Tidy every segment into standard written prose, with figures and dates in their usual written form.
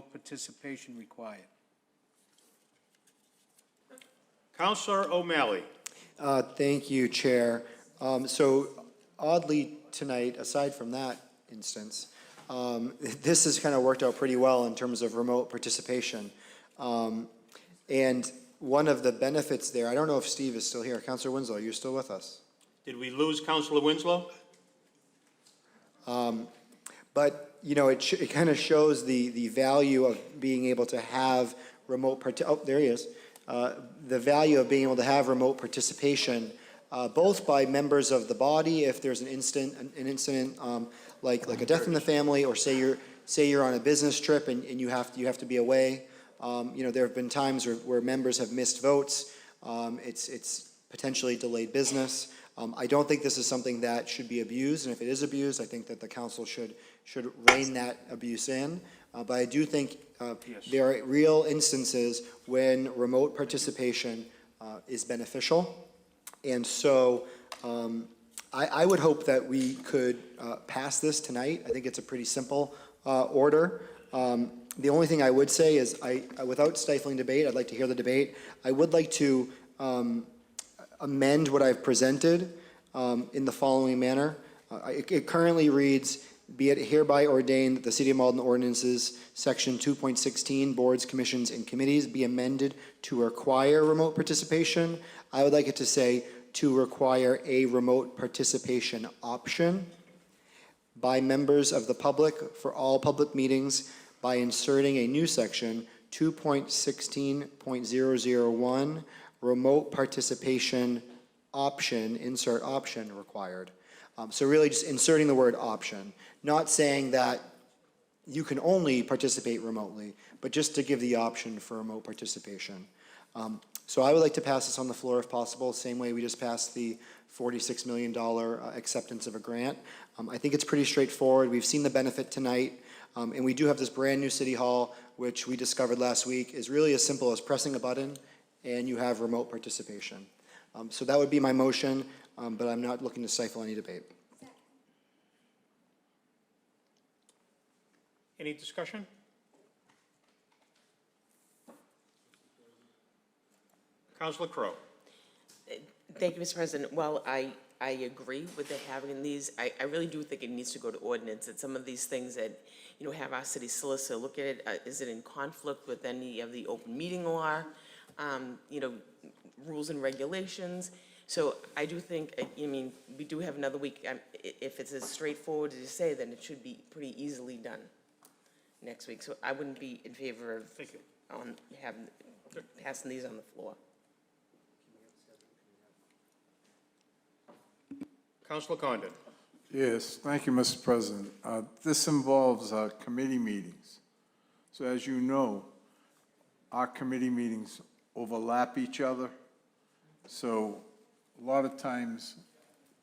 participation required. Councilor O'Malley. Thank you, Chair. So oddly tonight, aside from that instance, this has kind of worked out pretty well in terms of remote participation. And one of the benefits there, I don't know if Steve is still here. Councilor Winslow, are you still with us? Did we lose Councilor Winslow? But, you know, it kind of shows the value of being able to have remote there he is. The value of being able to have remote participation, both by members of the body, if there's an incident like a death in the family, or say you're on a business trip and you have to be away. You know, there have been times where members have missed votes. It's potentially delayed business. I don't think this is something that should be abused, and if it is abused, I think that the council should rein that abuse in. But I do think there are real instances when remote participation is beneficial. And so I would hope that we could pass this tonight. I think it's a pretty simple order. The only thing I would say is, without stifling debate, I'd like to hear the debate. I would like to amend what I've presented in the following manner. It currently reads, be it hereby ordained that the City of Malden ordinances, section 2.16, boards, commissions, and committees be amended to require remote participation. I would like it to say to require a remote participation option by members of the public for all public meetings by inserting a new section 2.16.001, remote participation option, insert option required. So really just inserting the word option, not saying that you can only participate remotely, but just to give the option for remote participation. So I would like to pass this on the floor if possible, same way we just passed the $46 million acceptance of a grant. I think it's pretty straightforward. We've seen the benefit tonight, and we do have this brand new City Hall, which we discovered last week is really as simple as pressing a button and you have remote participation. So that would be my motion, but I'm not looking to stifle any debate. Any discussion? Councilor Crowe. Thank you, Mr. President. Well, I agree with the having these. I really do think it needs to go to ordinance. That some of these things that, you know, have our city solicitor look at it. Is it in conflict with any of the open meeting law, you know, rules and regulations? So I do think, I mean, we do have another week. If it's as straightforward as you say, then it should be pretty easily done next week. So I wouldn't be in favor of passing these on the floor. Councilor Condon. Yes, thank you, Mr. President. This involves committee meetings. So as you know, our committee meetings overlap each other. So a lot of times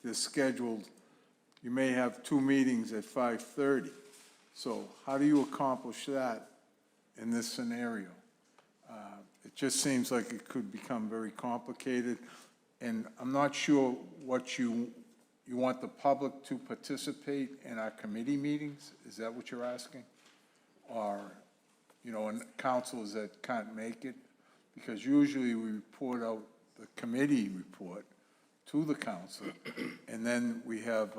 they're scheduled, you may have 2 meetings at 5:30. So how do you accomplish that in this scenario? It just seems like it could become very complicated. And I'm not sure what you want the public to participate in our committee meetings? Is that what you're asking? Or, you know, and councils that can't make it? Because usually we report out the committee report to the council, and then we have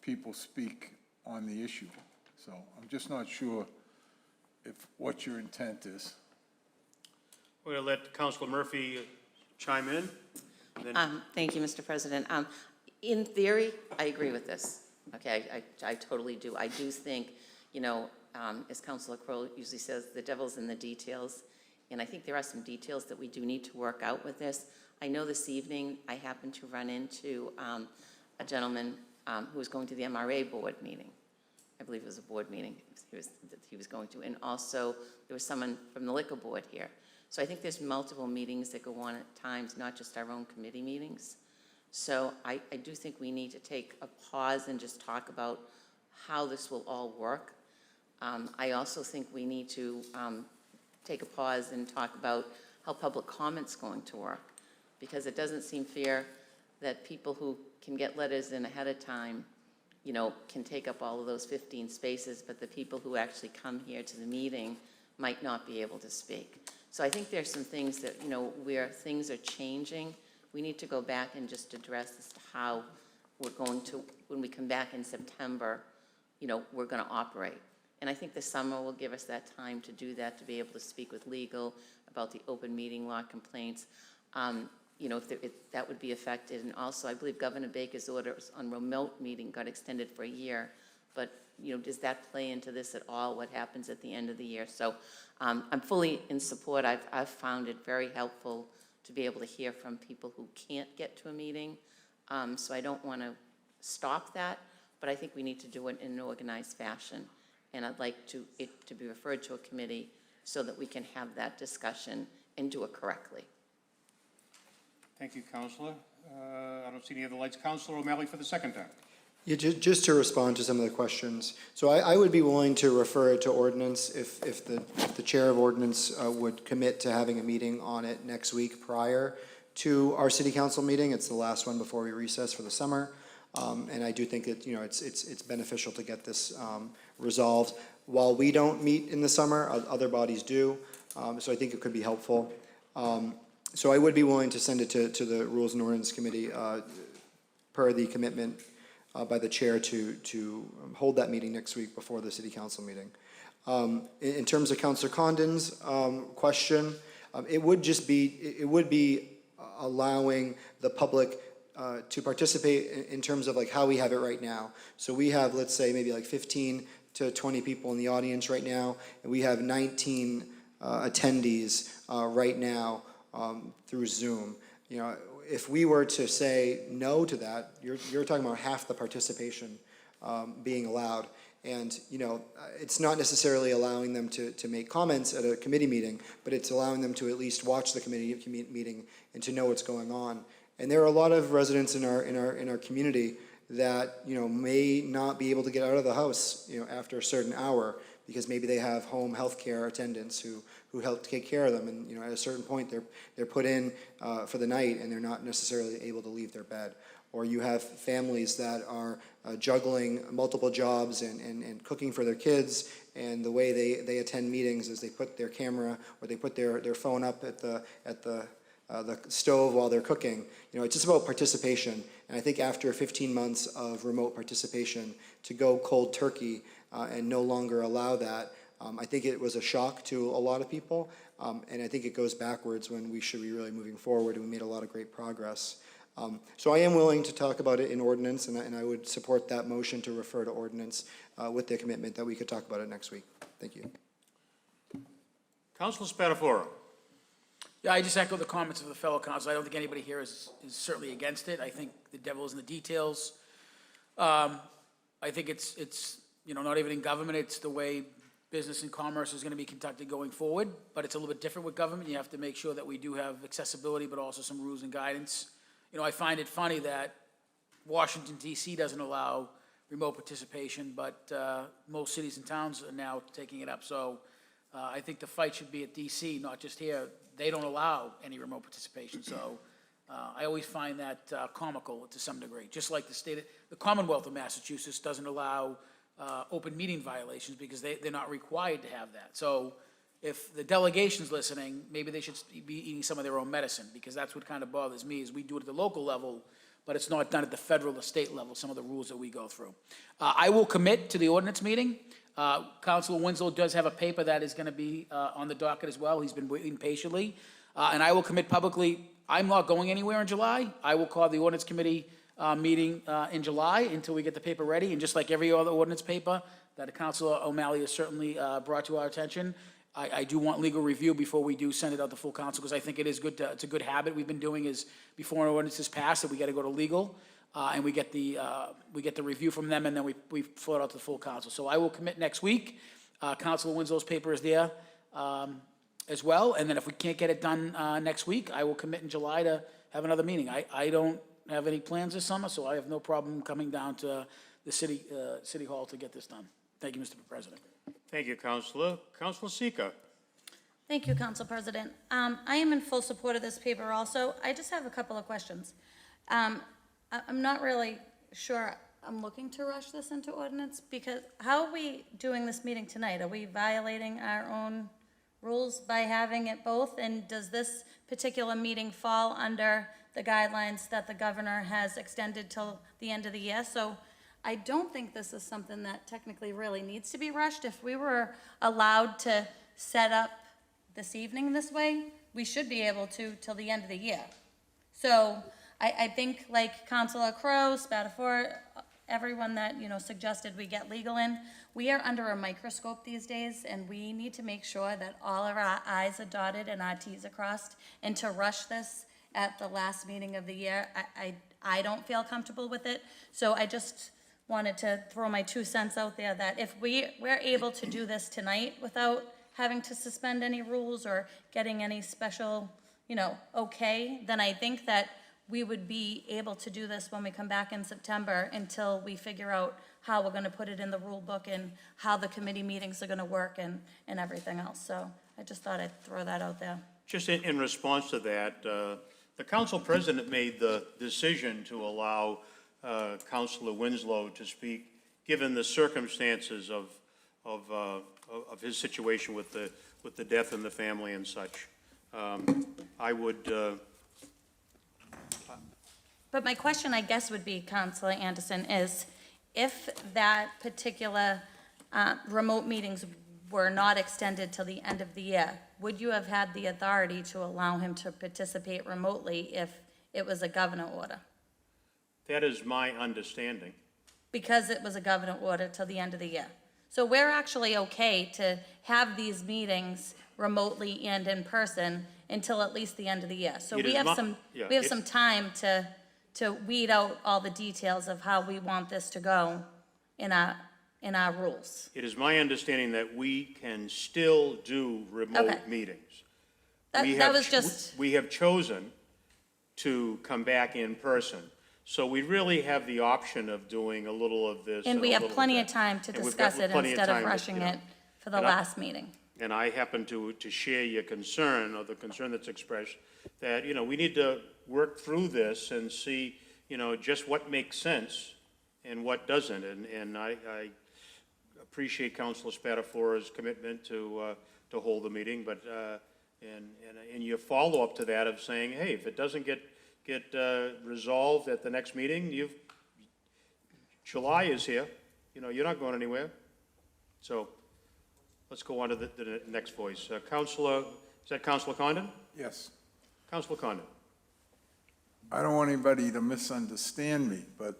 people speak on the issue. So I'm just not sure what your intent is. We're going to let Councilor Murphy chime in. Thank you, Mr. President. In theory, I agree with this. Okay, I totally do. I do think, you know, as Councilor Crowe usually says, the devil's in the details. And I think there are some details that we do need to work out with this. I know this evening I happened to run into a gentleman who was going to the MRA board meeting. I believe it was a board meeting he was going to. And also there was someone from the liquor board here. So I think there's multiple meetings that go on at times, not just our own committee meetings. So I do think we need to take a pause and just talk about how this will all work. I also think we need to take a pause and talk about how public comment's going to work, because it doesn't seem fair that people who can get letters in ahead of time can take up all of those 15 spaces, but the people who actually come here to the meeting might not be able to speak. So I think there's some things that, where things are changing, we need to go back and just address as to how we're going to, when we come back in September, we're going to operate. And I think the summer will give us that time to do that, to be able to speak with legal about the open meeting law complaints. If that would be affected. And also, I believe Governor Baker's orders on remote meeting got extended for a year. But, does that play into this at all, what happens at the end of the year? So I'm fully in support. I've found it very helpful to be able to hear from people who can't get to a meeting. So I don't want to stop that, but I think we need to do it in an organized fashion. And I'd like it to be referred to a committee so that we can have that discussion and do it correctly. Thank you, Councilor. I don't see any other lights. Councilor O'Malley for the second time. Yeah, just to respond to some of the questions. So I would be willing to refer it to ordinance if the chair of ordinance would commit to having a meeting on it next week prior to our city council meeting. It's the last one before we recess for the summer. And I do think that, it's beneficial to get this resolved. While we don't meet in the summer, other bodies do. So I think it could be helpful. So I would be willing to send it to the Rules and Ordinance Committee per the commitment by the chair to hold that meeting next week before the city council meeting. In terms of Councilor Condon's question, it would be allowing the public to participate in terms of like how we have it right now. So we have, let's say, maybe like 15 to 20 people in the audience right now, and we have 19 attendees right now through Zoom. If we were to say no to that, you're talking about half the participation being allowed. And, it's not necessarily allowing them to make comments at a committee meeting, but it's allowing them to at least watch the committee meeting and to know what's going on. And there are a lot of residents in our community that, may not be able to get out of the house, after a certain hour, because maybe they have home health care attendants who help take care of them. And, at a certain point, they're put in for the night and they're not necessarily able to leave their bed. Or you have families that are juggling multiple jobs and cooking for their kids, and the way they attend meetings is they put their camera or they put their phone up at the stove while they're cooking. It's just about participation. And I think after 15 months of remote participation, to go cold turkey and no longer allow that, I think it was a shock to a lot of people. And I think it goes backwards when we should be really moving forward, and we made a lot of great progress. So I am willing to talk about it in ordinance, and I would support that motion to refer to ordinance with the commitment that we could talk about it next week. Thank you. Councilor Spatafora. Yeah, I just echo the comments of the fellow council. I don't think anybody here is certainly against it. I think the devil is in the details. I think it's not even in government, it's the way business and commerce is going to be conducted going forward, but it's a little bit different with government. You have to make sure that we do have accessibility, but also some rules and guidance. I find it funny that Washington, D.C. doesn't allow remote participation, but most cities and towns are now taking it up. So I think the fight should be at D.C., not just here. They don't allow any remote participation. So I always find that comical to some degree. Just like the Commonwealth of Massachusetts doesn't allow open meeting violations because they're not required to have that. So if the delegation's listening, maybe they should be eating some of their own medicine, because that's what kind of bothers me is we do it at the local level, but it's not done at the federal or state level, some of the rules that we go through. I will commit to the ordinance meeting. Councilor Winslow does have a paper that is going to be on the docket as well. He's been waiting patiently. And I will commit publicly, I'm not going anywhere in July. I will call the ordinance committee meeting in July until we get the paper ready. And just like every other ordinance paper that Councilor O'Malley has certainly brought to our attention, I do want legal review before we do send it out to full council, because I think it is good. It's a good habit we've been doing is before an ordinance is passed that we got to go to legal, and we get the review from them, and then we float it out to the full council. So I will commit next week. Councilor Winslow's paper is there as well, and then if we can't get it done next week, I will commit in July to have another meeting. I don't have any plans this summer, so I have no problem coming down to the city hall to get this done. Thank you, Mr. President. Thank you, Councilor. Councilor Sika. Thank you, Council President. I am in full support of this paper also. I just have a couple of questions. I'm not really sure I'm looking to rush this into ordinance, because how are we doing this meeting tonight? Are we violating our own rules by having it both? And does this particular meeting fall under the guidelines that the governor has extended till the end of the year? So I don't think this is something that technically really needs to be rushed. If we were allowed to set up this evening this way, we should be able to till the end of the year. So I think like Councilor Crowe, Spatafor, everyone that, suggested we get legal in, we are under a microscope these days, and we need to make sure that all of our i's are dotted and our t's are crossed. And to rush this at the last meeting of the year, I don't feel comfortable with it. So I just wanted to throw my 2 cents out there that if we're able to do this tonight without having to suspend any rules or getting any special, okay, then I think that we would be able to do this when we come back in September until we figure out how we're gonna put it in the rule book and how the committee meetings are gonna work and everything else. So I just thought I'd throw that out there. Just in response to that, the council president made the decision to allow Councilor Winslow to speak, given the circumstances of his situation with the death in the family and such. I would, But my question, I guess, would be, Councilor Anderson, is if that particular remote meetings were not extended till the end of the year, would you have had the authority to allow him to participate remotely if it was a governor order? that is my understanding. Because it was a governor order till the end of the year. So we're actually okay to have these meetings remotely and in person until at least the end of the year. So It we is have my- some, yeah, we have it- some time to weed out all the details of how we want this to go in our rules. It is my understanding that we can still do remote Okay. meetings. That- We that have was ch- just- We have chosen to come back in person. So we really have the option of doing a little of this. And we a have little plenty of of that. time to And we've got discuss it plenty instead of time to, rushing you know, it for the and I- last meeting. And I happen to share your concern, or the concern that's expressed, that, we need to work through this and see, just what makes sense and what doesn't. And I appreciate Councilor Spatafora's commitment to hold the meeting, but, and your follow-up to that of saying, hey, if it doesn't get resolved at the next meeting, July is here, you're not going anywhere. So, let's go on to the next voice. Councilor, is that Councilor Condon? Yes. Councilor Condon. I don't want anybody to misunderstand me, but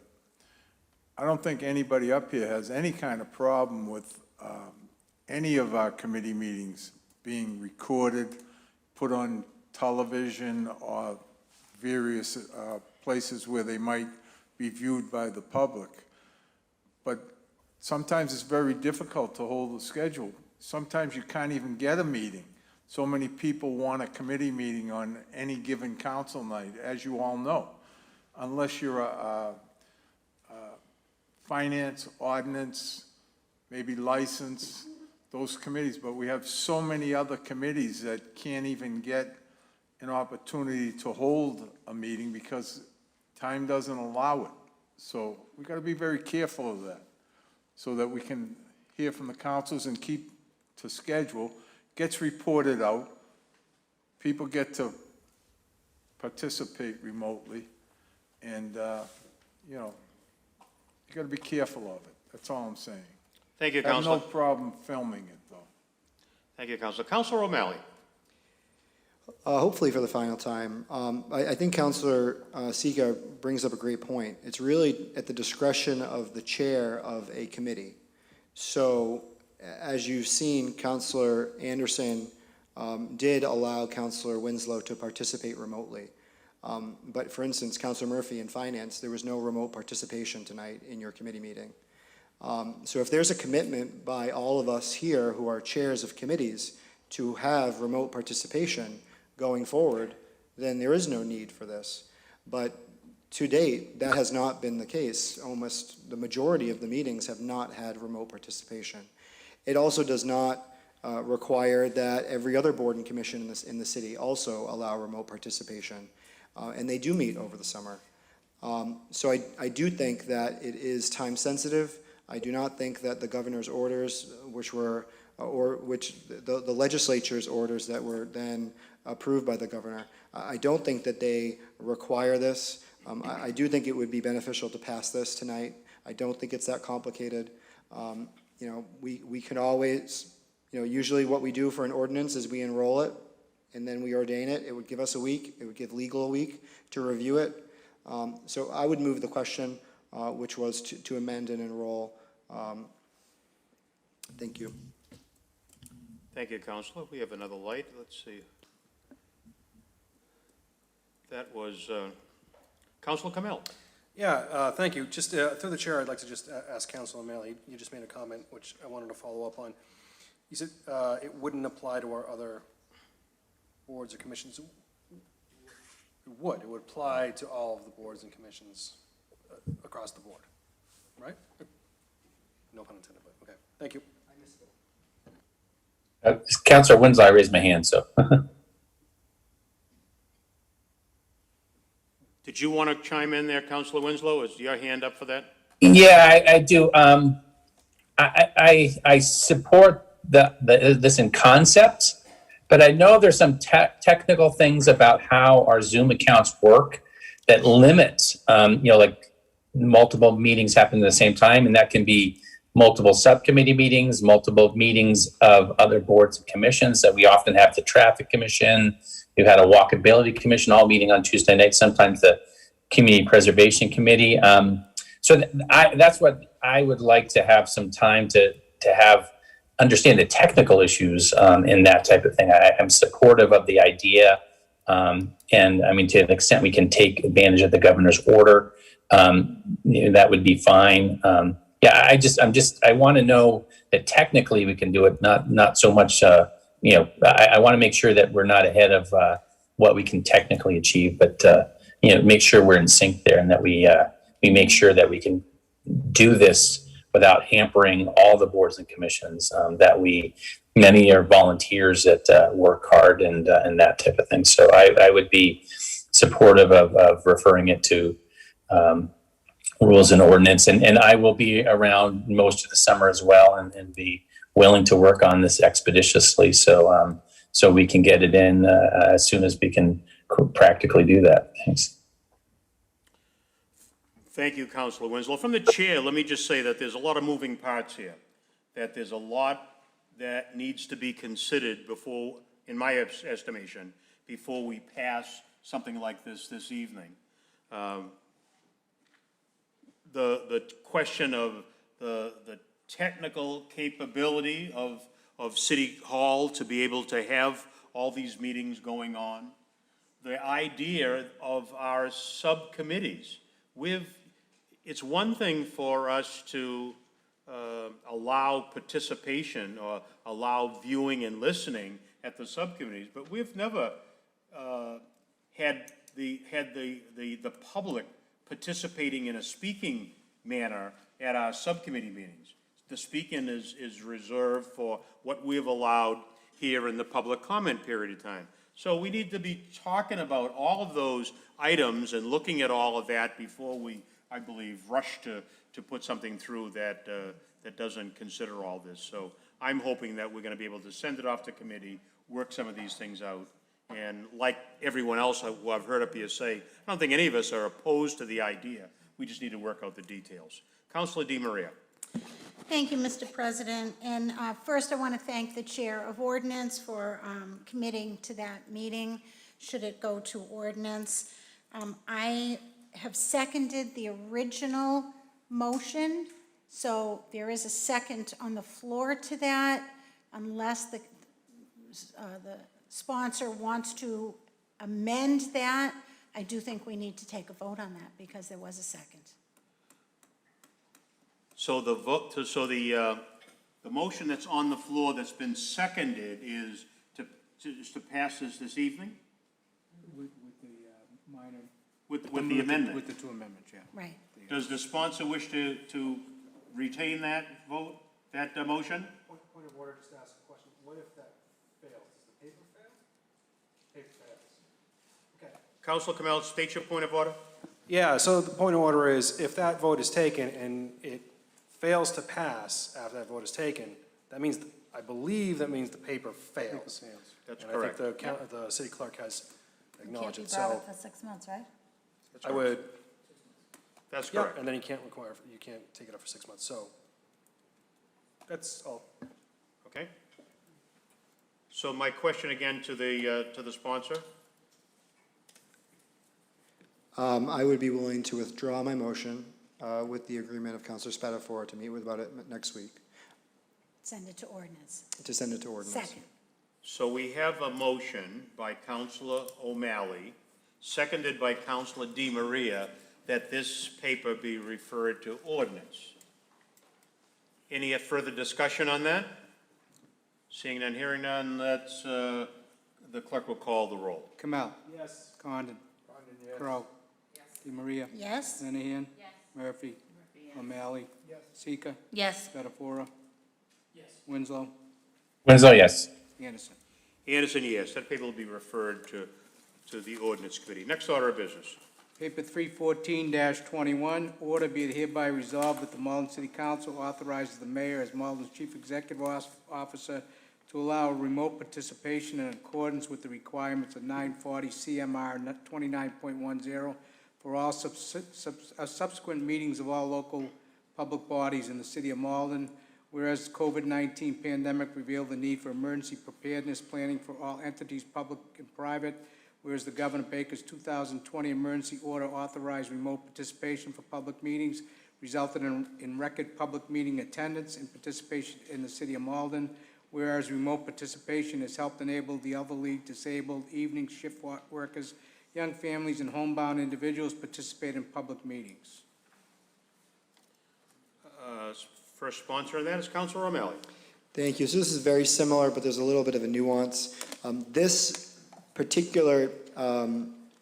I don't think anybody up here has any kind of problem with any of our committee meetings being recorded, put on television, or various places where they might be viewed by the public. But sometimes it's very difficult to hold a schedule. Sometimes you can't even get a meeting. So many people want a committee meeting on any given council night, as you all know. Unless you're a finance, ordinance, maybe license, those committees. But we have so many other committees that can't even get an opportunity to hold a meeting because time doesn't allow it. So we got to be very careful of that so that we can hear from the councils and keep to schedule. Gets reported out. People get to participate remotely. And, you got to be careful of it. That's all I'm saying. Thank you, I have Councilor. no problem filming it, though. Thank you, Councilor. Councilor O'Malley. Hopefully for the final time. I think Councilor Seega brings up a great point. It's really at the discretion of the chair of a committee. So as you've seen, Councilor Anderson did allow Councilor Winslow to participate remotely. But for instance, Councilor Murphy in Finance, there was no remote participation tonight in your committee meeting. So if there's a commitment by all of us here who are chairs of committees to have remote participation going forward, then there is no need for this. But to date, that has not been the case. Almost the majority of the meetings have not had remote participation. It also does not require that every other board and commission in the city also allow remote participation. And they do meet over the summer. So I do think that it is time sensitive. I do not think that the governor's orders, which were, or which the legislature's orders that were then approved by the governor, I don't think that they require this. I do think it would be beneficial to pass this tonight. I don't think it's that complicated. You know, we can always, you know, usually what we do for an ordinance is we enroll it and then we ordain it. It would give us a week. It would give legal a week to review it. So I would move the question, which was to amend and enroll. Thank you. Thank you, Counselor. We have another light. Let's see. That was Counselor Kamel. Yeah, thank you. Just through the chair, I'd like to just ask Councilor O'Malley, you just made a comment which I wanted to follow up on. You said it wouldn't apply to our other boards or commissions. It would apply to all of the boards and commissions across the board, right? No pun intended, but okay, thank you. Councilor Winslow, I raised my hand, so. Did you want to chime in there, Counselor Winslow? Is your hand up for that? Yeah, I do. I support this in concept, but I know there's some technical things about how our Zoom accounts work that limit, like multiple meetings happen at the same time, and that can be multiple subcommittee meetings, multiple meetings of other boards and commissions. That we often have the Traffic Commission. We've had a Walkability Commission all meeting on Tuesday night, sometimes the Community Preservation Committee. So that's what I would like to have some time to understand the technical issues in that type of thing. I'm supportive of the idea. And I mean, to the extent we can take advantage of the governor's order, that would be fine. Yeah, I want to know that technically we can do it, not so much, I want to make sure that we're not ahead of what we can technically achieve, but, make sure we're in sync there and that we make sure that we can do this without hampering all the boards and commissions, many are volunteers that work hard and that type of thing. So I would be supportive of referring it to rules and ordinance, and I will be around most of the summer as well, and be willing to work on this expeditiously, so we can get it in as soon as we can practically do that. Thanks. Thank you, Counselor Winslow. From the chair, let me just say that there's a lot of moving parts here, that there's a lot that needs to be considered before, in my estimation, before we pass something like this evening. The question of the technical capability of City Hall to be able to have all these meetings going on, the idea of our subcommittees. It's one thing for us to allow participation or allow viewing and listening at the subcommittees, but we've never had the public participating in a speaking manner at our subcommittee meetings. The speaking is reserved for what we've allowed here in the public comment period of time. So we need to be talking about all of those items and looking at all of that before we, I believe, rush to put something through that doesn't consider all this. So I'm hoping that we're going to be able to send it off to committee, work some of these things out, and like everyone else who I've heard up here say, I don't think any of us are opposed to the idea. We just need to work out the details. Councilor DiMaria. Thank you, Mr. President. And first, I want to thank the Chair of Ordinance for committing to that meeting, should it go to ordinance. I have seconded the original motion, so there is a second on the floor to that, unless the sponsor wants to amend that. I do think we need to take a vote on that because there was a second. So the vote, the motion that's on the floor that's been seconded is to pass this evening? With the minor. With the amendment? With the two amendments, yeah. Right. Does the sponsor wish to retain that vote, that motion? Point of order, just to ask a question. What if that fails? Does the paper fail? Paper fails. Okay. Councilor Kamel, state your point of order. Yeah, so the point of order is, if that vote is taken and it fails to pass after that vote is taken, that means, I believe that means the paper fails. That's And correct. I think the city clerk has Can't acknowledged be it, brought so up for 6 months, right? I would, That's yeah, correct. and then you can't take it up for 6 months, so that's all. Okay. So my question again to the sponsor? I would be willing to withdraw my motion with the agreement of Councilor Spatafora to meet with about it next week, Send it to ordinance. to send it to ordinance. Second. So we have a motion by Councilor O'Malley, seconded by Councilor Di Maria, that this paper be referred to ordinance. Any further discussion on that? Seeing none, hearing none, let's, the clerk will call the roll. Kamal. Yes. Condon. Crowe. Di Maria. Yes? Linehan. Murphy. O'Malley. Sika. Yes. Spatafora. Winslow. Winslow, yes. Anderson. Anderson, yes. That paper will be referred to the ordinance committee. Next order of business. Paper 314-21, order be it hereby resolved that the Malden City Council authorizes the mayor as Malden's chief executive officer to allow remote participation in accordance with the requirements of 940 CMR 29.10 for all subsequent meetings of all local public bodies in the city of Malden, whereas the COVID-19 pandemic revealed the need for emergency preparedness planning for all entities, public and private, whereas the Governor Baker's 2020 emergency order authorized remote participation for public meetings, resulted in record public meeting attendance and participation in the city of Malden, whereas remote participation has helped enable the elderly, disabled, evening shift workers, young families, and homebound individuals participate in public meetings. First sponsor of that is Councilor O'Malley. Thank you. So this is very similar, but there's a little bit of a nuance. This particular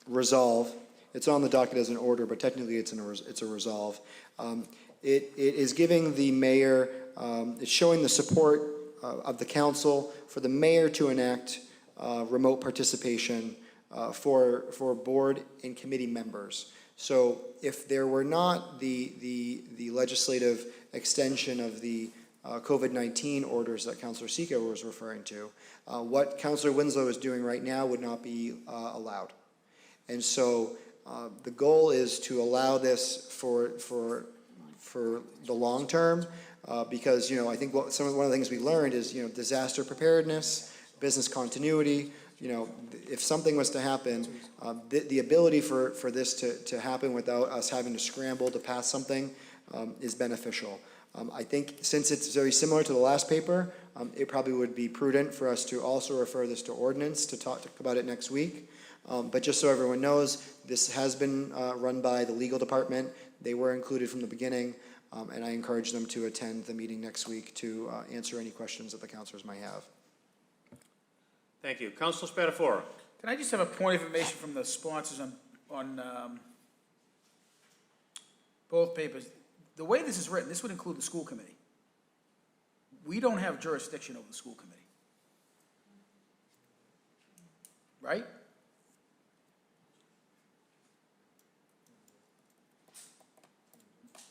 resolve, it's on the docket as an order, but technically it's a resolve. It is giving the mayor, it's showing the support of the council for the mayor to enact remote participation for board and committee members. So if there were not the legislative extension of the COVID-19 orders that Councilor Sika was referring to, what Councilor Winslow is doing right now would not be allowed. And so the goal is to allow this for the long term, because, I think one of the things we learned is, disaster preparedness, business continuity. If something was to happen, the ability for this to happen without us having to scramble to pass something is beneficial. I think since it's very similar to the last paper, it probably would be prudent for us to also refer this to ordinance to talk about it next week. But just so everyone knows, this has been run by the legal department. They were included from the beginning, and I encourage them to attend the meeting next week to answer any questions that the councilors might have. Thank you. Councilor Spatafora. Can I just have a point of information from the sponsors on both papers? The way this is written, this would include the school committee. We don't have jurisdiction over the school committee. Right?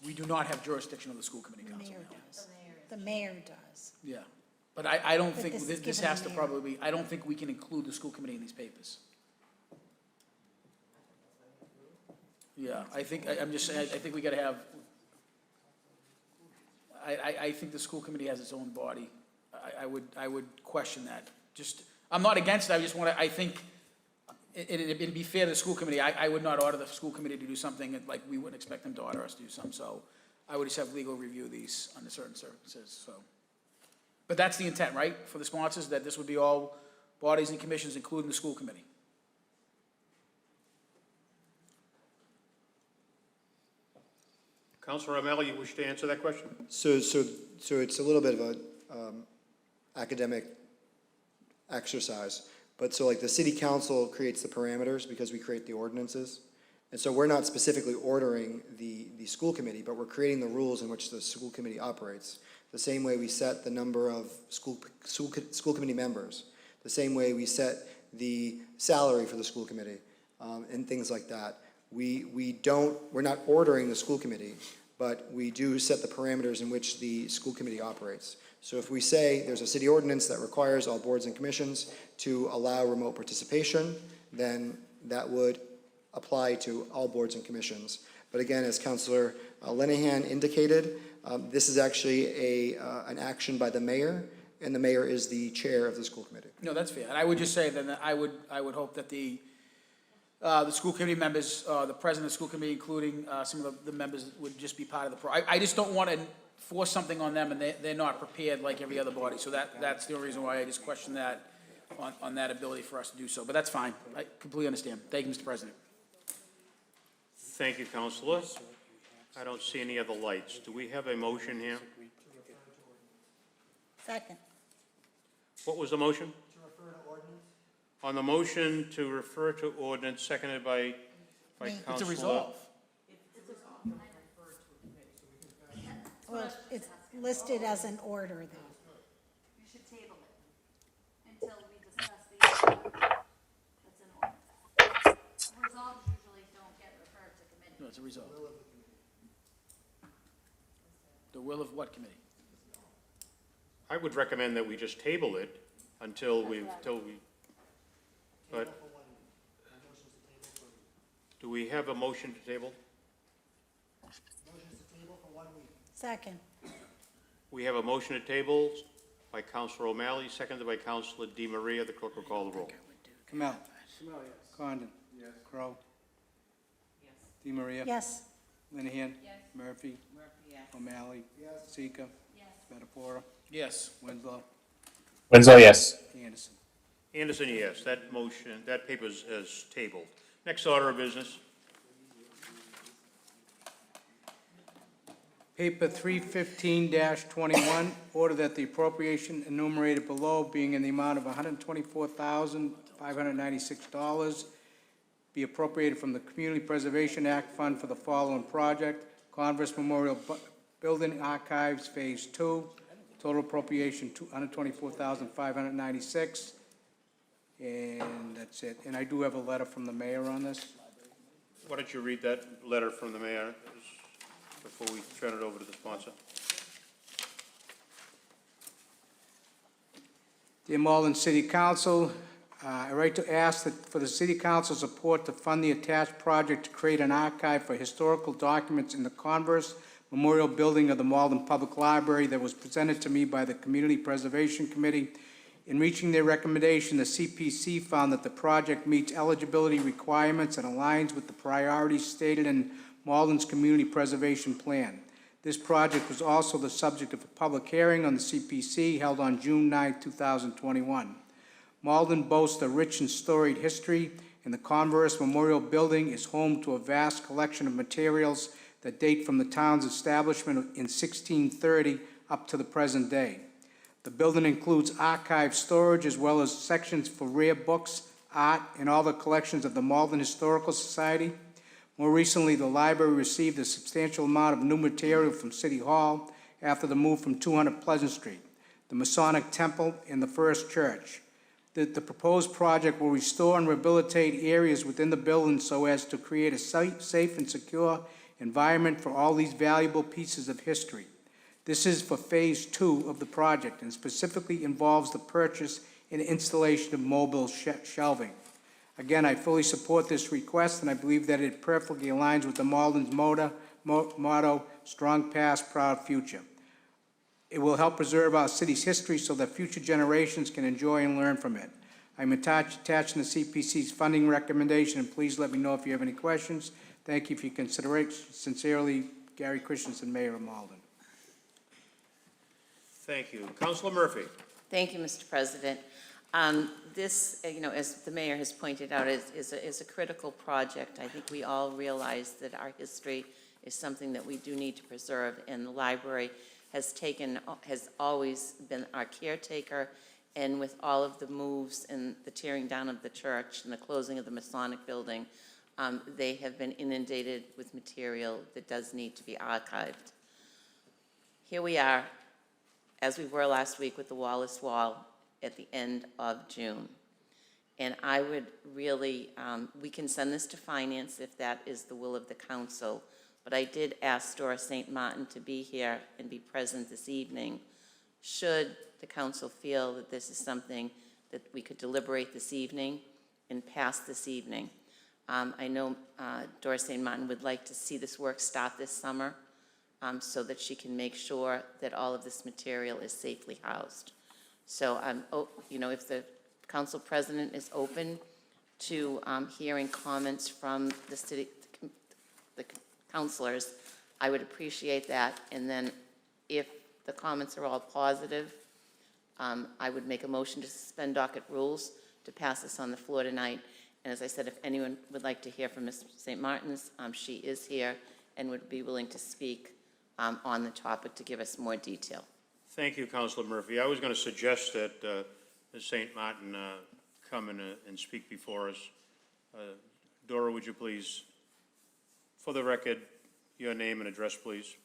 We do not have jurisdiction over the school committee, The Councilman. mayor does. The mayor does. Yeah, but I don't But think, this is this given has the to mayor. probably be, I don't think we can include the school committee in these papers. Yeah, I think, I'm just saying, I think we gotta have, I think the school committee has its own body. I would question that. Just, I'm not against it, I just wanna, I think, it'd be fair to the school committee, I would not order the school committee to do something like we wouldn't expect them to order us to do something, so I would just have legal review these under certain circumstances, so. But that's the intent, right, for the sponsors, that this would be all bodies and commissions, including the school committee? Councilor O'Malley, you wish to answer that question? So it's a little bit of a academic exercise, but so like the city council creates the parameters because we create the ordinances. And so we're not specifically ordering the school committee, but we're creating the rules in which the school committee operates. The same way we set the number of school committee members, the same way we set the salary for the school committee, and things like that. we're not ordering the school committee, but we do set the parameters in which the school committee operates. So if we say there's a city ordinance that requires all boards and commissions to allow remote participation, then that would apply to all boards and commissions. But again, as Councilor Lenahan indicated, this is actually an action by the mayor, and the mayor is the chair of the school committee. No, that's fair. And I would just say that I would hope that the school committee members, the president of the school committee, including some of the members, would just be part of the I just don't want to force something on them and they're not prepared like every other body. So that's the only reason why I just question that on that ability for us to do so. But that's fine. I completely understand. Thank you, Mr. President. Thank you, Counselor. I don't see any other lights. Do we have a motion here? Second. What was the motion? To refer to ordinance. On the motion to refer to ordinance, seconded by Me. Counselor. It's a resolve. Well, it's listed as an order, though. You should table it until we discuss the issue that's in order. Resolves usually don't get referred to committee. No, it's a resolve. The will of what committee? I would recommend that we just table it until but do we have a motion to table? Second. We have a motion to table by Counselor O'Malley, seconded by Counselor DiMaria. The clerk will call the roll. Kamel. Condon. Crowe. DiMaria. Yes. Linehan. Murphy. O'Malley. Sika. Spatafora. Yes. Winslow. Winslow, yes. Anderson. Anderson, yes. That motion, that paper is tabled. Next order of business. Paper 315-21, order that the appropriation enumerated below, being in the amount of $124,596, be appropriated from the Community Preservation Act Fund for the following project: Converse Memorial Building Archives Phase 2, total appropriation $124,596, and that's it. And I do have a letter from the mayor on this. Why don't you read that letter from the mayor before we turn it over to the sponsor? Dear Malden City Council, I write to ask that for the City Council support to fund the attached project to create an archive for historical documents in the Converse Memorial Building of the Malden Public Library that was presented to me by the Community Preservation Committee. In reaching their recommendation, the CPC found that the project meets eligibility requirements and aligns with the priorities stated in Malden's Community Preservation Plan. This project was also the subject of a public hearing on the CPC held on June 9, 2021. Malden boasts a rich and storied history, and the Converse Memorial Building is home to a vast collection of materials that date from the town's establishment in 1630 up to the present day. The building includes archive storage as well as sections for rare books, art, and all the collections of the Malden Historical Society. More recently, the library received a substantial amount of new material from City Hall after the move from 200 Pleasant Street, the Masonic Temple, and the First Church. The proposed project will restore and rehabilitate areas within the building so as to create a safe and secure environment for all these valuable pieces of history. This is for Phase 2 of the project and specifically involves the purchase and installation of mobile shelving. Again, I fully support this request, and I believe that it perfectly aligns with the Malden's motto, strong past, proud future. It will help preserve our city's history so that future generations can enjoy and learn from it. I'm attaching the CPC's funding recommendation, and please let me know if you have any questions. Thank you for your consideration. Sincerely, Gary Christensen, Mayor of Malden. Thank you. Councilor Murphy. Thank you, Mr. President. This, as the mayor has pointed out, is a critical project. I think we all realize that our history is something that we do need to preserve, and the library has always been our caretaker, and with all of the moves and the tearing down of the church and the closing of the Masonic building, they have been inundated with material that does need to be archived. Here we are, as we were last week with the Wallace Wall, at the end of June. And I would really, we can send this to finance if that is the will of the council. But I did ask Doris St. Martin to be here and be present this evening. Should the council feel that this is something that we could deliberate this evening and pass this evening. I know Doris St. Martin would like to see this work start this summer so that she can make sure that all of this material is safely housed. So, if the council president is open to hearing comments from the councilors, I would appreciate that. And then if the comments are all positive, I would make a motion to suspend docket rules to pass this on the floor tonight. And as I said, if anyone would like to hear from Ms. St. Martin's, she is here and would be willing to speak on the topic to give us more detail. Thank you, Councilor Murphy. I was going to suggest that Ms. St. Martin come and speak before us. Dora, would you please, for the record, your name and address, please?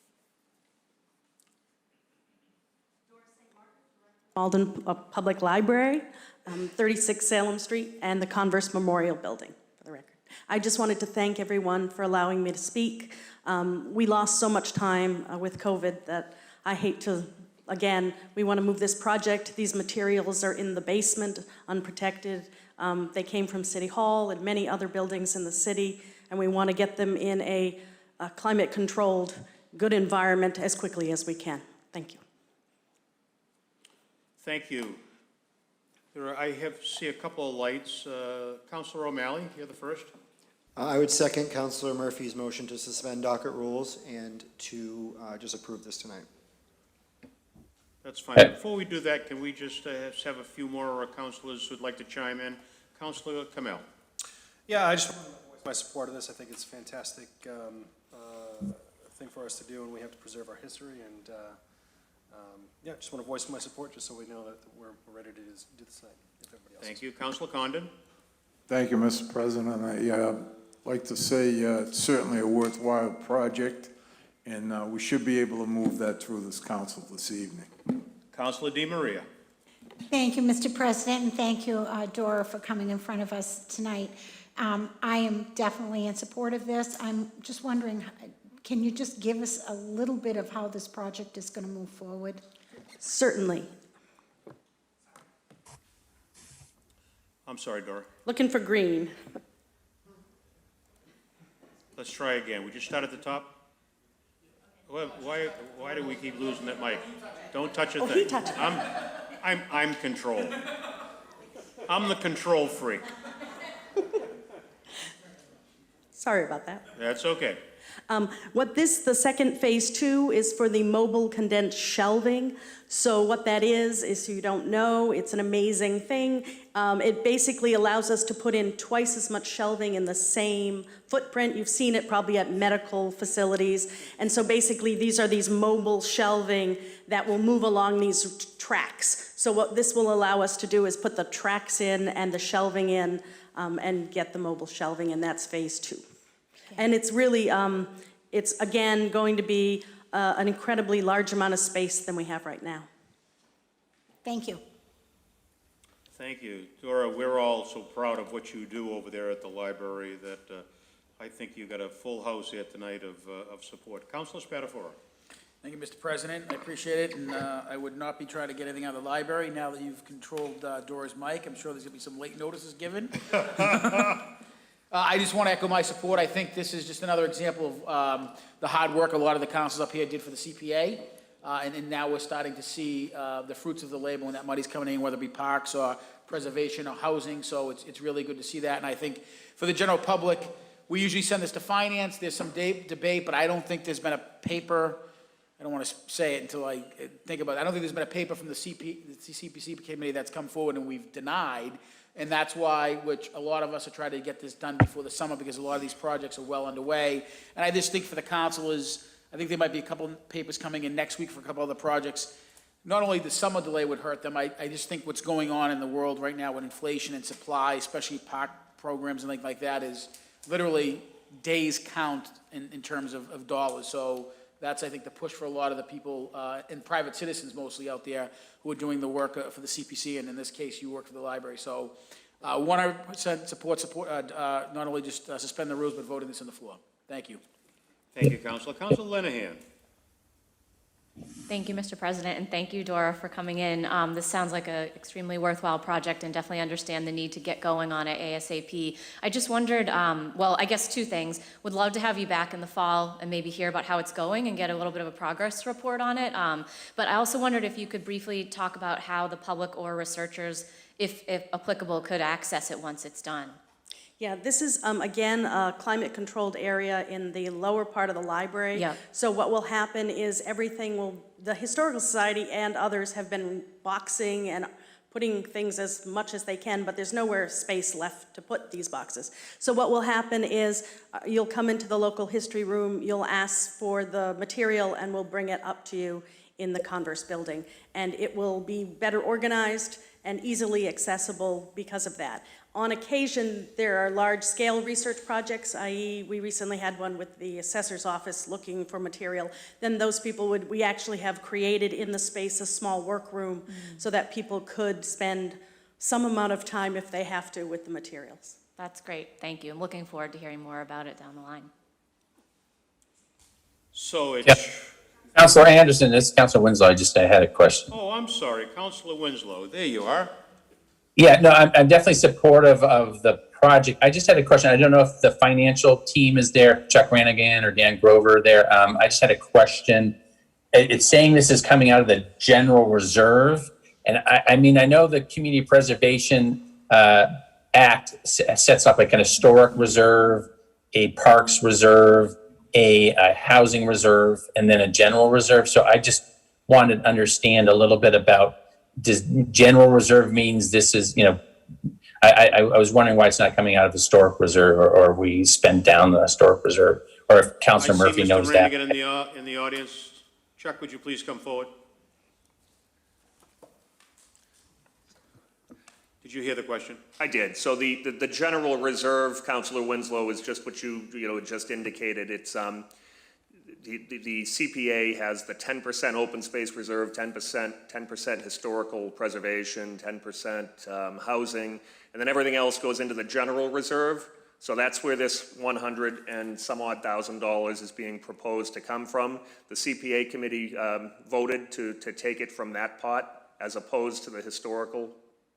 Malden Public Library, 36 Salem Street, and the Converse Memorial Building, for the record. I just wanted to thank everyone for allowing me to speak. We lost so much time with COVID that I hate to, again, we want to move this project. These materials are in the basement, unprotected. They came from City Hall and many other buildings in the city, and we want to get them in a climate-controlled, good environment as quickly as we can. Thank you. Thank you. I see a couple of lights. Councilor O'Malley, you're the first. I would second Councilor Murphy's motion to suspend docket rules and to just approve this tonight. That's fine. Before we do that, can we just have a few more councilors who'd like to chime in? Councilor Kamel. Yeah, I just want to voice my support of this. I think it's a fantastic thing for us to do, and we have to preserve our history. And yeah, just want to voice my support just so we know that we're ready to do this tonight. If everybody else Thank you. Councilor Condon. Thank you, Mr. President. I'd like to say it's certainly a worthwhile project, and we should be able to move that through this council this evening. Councilor Di Maria. Thank you, Mr. President, and thank you, Dora, for coming in front of us tonight. I am definitely in support of this. I'm just wondering, can you just give us a little bit of how this project is going to move forward? Certainly. I'm sorry, Dora. Looking for green. Let's try again. Would you start at the top? Why do we keep losing that mic? Don't touch a thing. He touched it. I'm control. I'm the control freak. Sorry about that. That's okay. The second phase 2 is for the mobile condensed shelving. So what that is so you don't know, it's an amazing thing. It basically allows us to put in twice as much shelving in the same footprint. You've seen it probably at medical facilities. And so basically these are these mobile shelving that will move along these tracks. So what this will allow us to do is put the tracks in and the shelving in and get the mobile shelving, and that's phase 2. And it's really, it's again going to be an incredibly large amount of space than we have right now. Thank you. Thank you. Dora, we're all so proud of what you do over there at the library that I think you got a full house here tonight of support. Councilor Spadafora. Thank you, Mr. President. I appreciate it, and I would not be trying to get anything out of the library now that you've controlled Dora's mic. I'm sure there's going to be some late notices given. I just want to echo my support. I think this is just another example of the hard work a lot of the councils up here did for the CPA. And now we're starting to see the fruits of the labor when that money's coming in, whether it be parks or preservation or housing. So it's really good to see that. And I think for the general public, we usually send this to finance. There's some debate, but I don't think there's been a paper. I don't want to say it until I think about it. I don't think there's been a paper from the CPC committee that's come forward and we've denied. And that's why, which a lot of us are trying to get this done before the summer because a lot of these projects are well underway. And I just think for the council I think there might be a couple of papers coming in next week for a couple other projects. Not only the summer delay would hurt them, I just think what's going on in the world right now with inflation and supply, especially park programs and things like that, is literally days count in terms of dollars. So that's, I think, the push for a lot of the people and private citizens mostly out there who are doing the work for the CPC, and in this case, you work for the library. So 100% support, not only just suspend the rules, but voting this on the floor. Thank you. Thank you, Counselor. Counselor Lenahan. Thank you, Mr. President, and thank you, Dora, for coming in. This sounds like an extremely worthwhile project and definitely understand the need to get going on it ASAP. I just wondered, well, I guess two things. Would love to have you back in the fall and maybe hear about how it's going and get a little bit of a progress report on it. But I also wondered if you could briefly talk about how the public or researchers, if applicable, could access it once it's done. Yeah, this is, again, a climate-controlled area in the lower part of the library. Yeah. So what will happen is the Historical Society and others have been boxing and putting things as much as they can, but there's nowhere space left to put these boxes. So what will happen is you'll come into the local history room, you'll ask for the material, and we'll bring it up to you in the Converse building. And it will be better organized and easily accessible because of that. On occasion, there are large-scale research projects, i.e. we recently had one with the assessor's office looking for material. Then those people we actually have created in the space a small workroom so that people could spend some amount of time if they have to with the materials. That's great, thank you. I'm looking forward to hearing more about it down the line. So it's... Yep. Counselor Anderson, this is Counselor Winslow. I had a question. Oh, I'm sorry, Counselor Winslow. There you are. Yeah, no, I'm definitely supportive of the project. I just had a question. I don't know if the financial team is there, Chuck Ranigan or Dan Grover there. I just had a question. It's saying this is coming out of the general reserve. And I mean, I know the Community Preservation Act sets up like an historic reserve, a parks reserve, a housing reserve, and then a general reserve. So I just wanted to understand a little bit about, does general reserve means this is, I was wondering why it's not coming out of historic reserve, or we spend down the historic reserve, or if Councilor Murphy knows that. I see Mr. Ranigan in the audience. Chuck, would you please come forward? Did you hear the question? I did. So the general reserve, Councilor Winslow, is just what you just indicated. It's the CPA has the 10% open space reserve, 10% historical preservation, 10% housing, and then everything else goes into the general reserve. So that's where this $100 and some odd thousand is being proposed to come from. The CPA committee voted to take it from that pot as opposed to the historical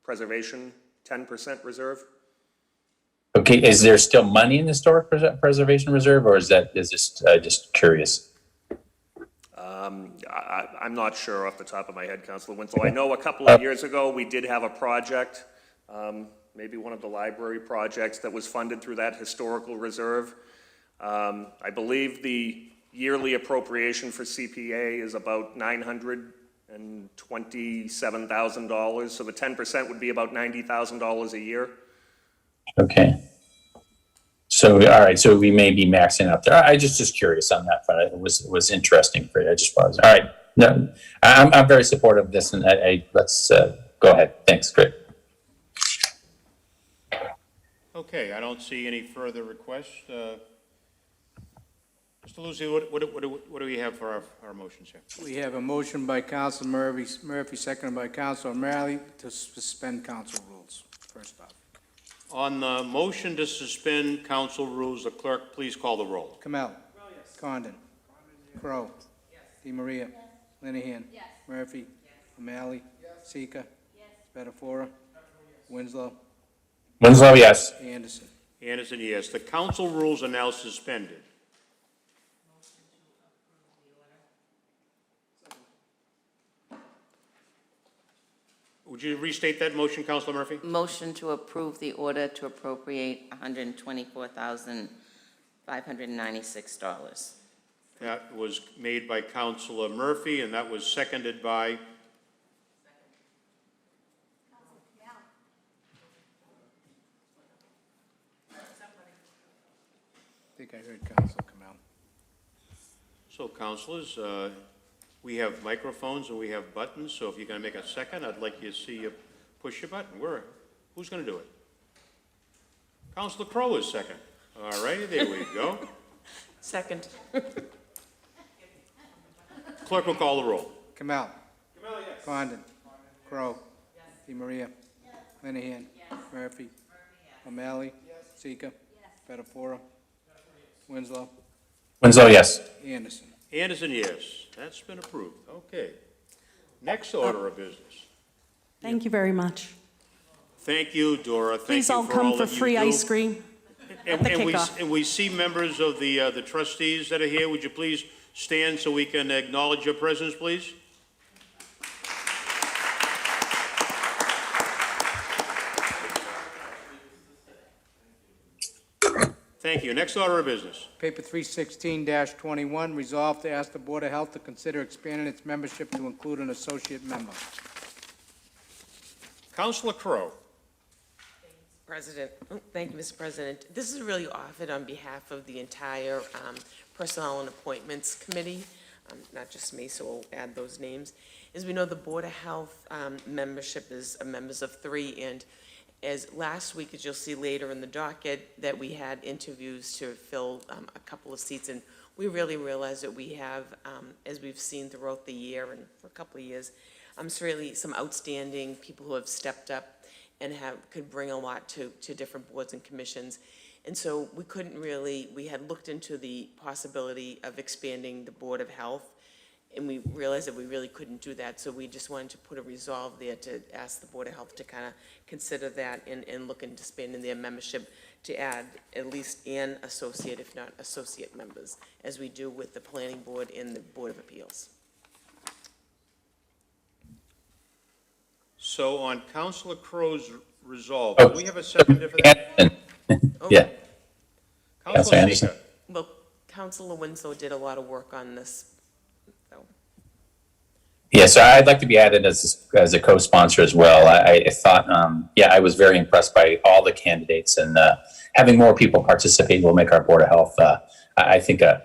preservation 10% reserve. Okay, is there still money in the historic preservation reserve, or is this just curious? I'm not sure off the top of my head, Councilor Winslow. I know a couple of years ago we did have a project, maybe one of the library projects that was funded through that historical reserve. I believe the yearly appropriation for CPA is about $927,000, so the 10% would be about $90,000 a year. Okay. So, all right, so we may be maxing out there. I just curious on that front. It was interesting for you. I just was. All right. No, I'm very supportive of this, and let's go ahead. Thanks. Great. Okay, I don't see any further requests. Mr. Lucy, what do we have for our motions here? We have a motion by Council Murphy, seconded by Council O'Malley to suspend council rules. First off. On the motion to suspend council rules, the clerk please call the roll. Kamel. Yes. Condon. Crow. Yes. DeMaria. Yes. Linehan. Yes. Murphy. Yes. O'Malley. Yes. Sika. Yes. Spatafora. Winslow. Winslow, yes. Anderson. Anderson, yes. The council rules are now suspended. Would you restate that motion, Councilor Murphy? Motion to approve the order to appropriate $124,596. That was made by Councilor Murphy, and that was seconded by? I think I heard Council Kamel. So, councilors, we have microphones and we have buttons, so if you're going to make a second, I'd like you to see you push your button. Who's going to do it? Councilor Crowe is second. All righty, there we go. Second. Clerk will call the roll. Kamel. Yes. Condon. Crow. Yes. DeMaria. Yes. Linehan. Yes. Murphy? O'Malley? Sika? Spatafora? Winslow? Winslow, yes. Anderson? Anderson, yes. That's been approved. Okay. Next order of business. Thank you very much. Thank you, Dora. Thank Please you all for come all for that you free do. ice cream at the kickoff. And we see members of the trustees that are here. Would you please stand so we can acknowledge your presence, please? Thank you. Next order of business. Paper 316-21, resolved to ask the Board of Health to consider expanding its membership to include an associate member. Councilor Crowe. President, thank you, Mr. President. This is really offered on behalf of the entire Personnel and Appointments Committee, not just me, so we'll add those names. As we know, the Board of Health membership is members of 3, and as last week, as you'll see later in the docket, that we had interviews to fill a couple of seats, and we really realized that we have, as we've seen throughout the year and for a couple of years, really some outstanding people who have stepped up and could bring a lot to different boards and commissions. And so we couldn't really, we had looked into the possibility of expanding the Board of Health, and we realized that we really couldn't do that, so we just wanted to put a resolve there to ask the Board of Health to kind of consider that and look into expanding their membership to add at least an associate, if not associate members, as we do with the Planning Board and the Board of Appeals. So on Councilor Crowe's resolve, do we have a seconder for that? Yeah. Councilor Anderson. Sika. Well, Councilor Winslow did a lot of work on this, so. Yeah, so I'd like to be added as a co-sponsor as well. I thought, I was very impressed by all the candidates, and having more people participate will make our Board of Health, I think, a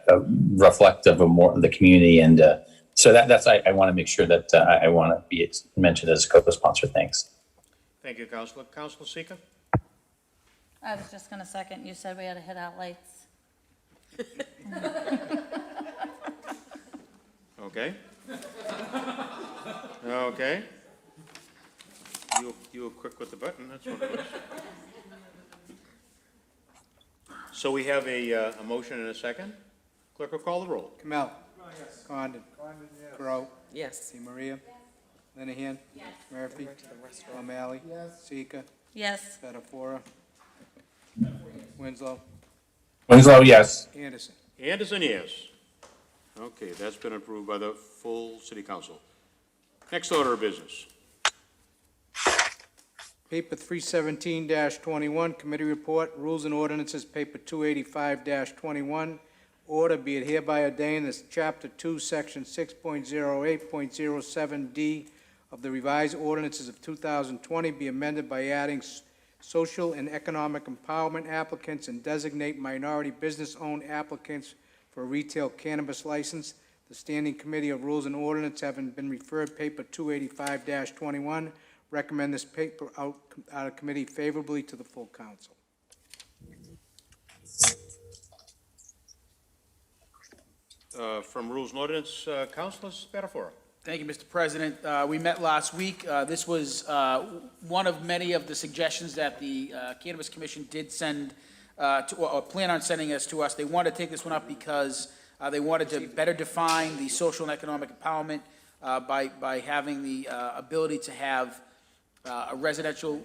reflective of more of the community. And so that's I want to make sure that I want to be mentioned as a co-sponsor. Thanks. Thank you, Councilor. Councilor Sika? I was just gonna second, you said we had to hit our lights. Okay. Okay. You were quick with the button, that's what it was. So we have a motion and a second. Clerk will call the roll. Kamel? Condon? Crowe? Yes. DeMaria? Linehan? Murphy? O'Malley? Sika? Yes. Spatafora? Winslow? Winslow, yes. Anderson? Anderson, yes. Okay, that's been approved by the full city council. Next order of business. Paper 317-21, committee report, rules and ordinances, paper 285-21. Order, be it hereby ordained that Chapter 2, Section 6.08.07D of the revised ordinances of 2020 be amended by adding social and economic empowerment applicants and designate minority business-owned applicants for a retail cannabis license. The Standing Committee of Rules and Ordinance, having been referred paper 285-21, recommend this paper out of committee favorably to the full council. From Rules and Ordinance, Councilor Spatafora. Thank you, Mr. President. We met last week. This was one of many of the suggestions that the Cannabis Commission did send or plan on sending us to us. They wanted to take this one up because they wanted to better define the social and economic empowerment by having the ability to have a residential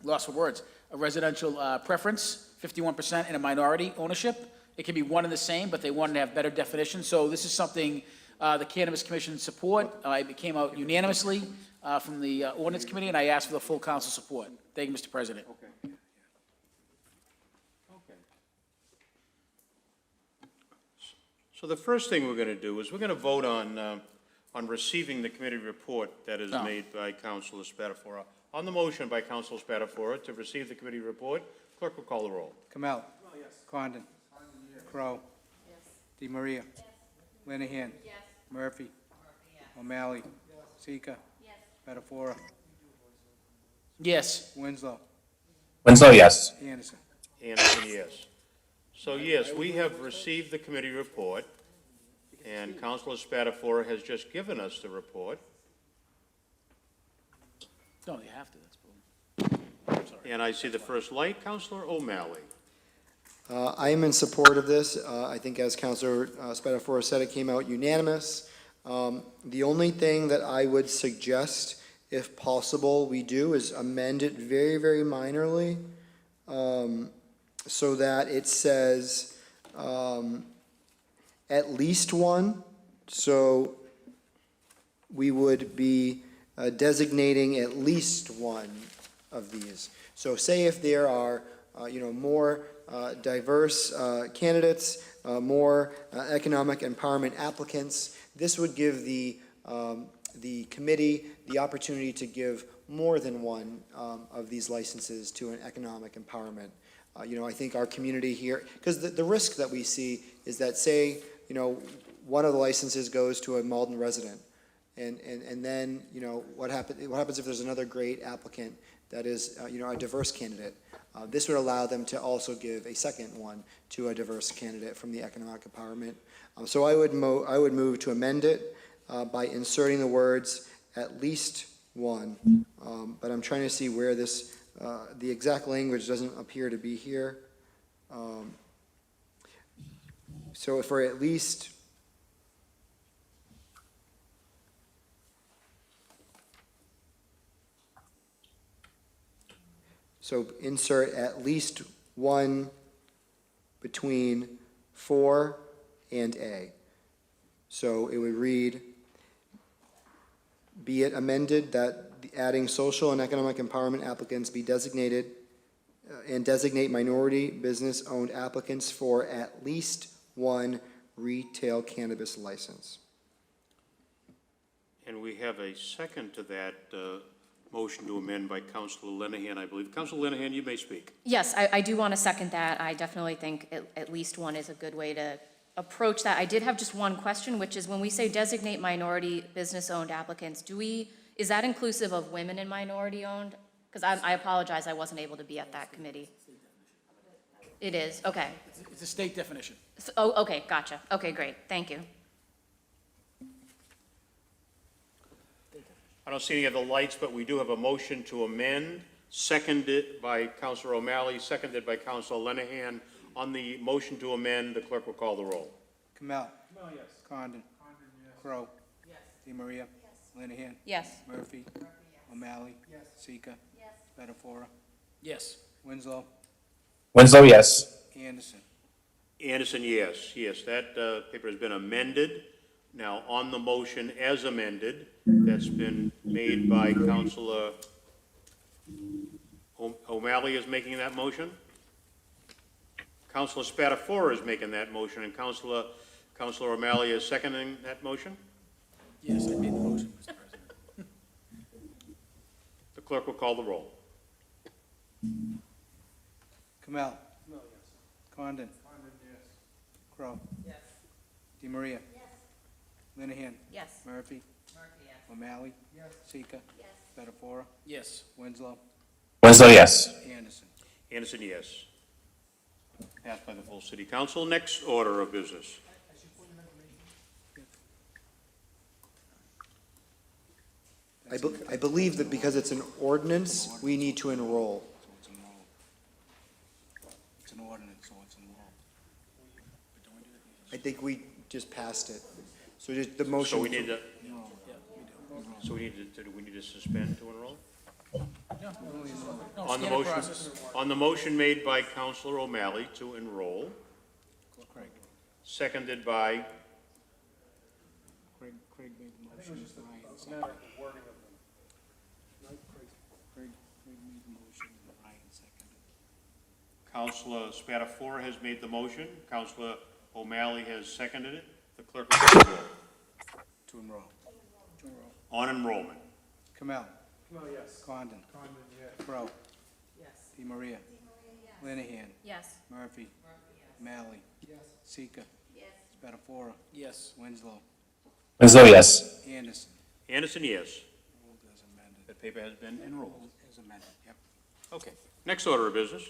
loss of words, a residential preference, 51%, and a minority ownership. It can be one and the same, but they wanted to have better definition. So this is something the Cannabis Commission support. It came out unanimously from the Ordinance Committee, and I asked for the full council support. Thank you, Mr. President. Okay. So the first thing we're going to do is we're going to vote on receiving the committee report that is made by Councilor Spatafora. On the motion by Councilor Spatafora to receive the committee report, clerk will call the roll. Kamel? Condon? Crowe? DeMaria? Linehan? Murphy? O'Malley? Sika? Spatafora? Yes. Winslow? Winslow, yes. Anderson? Anderson, yes. So yes, we have received the committee report, and Councilor Spatafora has just given us the report. No, you have to, that's cool. And I see the first light, Counselor O'Malley. I am in support of this. I think as Councilor Spatafora said, it came out unanimous. The only thing that I would suggest, if possible, we do is amend it very, very minorly, so that it says at least one. So we would be designating at least one of these. So say if there are, more diverse candidates, more economic empowerment applicants, this would give the committee the opportunity to give more than one of these licenses to an economic empowerment. I think our community here, because the risk that we see is that, say, one of the licenses goes to a Malden resident, and then, what happens if there's another great applicant that is, a diverse candidate? This would allow them to also give a second one to a diverse candidate from the economic empowerment. So I would move to amend it by inserting the words "at least one," but I'm trying to see where this, the exact language doesn't appear to be here. So for at least, so insert at least one between 4 and A. So it would read, be it amended that adding social and economic empowerment applicants be designated and designate minority business-owned applicants for at least one retail cannabis license. And we have a second to that motion to amend by Councilor Linehan, I believe. Councilor Linehan, you may speak. Yes, I do want to second that. I definitely think at least one is a good way to approach that. I did have just one question, which is when we say designate minority business-owned applicants, is that inclusive of women and minority-owned? Because I apologize, I wasn't able to be at that committee. It is, okay. It's a state definition. Oh, okay, gotcha. Okay, great, thank you. I don't see any other lights, but we do have a motion to amend, seconded by Councilor O'Malley, seconded by Councilor Linehan. On the motion to amend, the clerk will call the roll. Kamel. Kamel, yes. Condon. Condon, yes. Crowe. Yes. DeMaria. Yes. Linehan. Yes. Murphy. O'Malley. Yes. Sika. Yes. Spatafora. Yes. Winslow. Winslow, yes. Anderson. Anderson, yes. Yes, that paper has been amended. Now, on the motion as amended, that's been made by Councilor O'Malley is making that motion. Councilor Spatafora is making that motion, and Councilor O'Malley is seconding that motion. Yes, I made the motion, Mr. President. The clerk will call the roll. Kamel. Kamel, yes. Condon. Condon, yes. Crowe. Yes. DeMaria. Yes. Linehan. Yes. Murphy. Murphy, yes. O'Malley. Yes. Sika. Yes. Spatafora. Yes. Winslow. Winslow, yes. Anderson. Anderson, yes. Passed by the full city council. Next order of business. I believe that because it's an ordinance, we need to enroll. It's an ordinance, so it's enrolled. I think we just passed it. So just the motion. So we need to, so we need to suspend to enroll? No, On the standard motion, process. on the motion made by Councilor O'Malley to enroll, Craig. seconded by, Craig made the motion. Ryan seconded. Craig made the motion, and Ryan seconded. Councilor Spatafora has made the motion, Councilor O'Malley has seconded it. The clerk will call the roll. To enroll. On enrollment. Kamel. Kamel, yes. Condon. Condon, yes. Crowe. Yes. DeMaria. Linehan. Yes. Murphy. Malley. Yes. Sika. Yes. Spatafora. Yes. Winslow. Winslow, yes. Anderson. Anderson, yes. Ruled as amended. That paper has been enrolled. Ruled as amended, yep. Okay. Next order of business.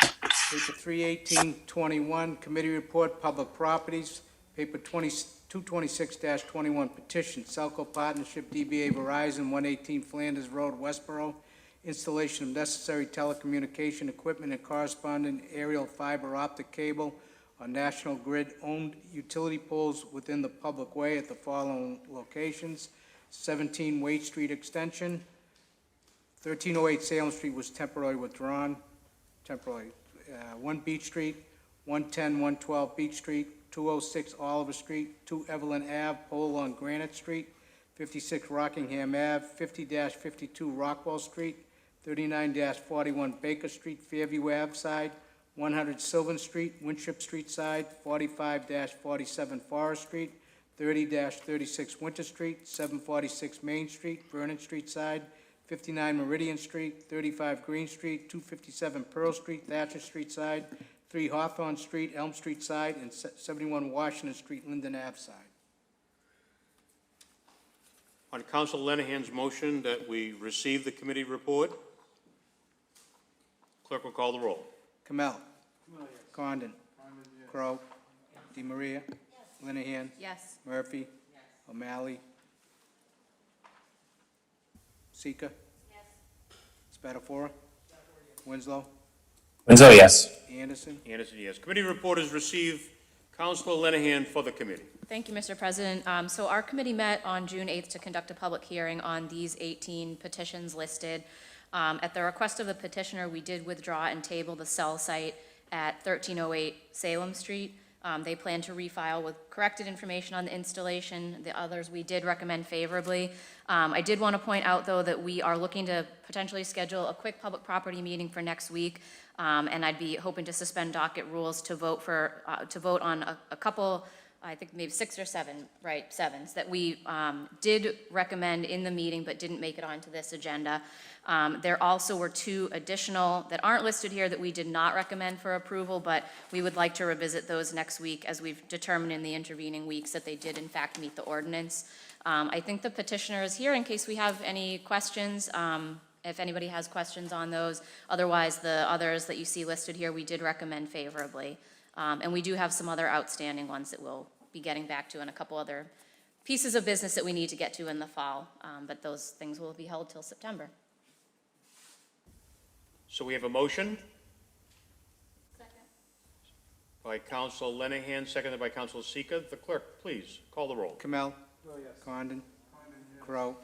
Paper 31821, Committee Report, Public Properties. Paper 20 226-21 petition, Selco Partnership, DBA Verizon, 118 Flanders Road, Westboro, installation of necessary telecommunication equipment and corresponding aerial fiber optic cable on National Grid-owned utility poles within the public way at the following locations: 17 Waite Street Extension, 1308 Salem Street was temporarily withdrawn, 1 Beach Street, 110, 112 Beach Street, 206 Oliver Street, 2 Evelyn Ave, pole on Granite Street, 56 Rockingham Ave, 50-52 Rockwell Street, 39-41 Baker Street, Fairview Ave side, 100 Sylvan Street, Winship Street side, 45-47 Forest Street, 30-36 Winter Street, 746 Main Street, Vernon Street side, 59 Meridian Street, 35 Green Street, 257 Pearl Street, Thatcher Street side, 3 Hawthorne Street, Elm Street side, and 71 Washington Street, Linden Ave side. On Council Lenahan's motion that we receive the committee report, clerk will call the roll. Kamel. Condon. Crowe. DeMaria. Linehan. Yes. Murphy. O'Malley. Sika. Spatafora. Winslow. Winslow, yes. Anderson. Anderson, yes. Committee report is received. Councilor Lenahan for the committee. Thank you, Mr. President. So our committee met on June 8th to conduct a public hearing on these 18 petitions listed. At the request of the petitioner, we did withdraw and table the cell site at 1308 Salem Street. They plan to refile with corrected information on the installation. The others we did recommend favorably. I did want to point out, though, that we are looking to potentially schedule a quick public property meeting for next week, and I'd be hoping to suspend docket rules to vote on a couple, I think maybe 6 or 7, right, 7s, that we did recommend in the meeting but didn't make it onto this agenda. There also were 2 additional that aren't listed here that we did not recommend for approval, but we would like to revisit those next week as we've determined in the intervening weeks that they did in fact meet the ordinance. I think the petitioner is here in case we have any questions, if anybody has questions on those. Otherwise, the others that you see listed here, we did recommend favorably. And we do have some other outstanding ones that we'll be getting back to and a couple other pieces of business that we need to get to in the fall. But those things will be held till September. So we have a motion. Second. By Council Lenahan, seconded by Council Sika. The clerk, please, call the roll. Kamel. Condon. Crowe.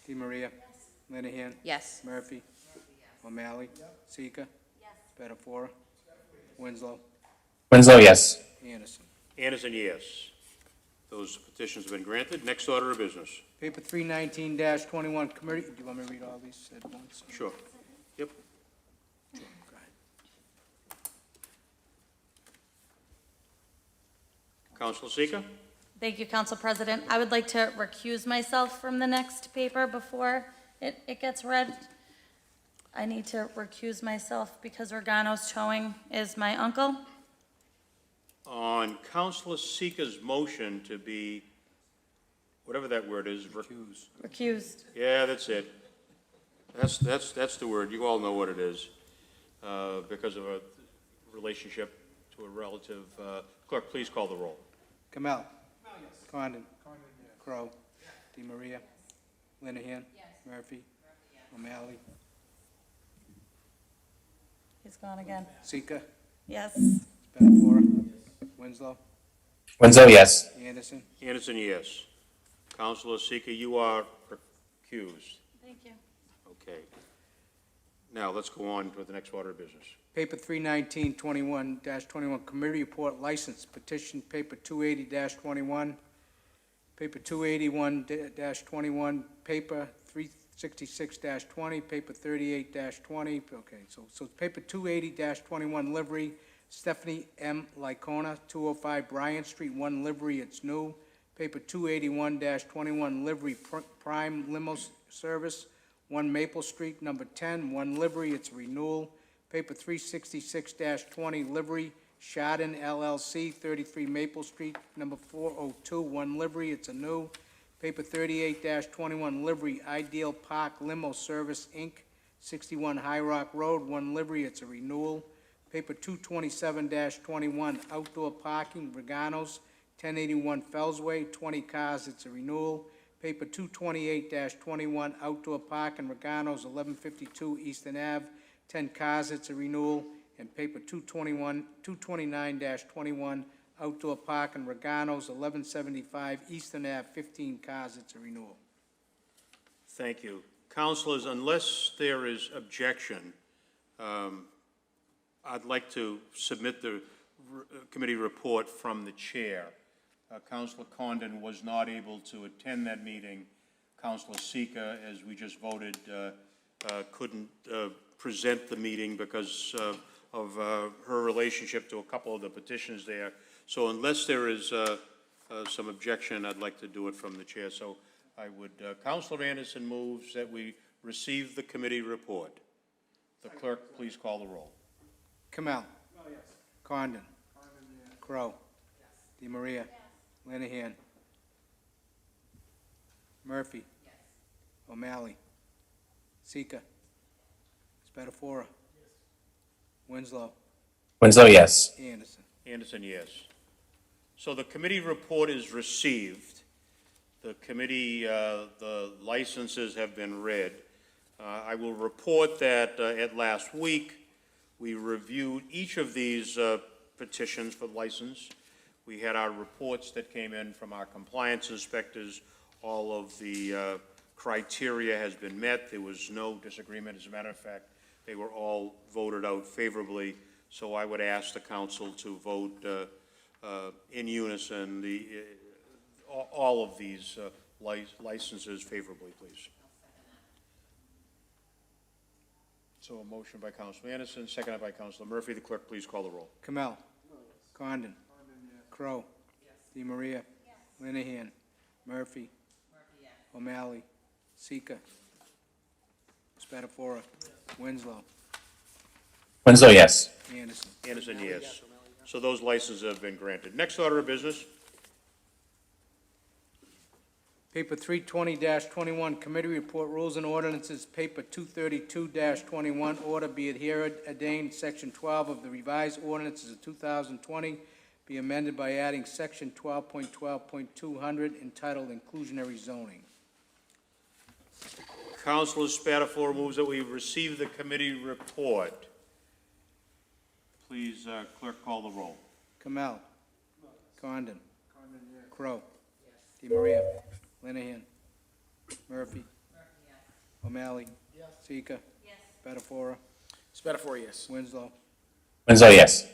DeMaria. Linehan. Yes. Murphy. O'Malley. Sika. Spatafora. Winslow. Winslow, yes. Anderson. Anderson, yes. Those petitions have been granted. Next order of business. Paper 319-21, committee, do you want me to read all these at once? Sure. Yep. Go ahead. Council Sika? Thank you, Council President. I would like to recuse myself from the next paper before it gets read. I need to recuse myself because Regano's Towing is my uncle. On Councilor Sika's motion to be, whatever that word is. Recused. Yeah, that's it. That's the word. You all know what it is, because of a relationship to a relative. Clerk, please call the roll. Kamel. Condon. Crowe. DeMaria. Linehan. Murphy. O'Malley. He's gone again. Sika. Yes. Spatafora. Winslow. Winslow, yes. Anderson. Anderson, yes. Councilor Sika, you are recused. Thank you. Okay. Now, let's go on to the next order of business. Paper 319-21, committee report license, petition paper 280-21, paper 281-21, paper 366-20, paper 38-20, okay, so paper 280-21 livery, Stephanie M. Lycona, 205 Bryant Street, 1 livery, it's new. Paper 281-21 livery, prime limo service, 1 Maple Street, number 10, 1 livery, it's renewal. Paper 366-20 livery, Chardon LLC, 33 Maple Street, number 402, 1 livery, it's a new. Paper 38-21 livery, Ideal Park Limo Service, Inc., 61 High Rock Road, 1 livery, it's a renewal. Paper 227-21 outdoor parking, Regano's, 1081 Fellsway, 20 cars, it's a renewal. Paper 228-21 Outdoor Park in Regano's, 1152 Eastern Ave, 10 cars, it's a renewal. And paper 229-21 Outdoor Park in Regano's, 1175 Eastern Ave, 15 cars, it's a renewal. Thank you. Councilors, unless there is objection, I'd like to submit the committee report from the chair. Councilor Condon was not able to attend that meeting. Councilor Sika, as we just voted, couldn't present the meeting because of her relationship to a couple of the petitions there. So unless there is some objection, I'd like to do it from the chair. So I would, Councilor Anderson moves that we receive the committee report. The clerk, please call the roll. Kamel. Condon. Crow. DeMaria. Linehan. Murphy. O'Malley. Sika. Spatafora. Winslow. Winslow, yes. Anderson. Anderson, yes. So the committee report is received. The committee, the licenses have been read. I will report that at last week, we reviewed each of these petitions for license. We had our reports that came in from our compliance inspectors. All of the criteria has been met. There was no disagreement. As a matter of fact, they were all voted out favorably. So I would ask the council to vote in unison all of these licenses favorably, please. So a motion by Councilor Anderson, seconded by Councilor Murphy. The clerk, please call the roll. Kamel. Condon. Crow. DeMaria. Linehan. Murphy. O'Malley. Sika. Spatafora. Winslow. Winslow, yes. Anderson. Anderson, yes. So those licenses have been granted. Next order of business. Paper 320-21, Committee Report Rules and Ordinances, Paper 232-21, Order be it ordained, Section 12 of the Revised Ordinances of 2020 be amended by adding Section 12.12.200 entitled Inclusionary Zoning. Councilor Spatafora moves that we receive the committee report. Please, clerk, call the roll. Kamel. Condon. Crow. DeMaria. Linehan. Murphy. O'Malley. Sika. Spatafora. Spatafora, yes. Winslow. Winslow, yes.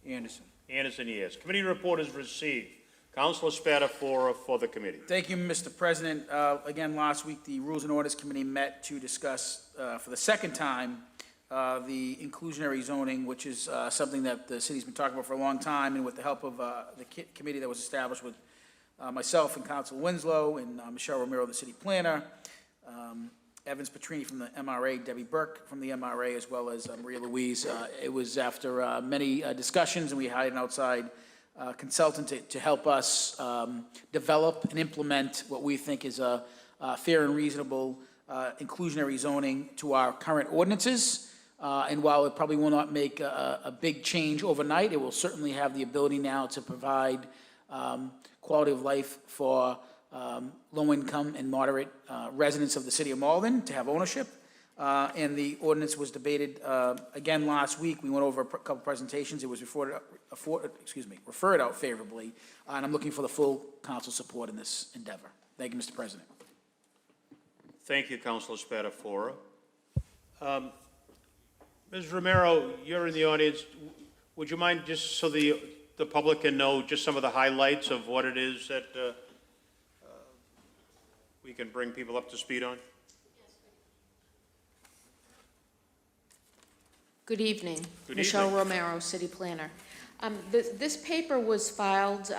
Anderson. Anderson, yes. Committee report is received. Councilor Spatafora for the committee. Thank you, Mr. President. Again, last week, the Rules and Orders Committee met to discuss, for the second time, the inclusionary zoning, which is something that the city's been talking about for a long time, and with the help of the committee that was established with myself and Council Winslow and Michelle Romero, the city planner, Evans Petrini from the MRA, Debbie Burke from the MRA, as well as Maria Louise. It was after many discussions, and we hired an outside consultant to help us develop and implement what we think is a fair and reasonable inclusionary zoning to our current ordinances. And while it probably will not make a big change overnight, it will certainly have the ability now to provide quality of life for low-income and moderate residents of the city of Malden to have ownership. And the ordinance was debated again last week. We went over a couple presentations. It was referred out favorably, and I'm looking for the full council support in this endeavor. Thank you, Mr. President. Thank you, Councilor Spatafora. Ms. Romero, you're in the audience. Would you mind, just so the public can know, just some of the highlights of what it is that we can bring people up to speed on? Good evening. Good Michelle evening. Romero, City Planner. This paper was filed,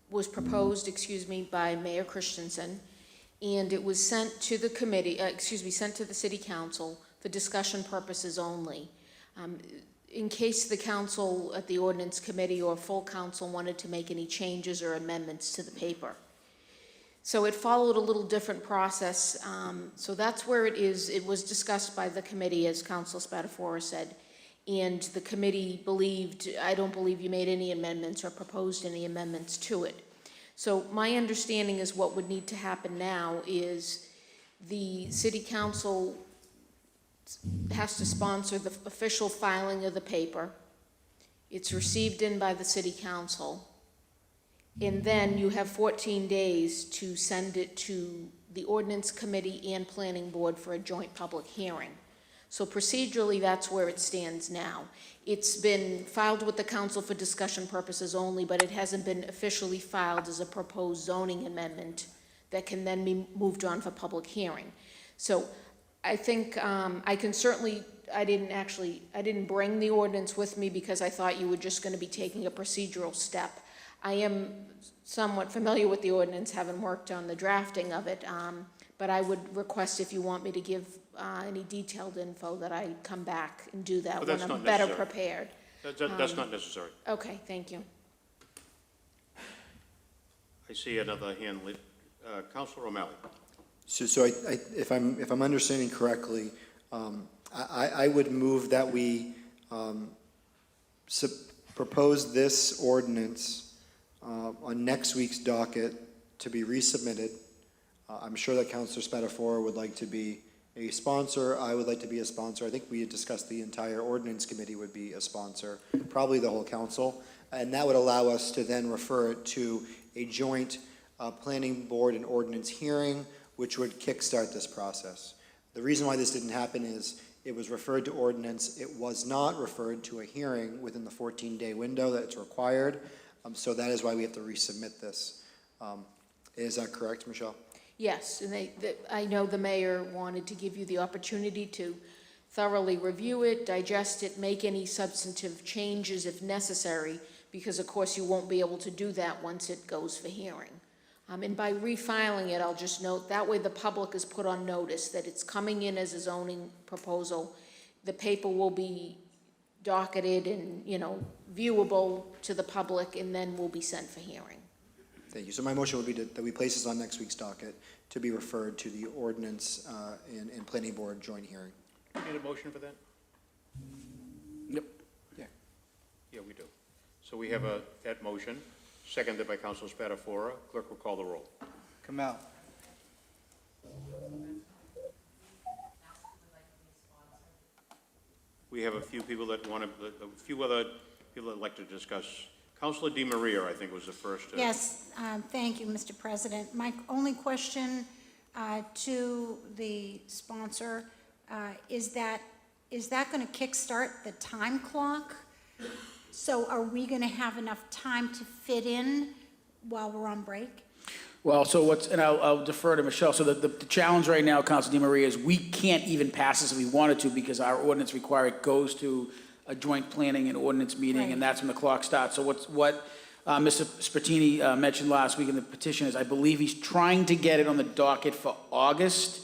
was proposed, by Mayor Christensen, and it was sent to the committee, sent to the City Council for discussion purposes only. In case the council at the ordinance committee or full council wanted to make any changes or amendments to the paper. So it followed a little different process. So that's where it is. It was discussed by the committee, as Council Spatafora said. and the committee believed, I don't believe you made any amendments or proposed any amendments to it. So my understanding is what would need to happen now is the city council has to sponsor the official filing of the paper. It's received in by the city council. And then you have 14 days to send it to the ordinance committee and planning board for a joint public hearing. So procedurally, that's where it stands now. It's been filed with the council for discussion purposes only, but it hasn't been officially filed as a proposed zoning amendment that can then be moved on for public hearing. So I think I can certainly, I didn't bring the ordinance with me because I thought you were just going to be taking a procedural step. I am somewhat familiar with the ordinance, having worked on the drafting of it, but I would request if you want me to give any detailed info that I come back and do that when I'm better prepared. That's not necessary. Okay, thank you. I see another hand lit. Councilor O'Malley. So if I'm understanding correctly, I would move that we propose this ordinance on next week's docket to be resubmitted. I'm sure that Councilor Spatafora would like to be a sponsor. I would like to be a sponsor. I think we had discussed the entire ordinance committee would be a sponsor, probably the whole council. And that would allow us to then refer it to a joint planning board and ordinance hearing, which would kickstart this process. The reason why this didn't happen is it was referred to ordinance. It was not referred to a hearing within the 14-day window that it's required. So that is why we have to resubmit this. Is that correct, Michelle? Yes, and I know the mayor wanted to give you the opportunity to thoroughly review it, digest it, make any substantive changes if necessary, because of course you won't be able to do that once it goes for hearing. And by refiling it, I'll just note, that way the public is put on notice that it's coming in as a zoning proposal. The paper will be docketed and, viewable to the public, and then will be sent for hearing. Thank you. So my motion would be that we place this on next week's docket to be referred to the ordinance and planning board joint hearing. Do you need a motion for that? Yep. Yeah, we do. So we have that motion, seconded by Councilor Spatafora. Clerk will call the roll. Kamel. We have a few people that want to, a few other people that like to discuss. Councilor DiMaria, I think, was the first. Yes, thank you, Mr. President. My only question to the sponsor is that going to kickstart the time clock? So are we going to have enough time to fit in while we're on break? Well, so and I'll defer to Michelle. So the challenge right now, Council DiMaria, is we can't even pass this if we wanted to because our ordinance requires it goes to a joint planning and ordinance meeting, Right. and that's when the clock starts. So what Mr. Spertini mentioned last week in the petition is I believe he's trying to get it on the docket for August.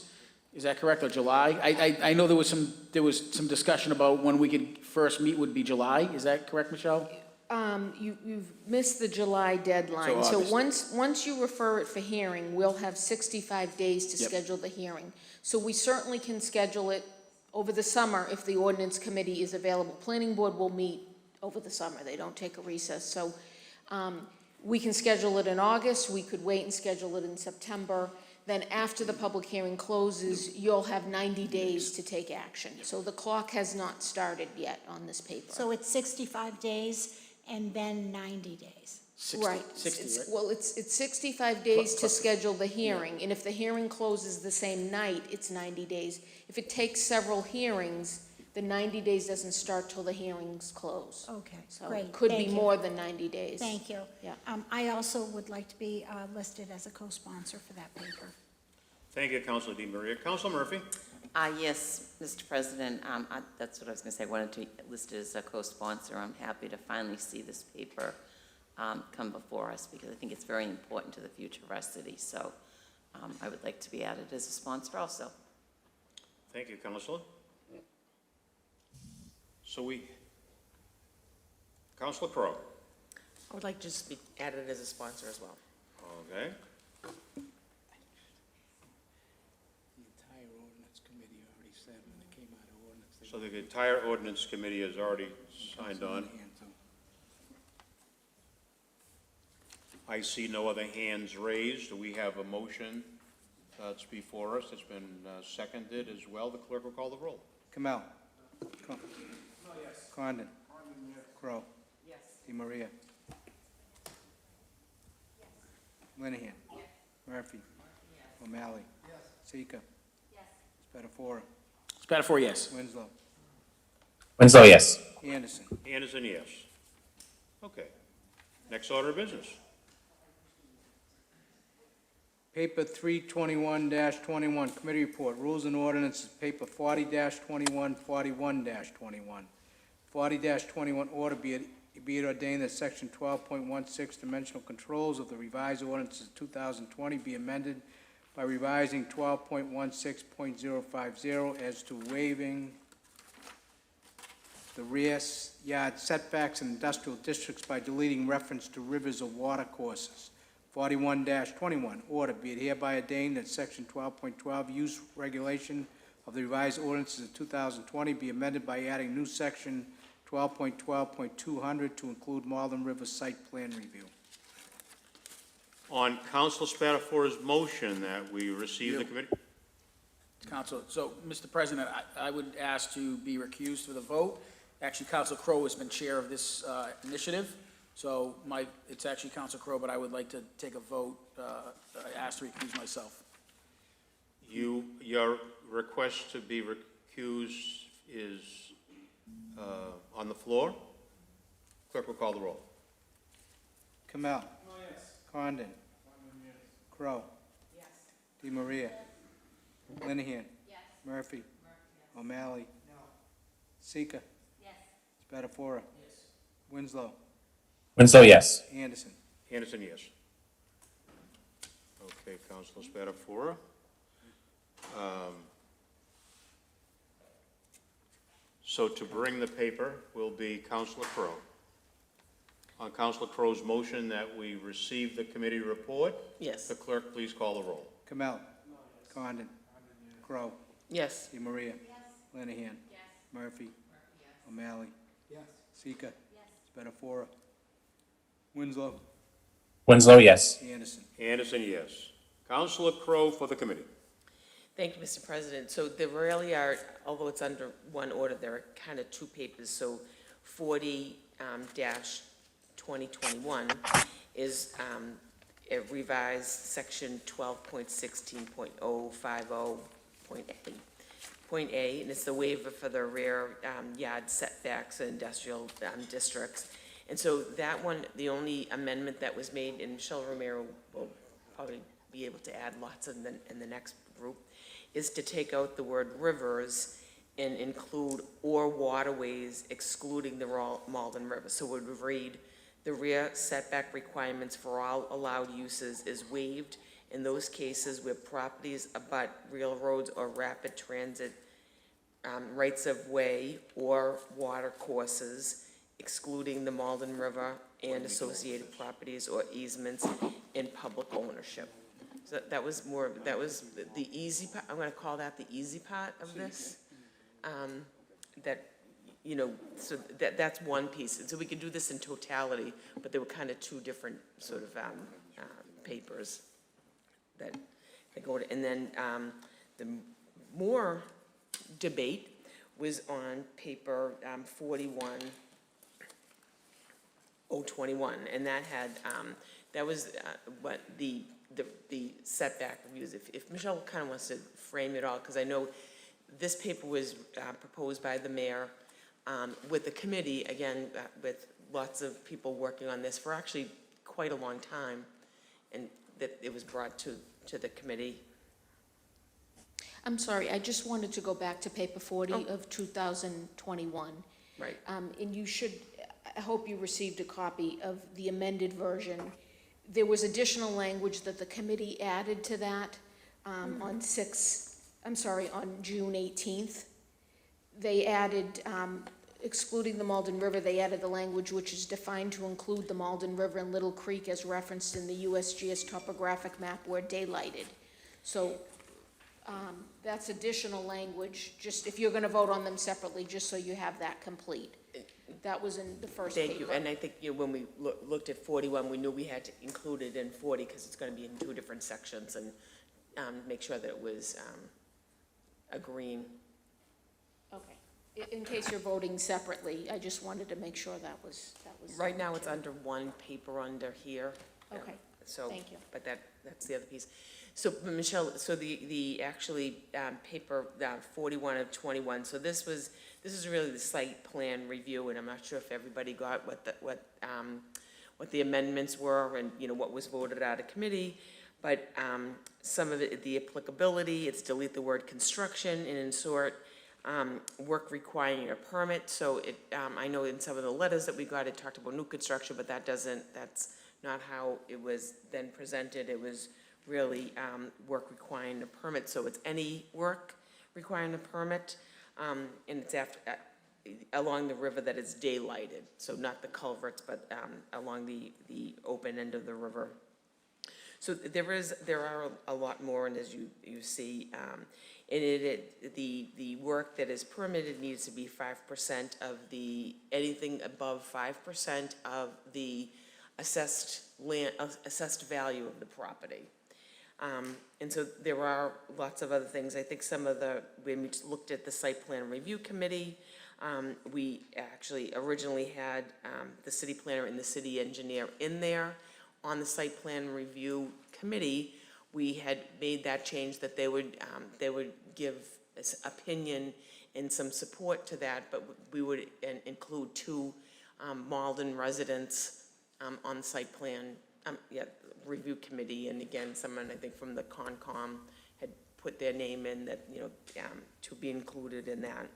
Is that correct, or July? I know there was some discussion about when we could first meet would be July. Is that correct, Michelle? You've missed the July deadline. So August. once you refer it for hearing, we'll have 65 days to Yep. schedule the hearing. So we certainly can schedule it over the summer if the ordinance committee is available. Planning board will meet over the summer. They don't take a recess. So we can schedule it in August. We could wait and schedule it in September. Then after the public hearing closes, you'll have 90 days to take action. So the clock has not started yet on this paper. So it's 65 days and then 90 days. 60, Right. 60, right? Well, it's 65 days to schedule the hearing, and if the hearing closes the same night, it's 90 days. If it takes several hearings, the 90 days doesn't start till the hearings close. Okay, So great. it could be Thank you. more than 90 days. Thank you. Yeah. I also would like to be listed as a co-sponsor for that paper. Thank you, Councilor DiMaria. Councilor Murphy? Yes, Mr. President, that's what I was going to say. I wanted to list it as a co-sponsor. I'm happy to finally see this paper come before us because I think it's very important to the future of our city. So I would like to be added as a sponsor also. Thank you, Councilor. So Councilor Crowe. I would like to just be added as a sponsor as well. Okay. The entire ordinance committee already said when it came out of ordinance. So the entire ordinance committee has already signed on. I see no other hands raised. Do we have a motion that's before us? It's been seconded as well. The clerk will call the roll. Kamel. Condon. Crowe. Yes. DeMaria. Linehan. Murphy. O'Malley. Sika. Spatafora. Spatafora, yes. Winslow. Winslow, yes. Anderson. Anderson, yes. Okay. Next order of business. Paper 321-21, committee report, rules and ordinances, paper 40-21, 41-21. 40-21, order be it ordained that section 12.16 dimensional controls of the revised ordinances 2020 be amended by revising 12.16.050 as to waiving the rear yard setbacks in industrial districts by deleting reference to rivers or water courses. 41-21, order be it hereby ordained that section 12.12 use regulation of the revised ordinances of 2020 be amended by adding new section 12.12.200 to include Malden River site plan review. On Council Spatafora's motion that we receive the committee. Council, so, Mr. President, I would ask to be recused for the vote. Actually, Council Crowe has been chair of this initiative, so it's actually Council Crowe, but I would like to take a vote. I ask to recuse myself. Your request to be recused is on the floor. Clerk will call the roll. Kamel. Condon. Crowe. DeMaria. Linehan. Murphy. O'Malley. Sika. Spatafora. Winslow. Winslow, yes. Anderson. Anderson, yes. Okay, Councilor Spatafora. So to bring the paper will be Councilor Crowe. On Councilor Crowe's motion that we receive the committee report, Yes. the clerk please call the roll. Kamel. Condon. Crowe. Yes. DeMaria. Linehan. Murphy. O'Malley. Sika. Spatafora. Winslow. Winslow, yes. Anderson. Anderson, yes. Councilor Crowe for the committee. Thank you, Mr. President. So there really are, although it's under one order, there are kind of two papers. So 40-2021 is a revised section 12.16.050.A, and it's the waiver for the rear yard setbacks in industrial districts. And so that one, the only amendment that was made, and Michelle Romero will probably be able to add lots in the next group, is to take out the word rivers and include or waterways excluding the Malden River. So it would read, the rear setback requirements for all allowed uses is waived in those cases where properties abut railroads or rapid transit rights of way or water courses, excluding the Malden River and associated properties or easements in public ownership. So that was the easy part. I'm gonna call that the easy part of this. So that's one piece. And so we could do this in totality, but there were kind of two different sort of papers that go to, and then the more debate was on paper 41-021, and that had that was what the setback reviews. If Michelle kind of wants to frame it all, because I know this paper was proposed by the mayor with the committee, again, with lots of people working on this for actually quite a long time, and that it was brought to the committee. I'm sorry, I just wanted to go back to paper 40 of 2021. Right. And you should, I hope you received a copy of the amended version. There was additional language that the committee added to that on June 18th. They added, excluding the Malden River, they added the language which is defined to include the Malden River and Little Creek as referenced in the USGS topographic map where daylighted. So That's additional language, just if you're gonna vote on them separately, just so you have that complete. That was in the first paper. Thank you, and I think, when we looked at 41, we knew we had to include it in 40, because it's gonna be in 2 different sections, and make sure that it was a green. Okay. In case you're voting separately, I just wanted to make sure that was. Right now, it's under one paper under here. Okay, So, thank you. but that's the other piece. So, Michelle, so the actually, paper, 41 of 21, so this is really the site plan review, and I'm not sure if everybody got what the amendments were and, what was voted out of committee, but, some of it, the applicability, it's delete the word construction and insert, work requiring a permit, so I know in some of the letters that we got, it talked about new construction, but that's not how it was then presented. It was really work requiring a permit, so it's any work requiring a permit, and it's along the river that is daylighted, so not the culverts, but along the open end of the river. So there are a lot more, and as you see, the work that is permitted needs to be 5% of anything above 5% of the assessed value of the property. And so there are lots of other things. I think when we looked at the site plan review committee, we actually originally had the city planner and the city engineer in there. On the site plan review committee, we had made that change that they would give opinion and some support to that, but we would include 2 Malden residents on the site plan review committee, and again, someone I think from the Concom had put their name in that, to be included in that.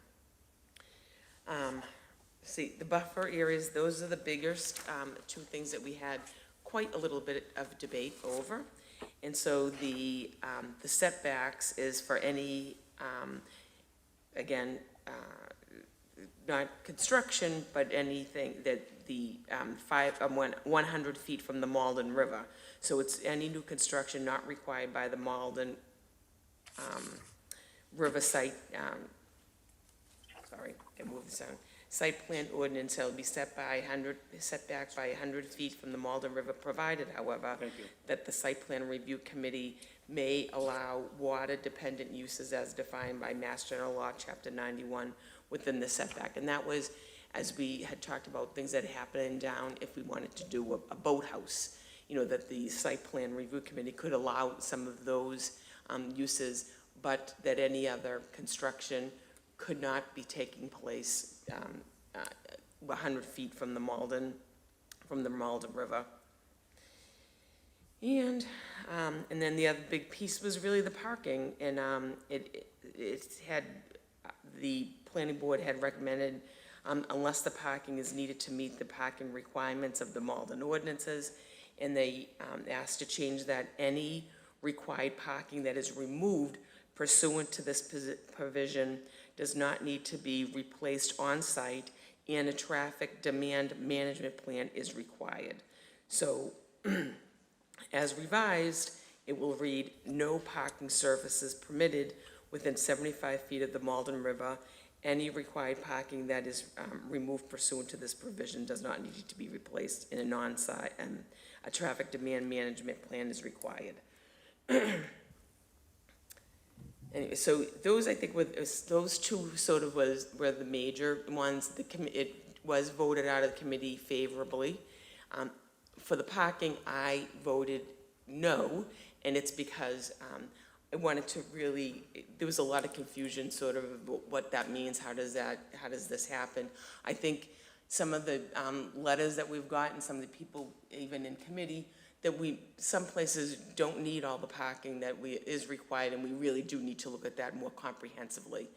See, the buffer areas, those are the biggest 2 things that we had quite a little bit of debate over. And so the setbacks is for any, again, not construction, but anything that 100 feet from the Malden River. So it's any new construction not required by the Malden River site, sorry, I moved this down. Site plan ordinance shall be set back by 100 feet from the Malden River, provided, however, that the site plan review committee may allow water-dependent uses as defined by Mass General Law, Chapter 91, within the setback. And that was, as we had talked about, things that happen in down, if we wanted to do a boathouse, that the site plan review committee could allow some of those uses, but that any other construction could not be taking place 100 feet from the Malden River. And then the other big piece was really the parking, and it had, the planning board had recommended, unless the parking is needed to meet the parking requirements of the Malden ordinances, and they asked to change that any required parking that is removed pursuant to this provision does not need to be replaced on site, and a traffic demand management plan is required. So, as revised, it will read, no parking surfaces permitted within 75 feet of the Malden River. Any required parking that is removed pursuant to this provision does not need to be replaced in a non-site, and a traffic demand management plan is required. Anyway, so those, I think, those 2 sort of were the major ones. It was voted out of the committee favorably. For the parking, I voted no, and it's because I wanted to really, there was a lot of confusion sort of what that means, how does this happen? I think some of the letters that we've gotten, some of the people even in committee, that some places don't need all the parking that is required, and we really do need to look at that more comprehensively.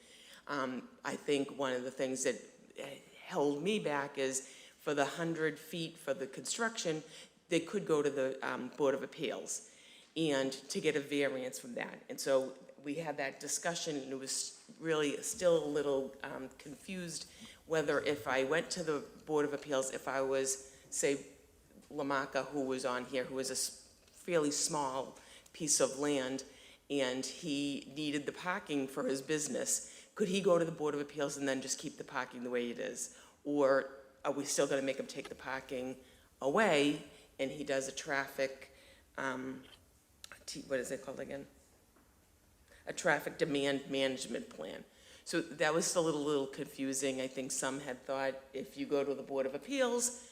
I think one of the things that held me back is for the 100 feet for the construction, they could go to the Board of Appeals and to get a variance from that. And so we had that discussion, and it was really still a little confused whether if I went to the Board of Appeals, if I was, say, Lamarca, who was on here, who was a fairly small piece of land, and he needed the parking for his business, could he go to the Board of Appeals and then just keep the parking the way it is? Or are we still gonna make him take the parking away, and he does a traffic, what is it called again? A traffic demand management plan. So that was still a little confusing. I think some had thought if you go to the Board of Appeals,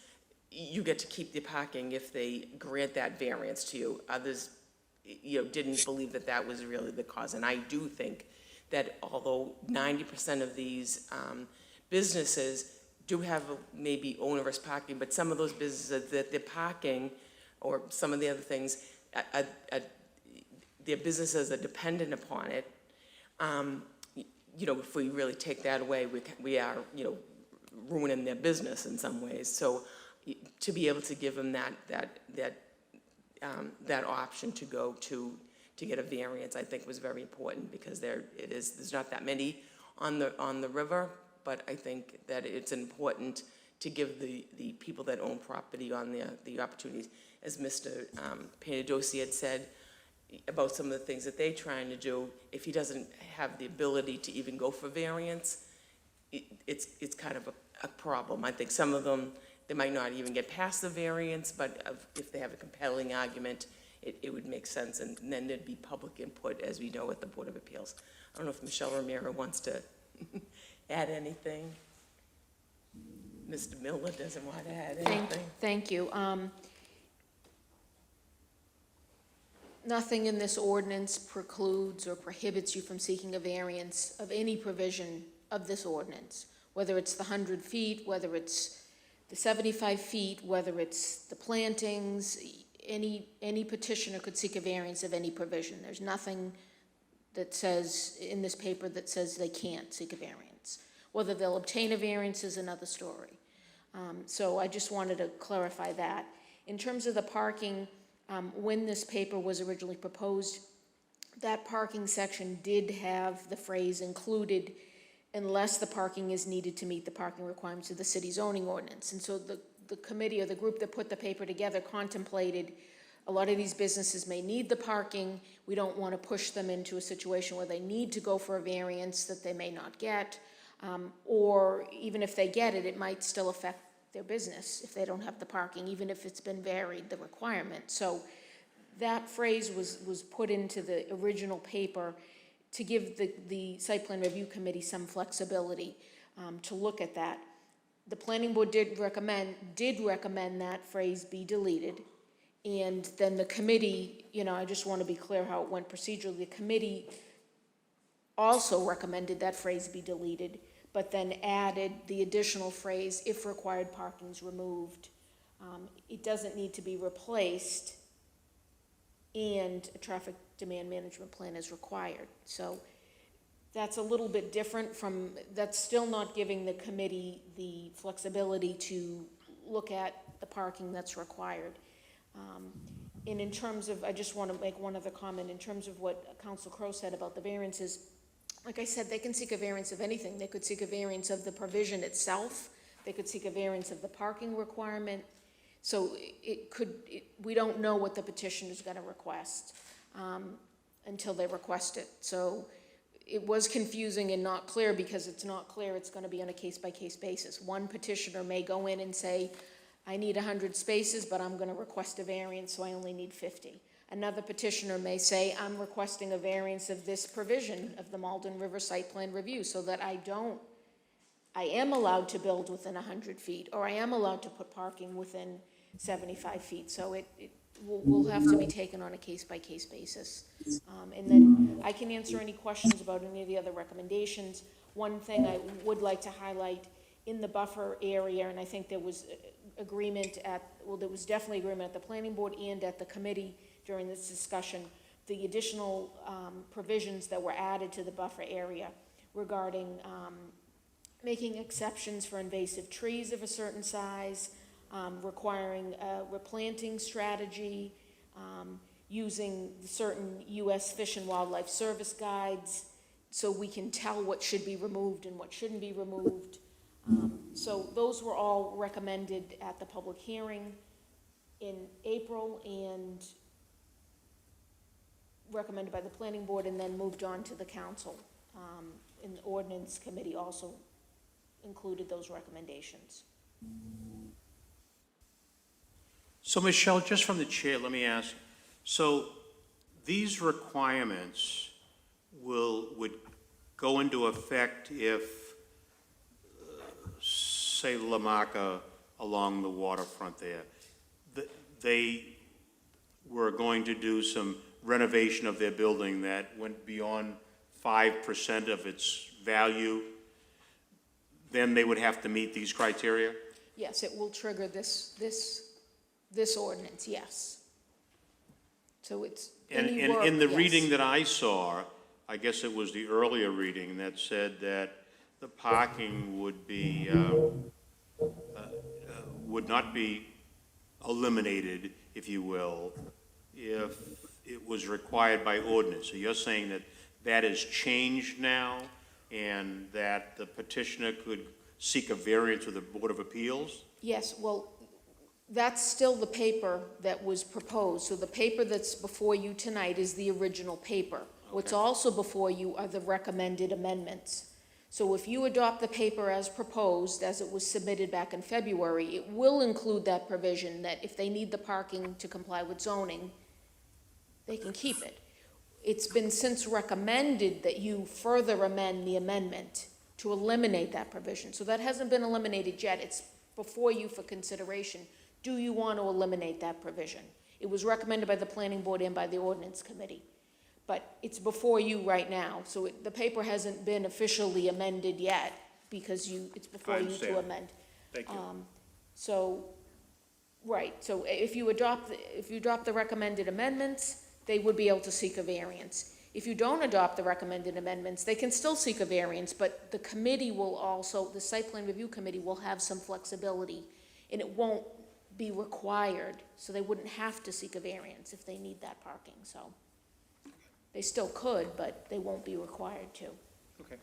you get to keep the parking if they grant that variance to you. Others, didn't believe that that was really the cause. And I do think that although 90% of these businesses do have maybe onerous parking, but some of those businesses that they're parking, or some of the other things, their businesses are dependent upon it. If we really take that away, we are, ruining their business in some ways. So to be able to give them that option to go to get a variance, I think was very important, because there's not that many on the river, but I think that it's important to give the people that own property on there the opportunities. As Mr. Panadosi had said about some of the things that they're trying to do, if he doesn't have the ability to even go for variance, it's kind of a problem. I think some of them, they might not even get past the variance, but if they have a compelling argument, it would make sense, and then there'd be public input, as we know, at the Board of Appeals. I don't know if Michelle Romero wants to add anything. Mr. Miller doesn't want to add anything. Thank you. Nothing in this ordinance precludes or prohibits you from seeking a variance of any provision of this ordinance, whether it's the 100 feet, whether it's the 75 feet, whether it's the plantings. Any petitioner could seek a variance of any provision. There's nothing that says in this paper that says they can't seek a variance. Whether they'll obtain a variance is another story. So I just wanted to clarify that. In terms of the parking, when this paper was originally proposed, that parking section did have the phrase included unless the parking is needed to meet the parking requirements of the city zoning ordinance. And so the committee or the group that put the paper together contemplated a lot of these businesses may need the parking. We don't want to push them into a situation where they need to go for a variance that they may not get. Or even if they get it, it might still affect their business if they don't have the parking, even if it's been varied, the requirement. So that phrase was put into the original paper to give the site plan review committee some flexibility to look at that. The planning board did recommend that phrase be deleted. And then the committee, I just want to be clear how it went procedurally. The committee also recommended that phrase be deleted, but then added the additional phrase, if required parking is removed. It doesn't need to be replaced, and a traffic demand management plan is required. So that's a little bit different from, that's still not giving the committee the flexibility to look at the parking that's required. And in terms of, I just want to make one other comment, in terms of what Council Crowe said about the variances, like I said, they can seek a variance of anything. They could seek a variance of the provision itself. They could seek a variance of the parking requirement. So we don't know what the petition is going to request until they request it. So it was confusing and not clear, because it's not clear it's going to be on a case-by-case basis. One petitioner may go in and say, I need 100 spaces, but I'm going to request a variance, so I only need 50. Another petitioner may say, I'm requesting a variance of this provision of the Malden River Site Plan Review so that I am allowed to build within 100 feet, or I am allowed to put parking within 75 feet. So it will have to be taken on a case-by-case basis. And then I can answer any questions about any of the other recommendations. One thing I would like to highlight in the buffer area, and I think there was agreement there was definitely agreement at the planning board and at the committee during this discussion, the additional provisions that were added to the buffer area regarding making exceptions for invasive trees of a certain size, requiring a replanting strategy, using certain U.S. Fish and Wildlife Service guides so we can tell what should be removed and what shouldn't be removed. So those were all recommended at the public hearing in April, and recommended by the planning board and then moved on to the council. And the ordinance committee also included those recommendations. So Michelle, just from the chair, let me ask, so these requirements would go into effect if, say, La Marca along the waterfront there, they were going to do some renovation of their building that went beyond 5% of its value, then they would have to meet these criteria? Yes, it will trigger this ordinance, yes. So it's And any work, in the yes. reading that I saw, I guess it was the earlier reading that said that the parking would be, would not be eliminated, if you will, if it was required by ordinance. So you're saying that that has changed now and that the petitioner could seek a variance with the Board of Appeals? Yes, well, that's still the paper that was proposed. So the paper that's before you tonight is the original paper. What's also before you are the recommended amendments. So if you adopt the paper as proposed, as it was submitted back in February, it will include that provision that if they need the parking to comply with zoning, they can keep it. It's been since recommended that you further amend the amendment to eliminate that provision. So that hasn't been eliminated yet. It's before you for consideration. Do you want to eliminate that provision? It was recommended by the planning board and by the ordinance committee. But it's before you right now, so the paper hasn't been officially amended yet, because it's before you to amend. Thank you. So, right, so if you adopt the recommended amendments, they would be able to seek a variance. If you don't adopt the recommended amendments, they can still seek a variance, but the committee will also, the site plan review committee will have some flexibility, and it won't be required, so they wouldn't have to seek a variance if they need that parking, so. They still could, but they won't be required to. Okay.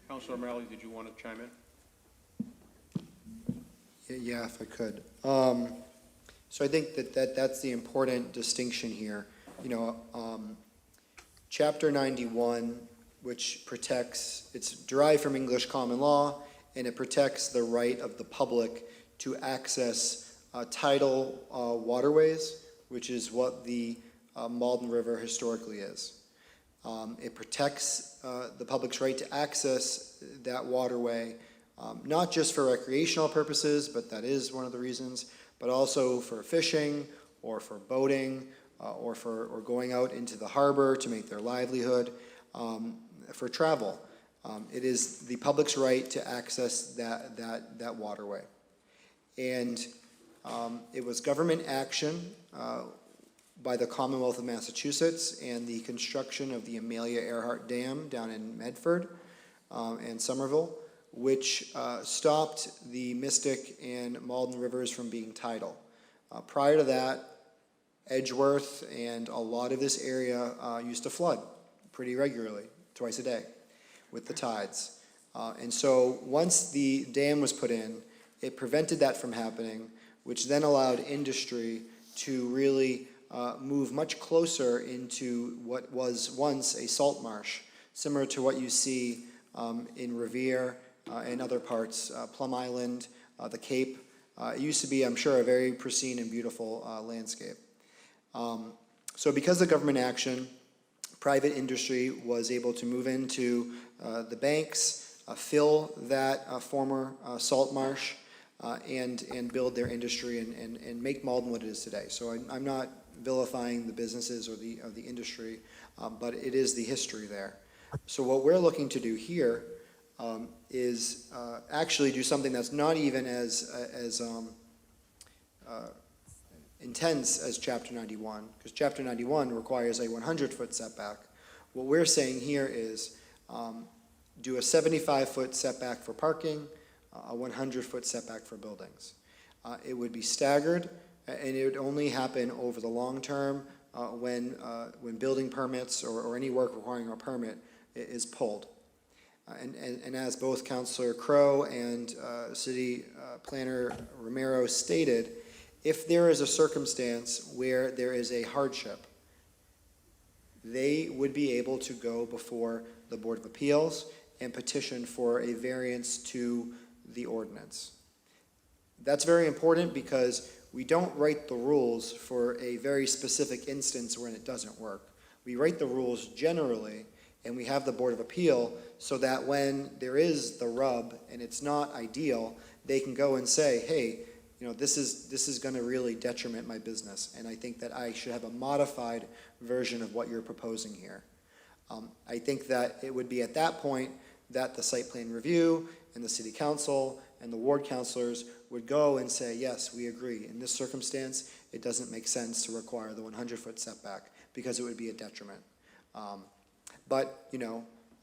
Councilor O'Malley, did you want to chime in? Yeah, if I could. So I think that's the important distinction here. You know, Chapter 91, which protects, it's derived from English common law, and it protects the right of the public to access tidal waterways, which is what the Malden River historically is. It protects the public's right to access that waterway, not just for recreational purposes, but that is one of the reasons, but also for fishing or for boating or going out into the harbor to make their livelihood, for travel. It is the public's right to access that waterway. And it was government action by the Commonwealth of Massachusetts and the construction of the Amelia Earhart Dam down in Medford and Somerville, which stopped the Mystic and Malden rivers from being tidal. Prior to that, Edgeworth and a lot of this area used to flood pretty regularly, twice a day, with the tides. And so once the dam was put in, it prevented that from happening, which then allowed industry to really move much closer into what was once a salt marsh, similar to what you see in Revere and other parts, Plum Island, the Cape. It used to be, I'm sure, a very pristine and beautiful landscape. So because of government action, private industry was able to move into the banks, fill that former salt marsh, and build their industry and make Malden what it is today. So I'm not vilifying the businesses or the industry, but it is the history there. So what we're looking to do here is actually do something that's not even as intense as Chapter 91, because Chapter 91 requires a 100-foot setback. What we're saying here is do a 75-foot setback for parking, a 100-foot setback for buildings. It would be staggered, and it would only happen over the long term when building permits or any work requiring a permit is pulled. And as both Councilor Crowe and City Planner Romero stated, if there is a circumstance where there is a hardship, they would be able to go before the Board of Appeals and petition for a variance to the ordinance. That's very important because we don't write the rules for a very specific instance when it doesn't work. We write the rules generally, and we have the Board of Appeal so that when there is the rub and it's not ideal, they can go and say, hey, this is going to really detriment my business, and I think that I should have a modified version of what you're proposing here. I think that it would be at that point that the site plan review and the city council and the ward councilors would go and say, yes, we agree. In this circumstance, it doesn't make sense to require the 100-foot setback because it would be a detriment. But,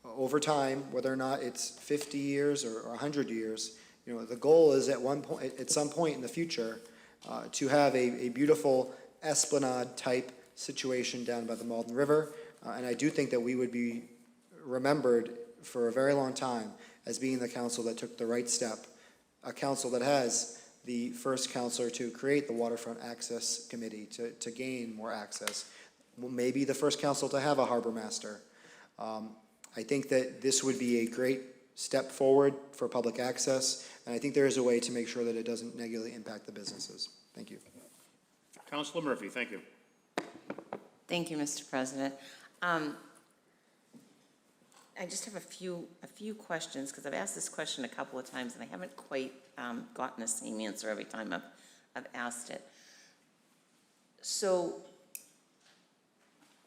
over time, whether or not it's 50 years or 100 years, the goal is at some point in the future to have a beautiful esplanade type situation down by the Malden River. And I do think that we would be remembered for a very long time as being the council that took the right step, a council that has the first councilor to create the Waterfront Access Committee to gain more access, maybe the first council to have a harbor master. I think that this would be a great step forward for public access, and I think there is a way to make sure that it doesn't negatively impact the businesses. Thank you. Councilor Murphy, thank you. Thank you, Mr. President. I just have a few questions, because I've asked this question a couple of times, and I haven't quite gotten the same answer every time I've asked it. So,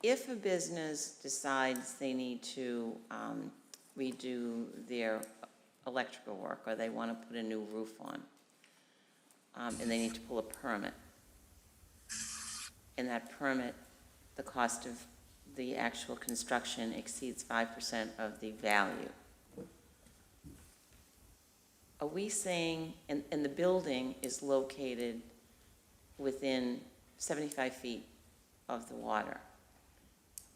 if a business decides they need to redo their electrical work, or they want to put a new roof on, and they need to pull a permit, and that permit, the cost of the actual construction exceeds 5% of the value. Are we saying, and the building is located within 75 feet of the water,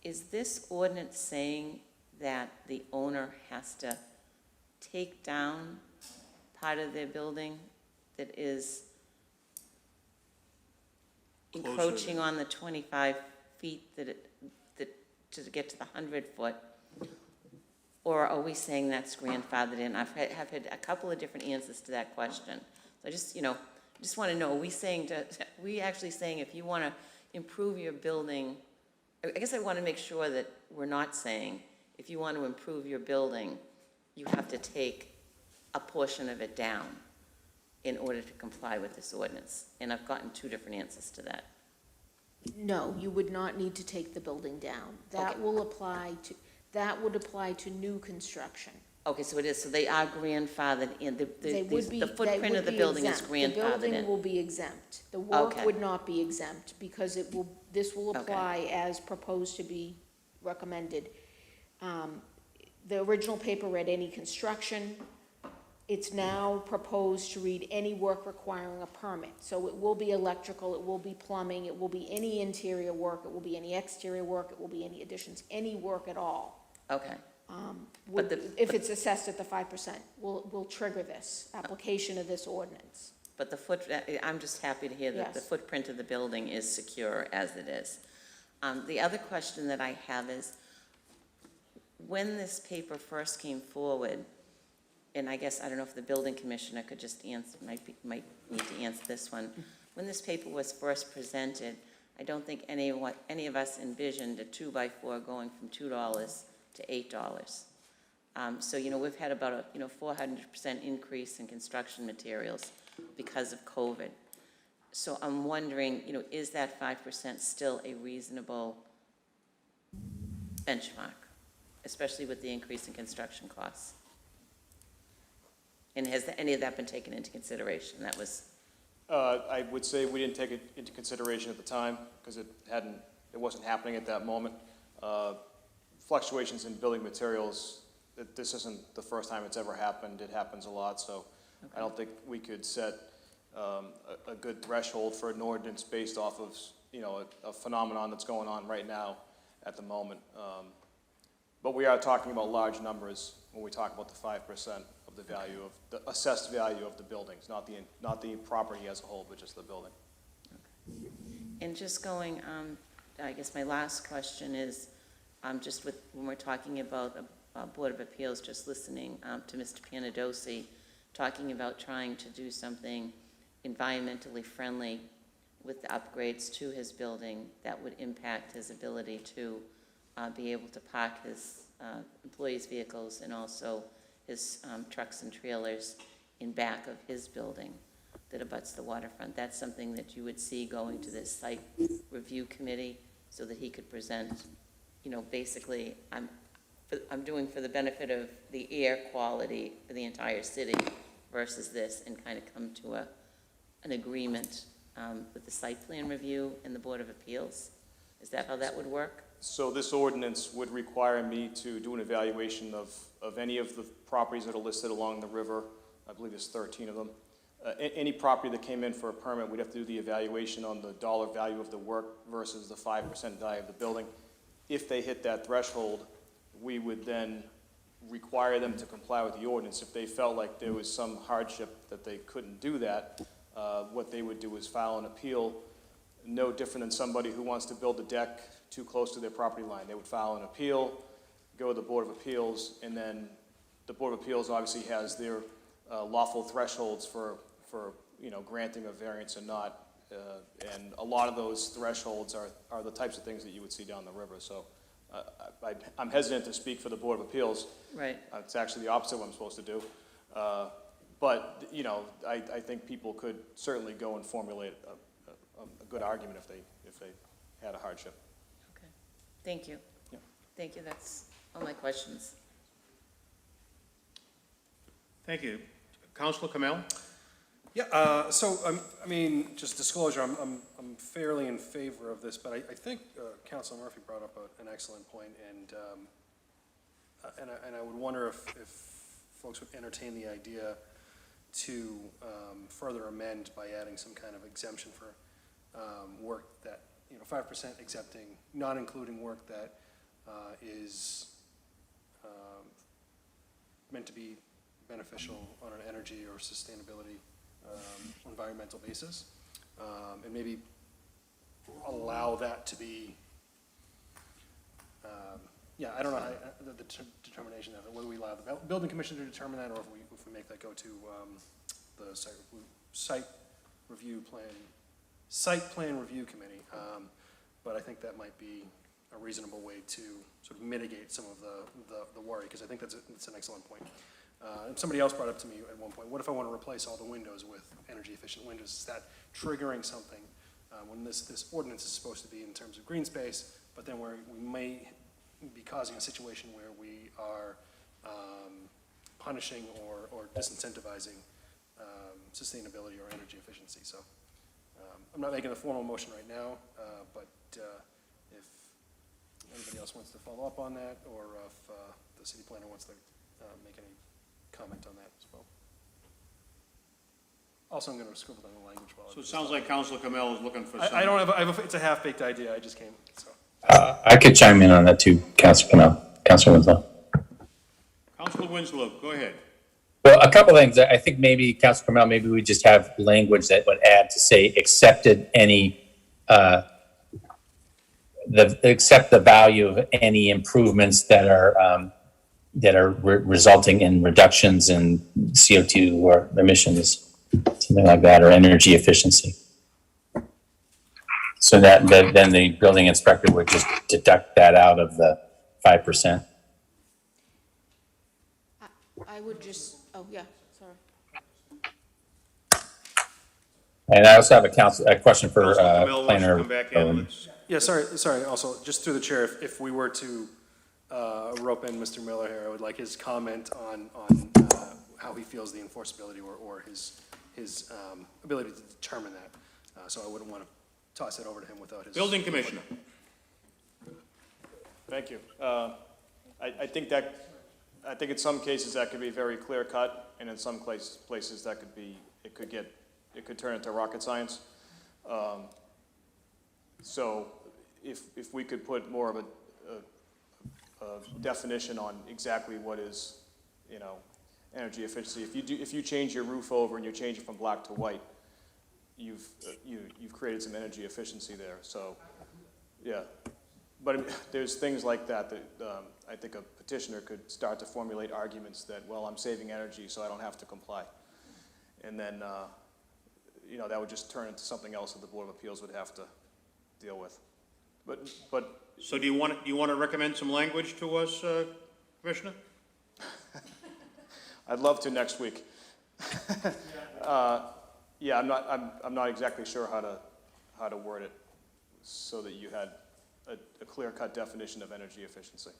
is this ordinance saying that the owner has to take down part of their building that is encroaching on the 25 feet to get to the 100-foot? Or are we saying that's grandfathered in? I've had a couple of different answers to that question. So I just want to know, are we actually saying if you want to improve your building, I guess I want to make sure that we're not saying if you want to improve your building, you have to take a portion of it down in order to comply with this ordinance. And I've gotten two different answers to that. No, you would not need to take the building down. That would apply to new construction. Okay, so it is, so they are grandfathered in, the footprint of the They would be building is exempt. grandfathered The building in. will be exempt. The work Okay. would not be exempt because this will apply as proposed to be recommended. The original paper read any construction. It's now proposed to read any work requiring a permit. So it will be electrical, it will be plumbing, it will be any interior work, it will be any exterior work, it will be any additions, any work at all. Okay, If it's assessed at the 5%, will trigger this application of this ordinance. but I'm just happy to hear that the Yes. footprint of the building is secure as it is. The other question that I have is, when this paper first came forward, and I guess, I don't know if the building commissioner could just answer, might need to answer this one. When this paper was first presented, I don't think any of us envisioned a 2x4 going from $2 to $8. So, we've had about a, 400% increase in construction materials because of COVID. So I'm wondering, is that 5% still a reasonable benchmark, especially with the increase in construction costs? And has any of that been taken into consideration? That was, I would say we didn't take it into consideration at the time because it wasn't happening at that moment. Fluctuations in building materials, this isn't the first time it's ever happened. It happens a lot, so I don't think we could set a good threshold for an ordinance based off of, a phenomenon that's going on right now at the moment. But we are talking about large numbers when we talk about the 5% of the value of the assessed value of the buildings, not the property as a whole, but just the building. and just going, I guess my last question is, just with, when we're talking about a Board of Appeals, just listening to Mr. Panadosi, talking about trying to do something environmentally friendly with the upgrades to his building that would impact his ability to be able to park his employees' vehicles and also his trucks and trailers in back of his building that abuts the waterfront. That's something that you would see going to this site review committee so that he could present, you know, basically, I'm doing for the benefit of the air quality for the entire city versus this, and kind of come to an agreement with the site plan review and the Board of Appeals. Is that how that would work? So this ordinance would require me to do an evaluation of any of the properties that are listed along the river. I believe there's 13 of them. Any property that came in for a permit, we'd have to do the evaluation on the dollar value of the work versus the 5% value of the building. If they hit that threshold, we would then require them to comply with the ordinance. If they felt like there was some hardship that they couldn't do that, what they would do is file an appeal, no different than somebody who wants to build a deck too close to their property line. They would file an appeal, go to the Board of Appeals, and then the Board of Appeals obviously has their lawful thresholds for granting a variance or not. And a lot of those thresholds are the types of things that you would see down the river. So I'm hesitant to speak for the Board of Appeals. Right. It's actually the opposite of what I'm supposed to do. But, I think people could certainly go and formulate a good argument if they had a hardship. Okay. Thank you. Yeah. Thank you. That's all my questions. Thank you. Councilor Kamel? Yeah, so, just disclosure, I'm fairly in favor of this, but I think Councilor Murphy brought up an excellent point, and I would wonder if folks would entertain the idea to further amend by adding some kind of exemption for work that, 5% exempting, not including work that is meant to be beneficial on an energy or sustainability environmental basis, and maybe allow that to be, I don't know how, the determination of it, whether we allow the building commission to determine that, or if we make that go to the site plan review committee. But I think that might be a reasonable way to sort of mitigate some of the worry, because I think that's an excellent point. And somebody else brought up to me at one point, what if I want to replace all the windows with energy efficient windows? Is that triggering something when this ordinance is supposed to be in terms of green space, but then we may be causing a situation where we are punishing or disincentivizing sustainability or energy efficiency. So I'm not making a formal motion right now, but if anybody else wants to follow up on that, or if the city planner wants to make any comment on that as well. Also, I'm going to scribble down the language while So it sounds like Councilor Kamel is looking for some... I don't have it's a half-baked idea, I just came, so. I could chime in on that too, Councilor Canal, Councilor Winslow. Councilor Winslow, go ahead. Well, a couple things. I think maybe, Councilor Canal, maybe we just have language that would add to say accepted any, accept the value of any improvements that are resulting in reductions in CO2 or emissions, something like that, or energy efficiency. So that then the building inspector would just deduct that out of the 5%. I would just, oh, yeah, sorry. And I also have a question for Councilor Kamel wants to planner. come back in. Let's- Yeah, sorry, also, just through the chair, if we were to rope in Mr. Miller here, I would like his comment on how he feels the enforceability or his ability to determine that. So I wouldn't want to toss it over to him without his. Building Commissioner. Thank you. I think in some cases that could be very clear cut, and in some places that could be, it could turn into rocket science. So if we could put more of a definition on exactly what is, energy efficiency. If you change your roof over and you change it from black to white, you've created some energy efficiency there. So, yeah, But I mean, there's things like that I think a petitioner could start to formulate arguments that, well, I'm saving energy, so I don't have to comply. And then, that would just turn into something else that the Board of Appeals would have to deal with. But So do you want to recommend some language to us, Commissioner? I'd love to next week. Yeah, I'm not exactly sure how to word it so that you had a clear-cut definition of energy efficiency.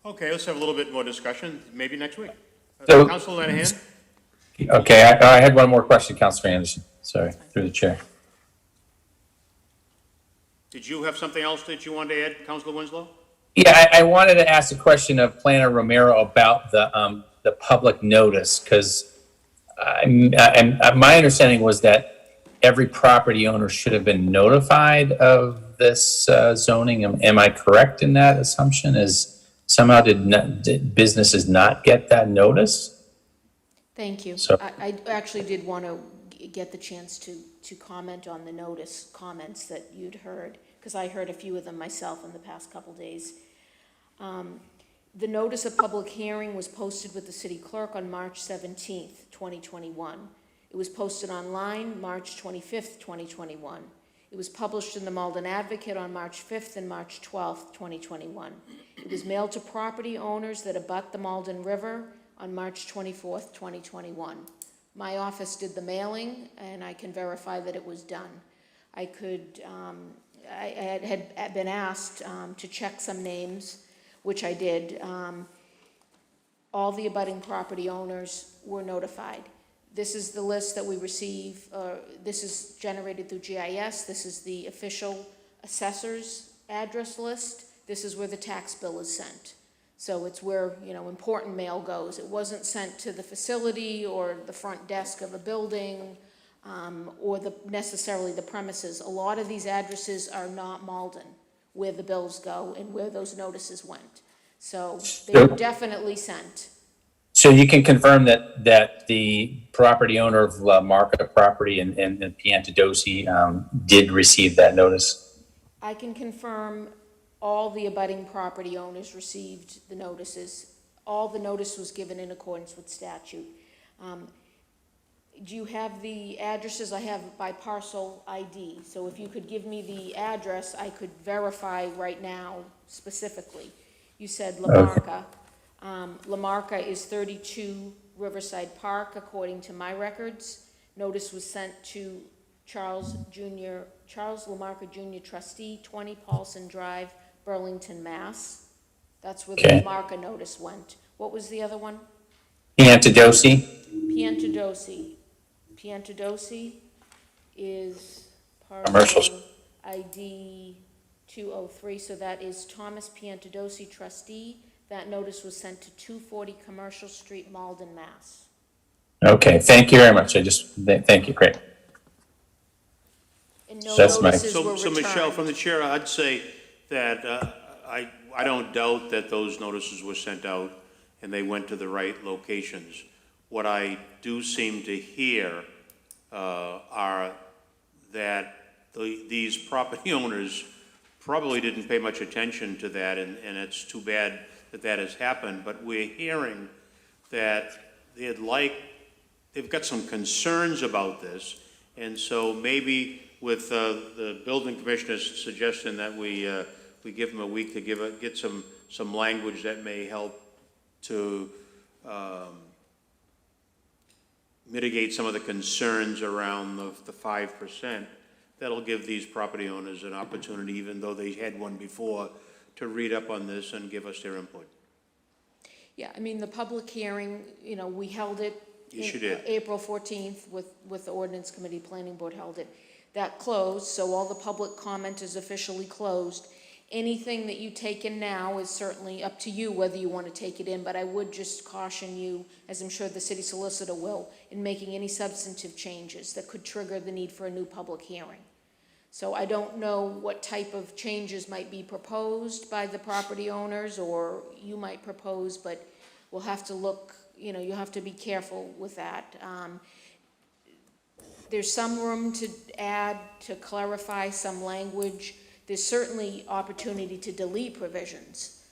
Okay, let's have a little bit more discussion, maybe next week. So- Council Lanahan? Okay, I had one more question, Councilor Anderson. Sorry, through the chair. Did you have something else that you wanted to add, Councilor Winslow? Yeah, I wanted to ask a question of Planner Romero about the public notice, because my understanding was that every property owner should have been notified of this zoning. Am I correct in that assumption? Is somehow did businesses not get that notice? Thank you. So- I actually did want to get the chance to comment on the notice comments that you'd heard, because I heard a few of them myself in the past couple days. The notice of public hearing was posted with the city clerk on March 17th, 2021. It was posted online March 25th, 2021. It was published in the Malden Advocate on March 5th and March 12th, 2021. It was mailed to property owners that abut the Malden River on March 24th, 2021. My office did the mailing, and I can verify that it was done. I had been asked to check some names, which I did. All the abutting property owners were notified. This is the list that we receive. This is generated through GIS. This is the official assessor's address list. This is where the tax bill is sent. So it's where, important mail goes. It wasn't sent to the facility or the front desk of a building, or necessarily the premises. A lot of these addresses are not Malden, where the bills go and where those notices went. So they were definitely sent. So you can confirm that the property owner of La Marca property and Piantadosi did receive that notice? I can confirm all the abutting property owners received the notices. All the notice was given in accordance with statute. Do you have the addresses? I have by parcel ID. So if you could give me the address, I could verify right now specifically. You said La Marca. La Marca is 32 Riverside Park, according to my records. Notice was sent to Charles La Marca Jr. trustee, 20 Paulson Drive, Burlington, Mass. That's where the La Marca notice went. What was the other one? Piantadosi? Piantadosi is Commercial. parcel ID 203, so that is Thomas Piantadosi trustee. That notice was sent to 240 Commercial Street, Malden, Mass. Okay, thank you very much. Thank you, great. And no That's my- notices were So Michelle, returned. from the chair, I'd say that I don't doubt that those notices were sent out and they went to the right locations. What I do seem to hear are that these property owners probably didn't pay much attention to that, and it's too bad that has happened. But we're hearing that they've got some concerns about this, and so maybe with the building commissioner's suggestion that we give them a week to get some language that may help to mitigate some of the concerns around the 5%. That'll give these property owners an opportunity, even though they had one before, to read up on this and give us their input. Yeah, I mean, the public hearing, we held it. Yes, you did. April 14th with the ordinance committee, planning board held it. That closed, so all the public comment is officially closed. Anything that you take in now is certainly up to you whether you want to take it in, but I would just caution you, as I'm sure the city solicitor will, in making any substantive changes that could trigger the need for a new public hearing. So I don't know what type of changes might be proposed by the property owners or you might propose, but we'll have to look, you have to be careful with that. there's some room to add, to clarify some language. There's certainly opportunity to delete provisions.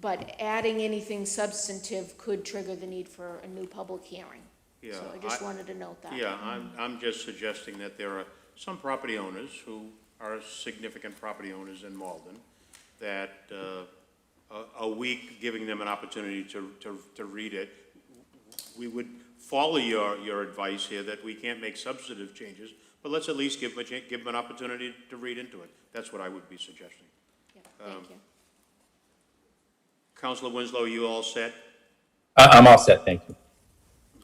But adding anything substantive could trigger the need for a new public hearing. Yeah, So I just wanted to note that. Yeah, I'm just suggesting that there are some property owners who are significant property owners in Malden, that a week giving them an opportunity to read it, we would follow your advice here that we can't make substantive changes, but let's at least give them an opportunity to read into it. That's what I would be suggesting. Yeah, thank you. Councilor Winslow, you all set? I'm all set, thank you.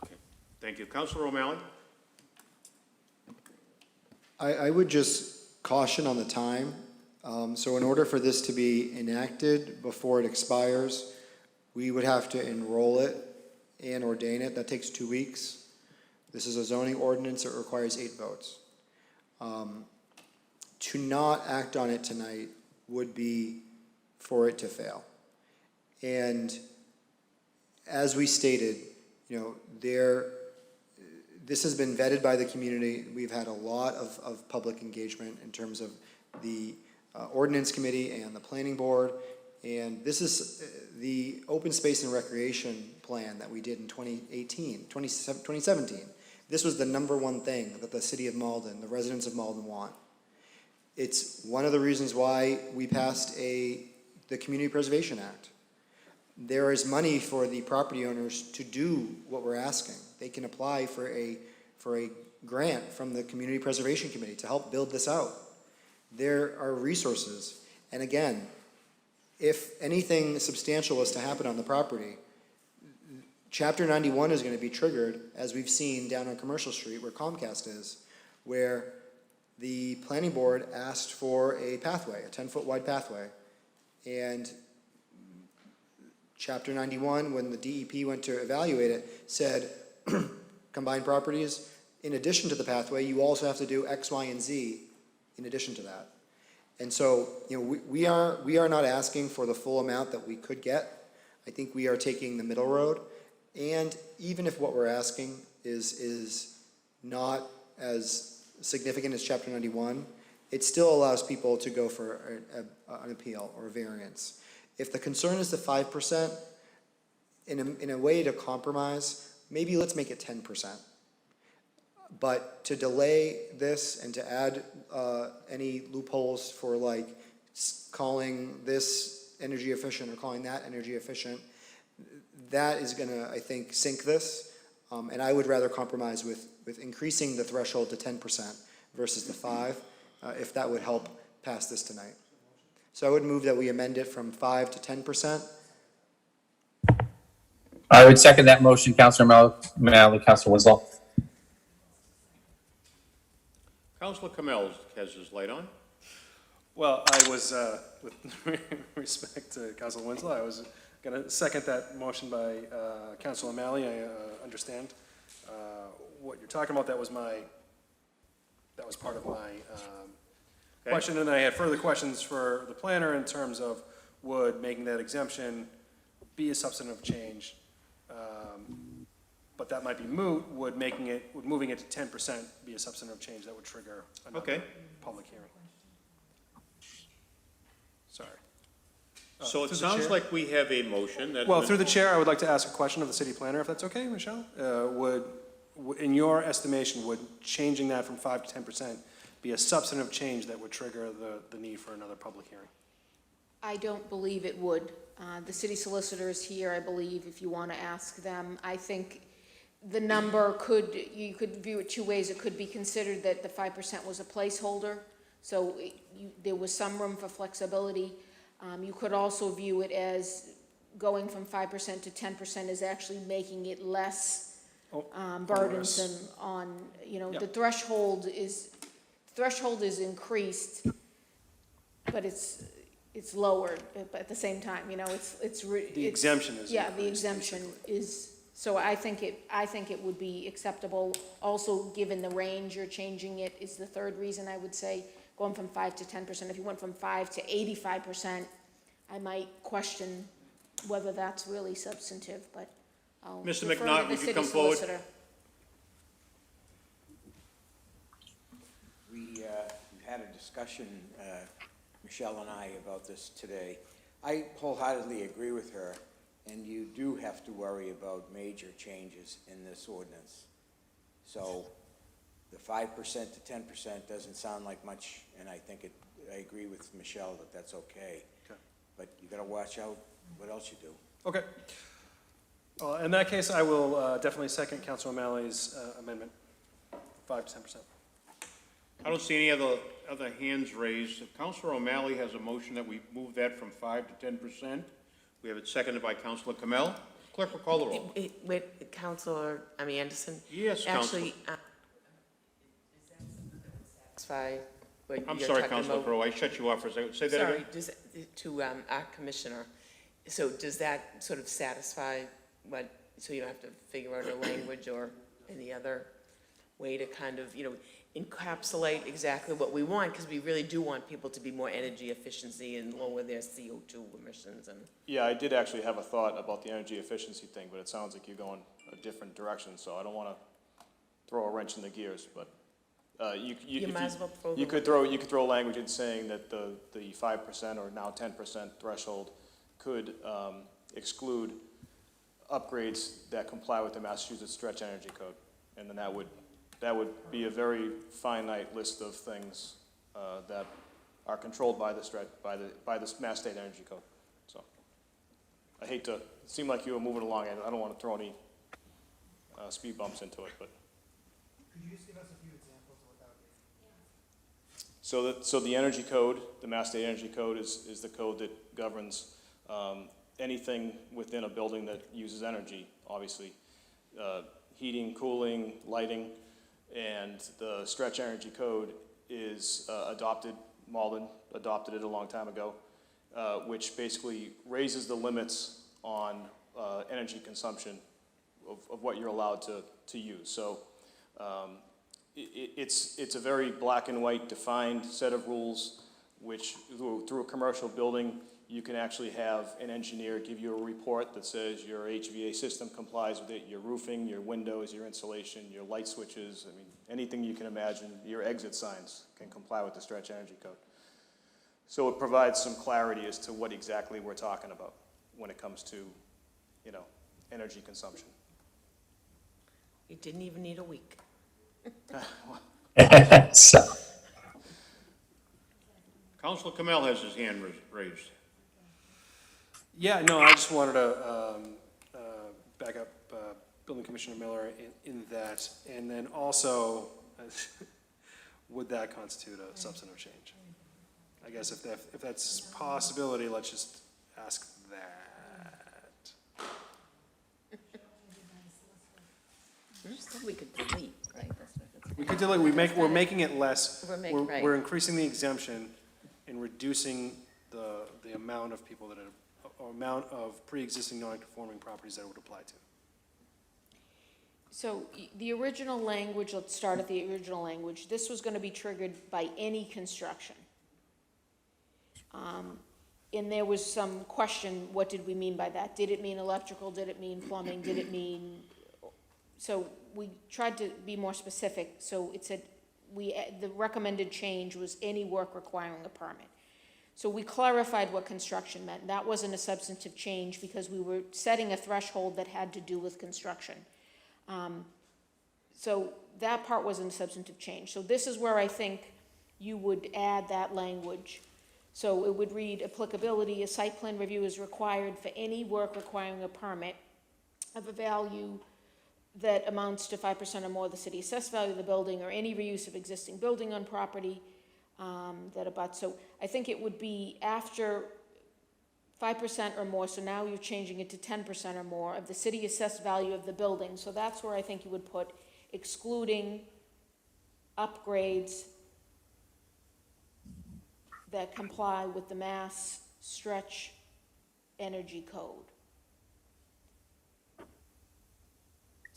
Okay, thank you. Councilor O'Malley? I would just caution on the time. So in order for this to be enacted before it expires, we would have to enroll it and ordain it. That takes 2 weeks. This is a zoning ordinance. It requires 8 votes. To not act on it tonight would be for it to fail. And as we stated, this has been vetted by the community. We've had a lot of public engagement in terms of the ordinance committee and the planning board. And this is the open space and recreation plan that we did in 2017. This was the #1 thing that the city of Malden, the residents of Malden want. It's one of the reasons why we passed the Community Preservation Act. There is money for the property owners to do what we're asking. They can apply for a grant from the Community Preservation Committee to help build this out. There are resources. And again, if anything substantial was to happen on the property, Chapter 91 is going to be triggered, as we've seen down on Commercial Street where Comcast is, where the planning board asked for a pathway, a 10-foot wide pathway. And Chapter 91, when the DEP went to evaluate it, said, combined properties, in addition to the pathway, you also have to do X, Y, and Z in addition to that. And so, we are not asking for the full amount that we could get. I think we are taking the middle road. And even if what we're asking is not as significant as Chapter 91, it still allows people to go for an appeal or a variance. If the concern is the 5%, in a way to compromise, maybe let's make it 10%. But to delay this and to add any loopholes for calling this energy efficient or calling that energy efficient, that is going to, I think, sink this. And I would rather compromise with increasing the threshold to 10% versus the 5%, if that would help pass this tonight. So I would move that we amend it from 5% to 10%. I would second that motion, Councilor O'Malley, Councilor Winslow. Councilor Kamel has his light on. Well, I was, with respect to Councilor Winslow, I was going to second that motion by Councilor O'Malley. I understand what you're talking about. That was part of my question, and I had further questions for the planner in terms of would making that exemption be a substantive change, but that might be moot. Would moving it to 10% be a substantive change that would trigger another public hearing? Sorry. So it sounds like we have a motion that. Well, through the chair, I would like to ask a question of the city planner, if that's okay, Michelle. In your estimation, would changing that from 5% to 10% be a substantive change that would trigger the need for another public hearing? I don't believe it would. The city solicitor is here, I believe, if you want to ask them. I think the number you could view it 2 ways. It could be considered that the 5% was a placeholder, so there was some room for flexibility. You could also view it as going from 5% to 10% is actually making it less burdensome on, the threshold is increased, but it's lowered at the same time, The exemption is. Yeah, the exemption is, so I think it would be acceptable. Also, given the range you're changing it is the third reason I would say going from 5% to 10%. If you went from 5% to 85%, I might question whether that's really substantive, but I'll Mr. defer to McNaught, the would you city come forward? solicitor. discussion, Michelle and I, about this today. I wholeheartedly agree with her, and you do have to worry about major changes in this ordinance. So the 5% to 10% doesn't sound like much, and I think I agree with Michelle that that's okay. Okay. But you gotta watch out what else you do. Okay. In that case, I will definitely second Councilor O'Malley's amendment, 5 to 10%. I don't see any other hands raised. Councilor O'Malley has a motion that we move that from 5 to 10%. We have it seconded by Councilor Kamel. Clerk will call the roll. Wait, Anderson? Yes, Councilor. Actually, satisfy what I'm you're sorry, talking Councilor about? Crowe, I shut you off for a second. Say that Sorry, again? just to our commissioner, so does that sort of satisfy what, so you don't have to figure out a language or any other way to kind of, encapsulate exactly what we want, because we really do want people to be more energy efficiency and lower their CO2 emissions and. Yeah, I did actually have a thought about the energy efficiency thing, but it sounds like you're going a different direction, so I don't want to throw a wrench in the gears, but You might as well throw you the- could throw language in saying that the 5% or now 10% threshold could exclude upgrades that comply with the Massachusetts Stretch Energy Code, and then that would be a very finite list of things that are controlled by the Mass State Energy Code. So I hate to, it seemed like you were moving along, and I don't want to throw any speed bumps into it, but. Could you just give us a few examples of what that would be? So the energy code, the Mass State Energy Code is the code that governs anything within a building that uses energy, obviously. Heating, cooling, lighting, and the Stretch Energy Code is Malden adopted it a long time ago, which basically raises the limits on energy consumption of what you're allowed to use. So it's a very black and white defined set of rules, which through a commercial building, you can actually have an engineer give you a report that says your HVAC system complies with it, your roofing, your windows, your insulation, your light switches, I mean, anything you can imagine, your exit signs can comply with the Stretch Energy Code. So it provides some clarity as to what exactly we're talking about when it comes to, energy consumption. You didn't even need a week. So, Councilor Kamel has his hand raised. Yeah, no, I just wanted to back up Building Commissioner Miller in that, and then also, would that constitute a substantive change? I guess if that's a possibility, let's just ask that. Just said we could delete, right? That's what it's- We could delete, we're making it less. Right. We're increasing the exemption and reducing the amount of people that or amount of pre-existing non-conforming properties that it would apply to. So the original language, let's start at the original language. This was going to be triggered by any construction. And there was some question, what did we mean by that? Did it mean electrical? Did it mean plumbing? Did it mean, so we tried to be more specific. So it said, the recommended change was any work requiring a permit. So we clarified what construction meant. That wasn't a substantive change because we were setting a threshold that had to do with construction. So that part wasn't a substantive change. So this is where I think you would add that language. So it would read, applicability, a site plan review is required for any work requiring a permit of a value that amounts to 5% or more of the city assessed value of the building, or any reuse of existing building on property that abuts. So I think it would be after 5% or more, so now you're changing it to 10% or more of the city assessed value of the building. So that's where I think you would put excluding upgrades that comply with the Mass Stretch Energy Code.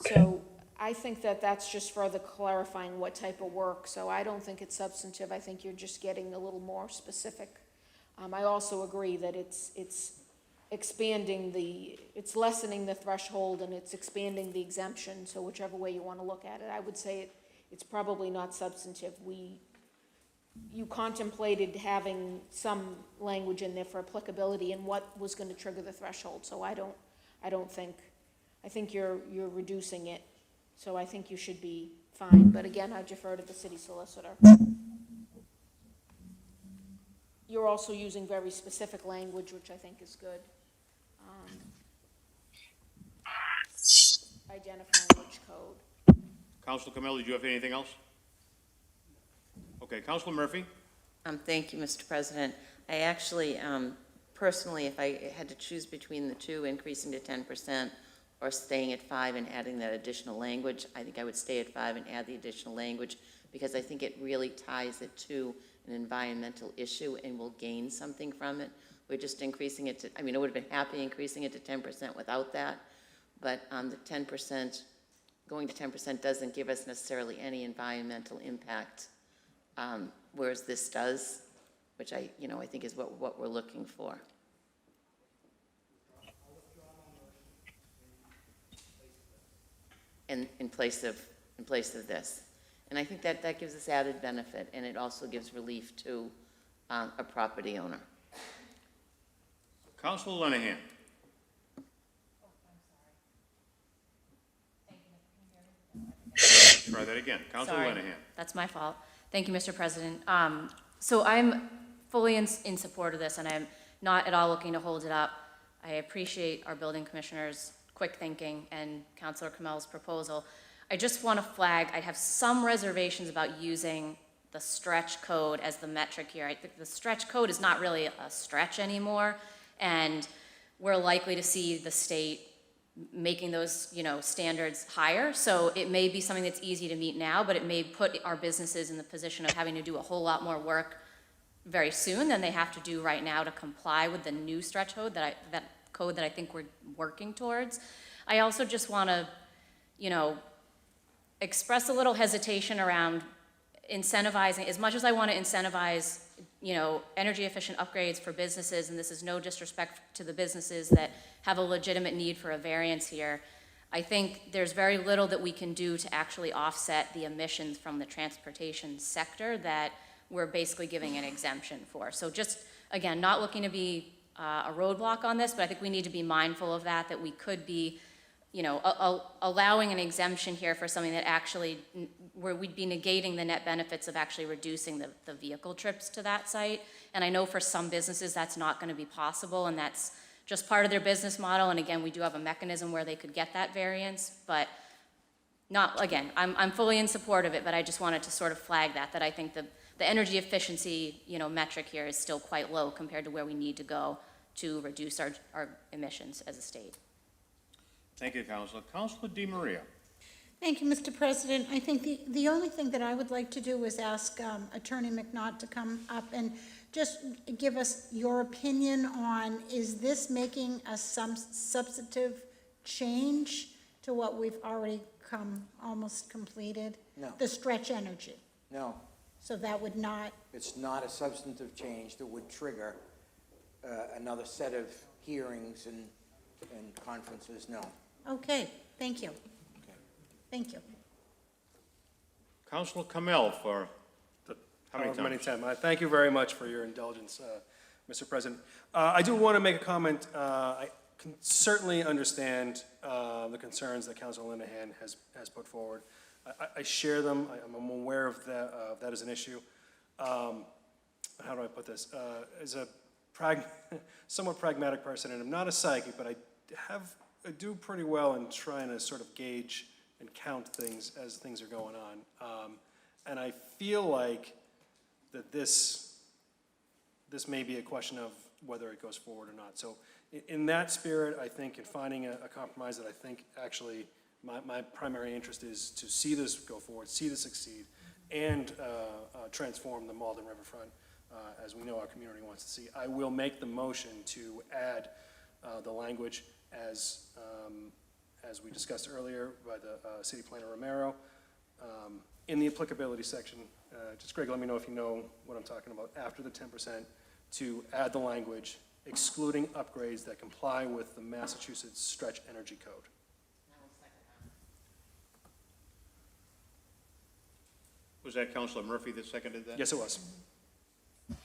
So I think that that's just further clarifying what type of work, so I don't think it's substantive. I think you're just getting a little more specific. I also agree that it's expanding it's lessening the threshold and it's expanding the exemption, so whichever way you want to look at it, I would say it's probably not substantive. you contemplated having some language in there for applicability and what was gonna trigger the threshold, so I don't think, I think you're reducing it, so I think you should be fine, but again, I defer to the city solicitor. You're also using very specific language, which I think is good. Identifying which code. Councilor Camillo, did you have anything else? Okay, Councilor Murphy? Thank you, Mr. President. I actually, personally, if I had to choose between the two, increasing to 10% or staying at 5 and adding that additional language, I think I would stay at 5 and add the additional language, because I think it really ties it to an environmental issue and will gain something from it. We're just increasing it to, I mean, I would have been happy increasing it to 10% without that, but the 10%, going to 10% doesn't give us necessarily any environmental impact, whereas this does, which I think is what we're looking for. In place of this. And I think that gives us added benefit, and it also gives relief to a property owner. Councilor Lenahan? Try that again. Councilor Sorry, Lenahan. that's my fault. Thank you, Mr. President. So I'm fully in support of this, and I'm not at all looking to hold it up. I appreciate our building commissioner's quick thinking and Councilor Kamel's proposal. I just want to flag, I have some reservations about using the stretch code as the metric here. I think the stretch code is not really a stretch anymore, and we're likely to see the state making those, standards higher. So it may be something that's easy to meet now, but it may put our businesses in the position of having to do a whole lot more work very soon than they have to do right now to comply with the new stretch code that I think we're working towards. I also just want to, express a little hesitation around incentivizing, as much as I want to incentivize, energy efficient upgrades for businesses, and this is no disrespect to the businesses that have a legitimate need for a variance here. I think there's very little that we can do to actually offset the emissions from the transportation sector that we're basically giving an exemption for. So just, again, not looking to be a roadblock on this, but I think we need to be mindful of that we could be, allowing an exemption here for something that actually, where we'd be negating the net benefits of actually reducing the vehicle trips to that site. And I know for some businesses that's not going to be possible, and that's just part of their business model. And again, we do have a mechanism where they could get that variance, but I'm fully in support of it, but I just wanted to sort of flag that I think the energy efficiency, metric here is still quite low compared to where we need to go to reduce our emissions as a state. Thank you, Councilor. Councilor DiMaria? Thank you, Mr. President. I think the only thing that I would like to do is ask Attorney McNaught to come up and just give us your opinion on, is this making a substantive change to what we've already almost completed? No. The stretch energy. No, So that would not, it's not a substantive change that would trigger another set of hearings and conferences, no. okay, thank you. Okay. Thank you. Councilor Kamel for how many times? Thank you very much for your indulgence, Mr. President. I do want to make a comment. I can certainly understand the concerns that Councilor Linehan has put forward. I share them. I'm aware of that as an issue. How do I put this? As a somewhat pragmatic person, and I'm not a psychic, but I do pretty well in trying to sort of gauge and count things as things are going on. And I feel like that this may be a question of whether it goes forward or not. So in that spirit, I think in finding a compromise that I think actually my primary interest is to see this go forward, see this succeed, and transform the Malden Riverfront as we know our community wants to see. I will make the motion to add the language as we discussed earlier by the City Planner Romero in the applicability section. Just Greg, let me know if you know what I'm talking about. After the 10%, to add the language excluding upgrades that comply with the Massachusetts Stretch Energy Code. Was that Councilor Murphy that seconded that? Yes, it was. Now,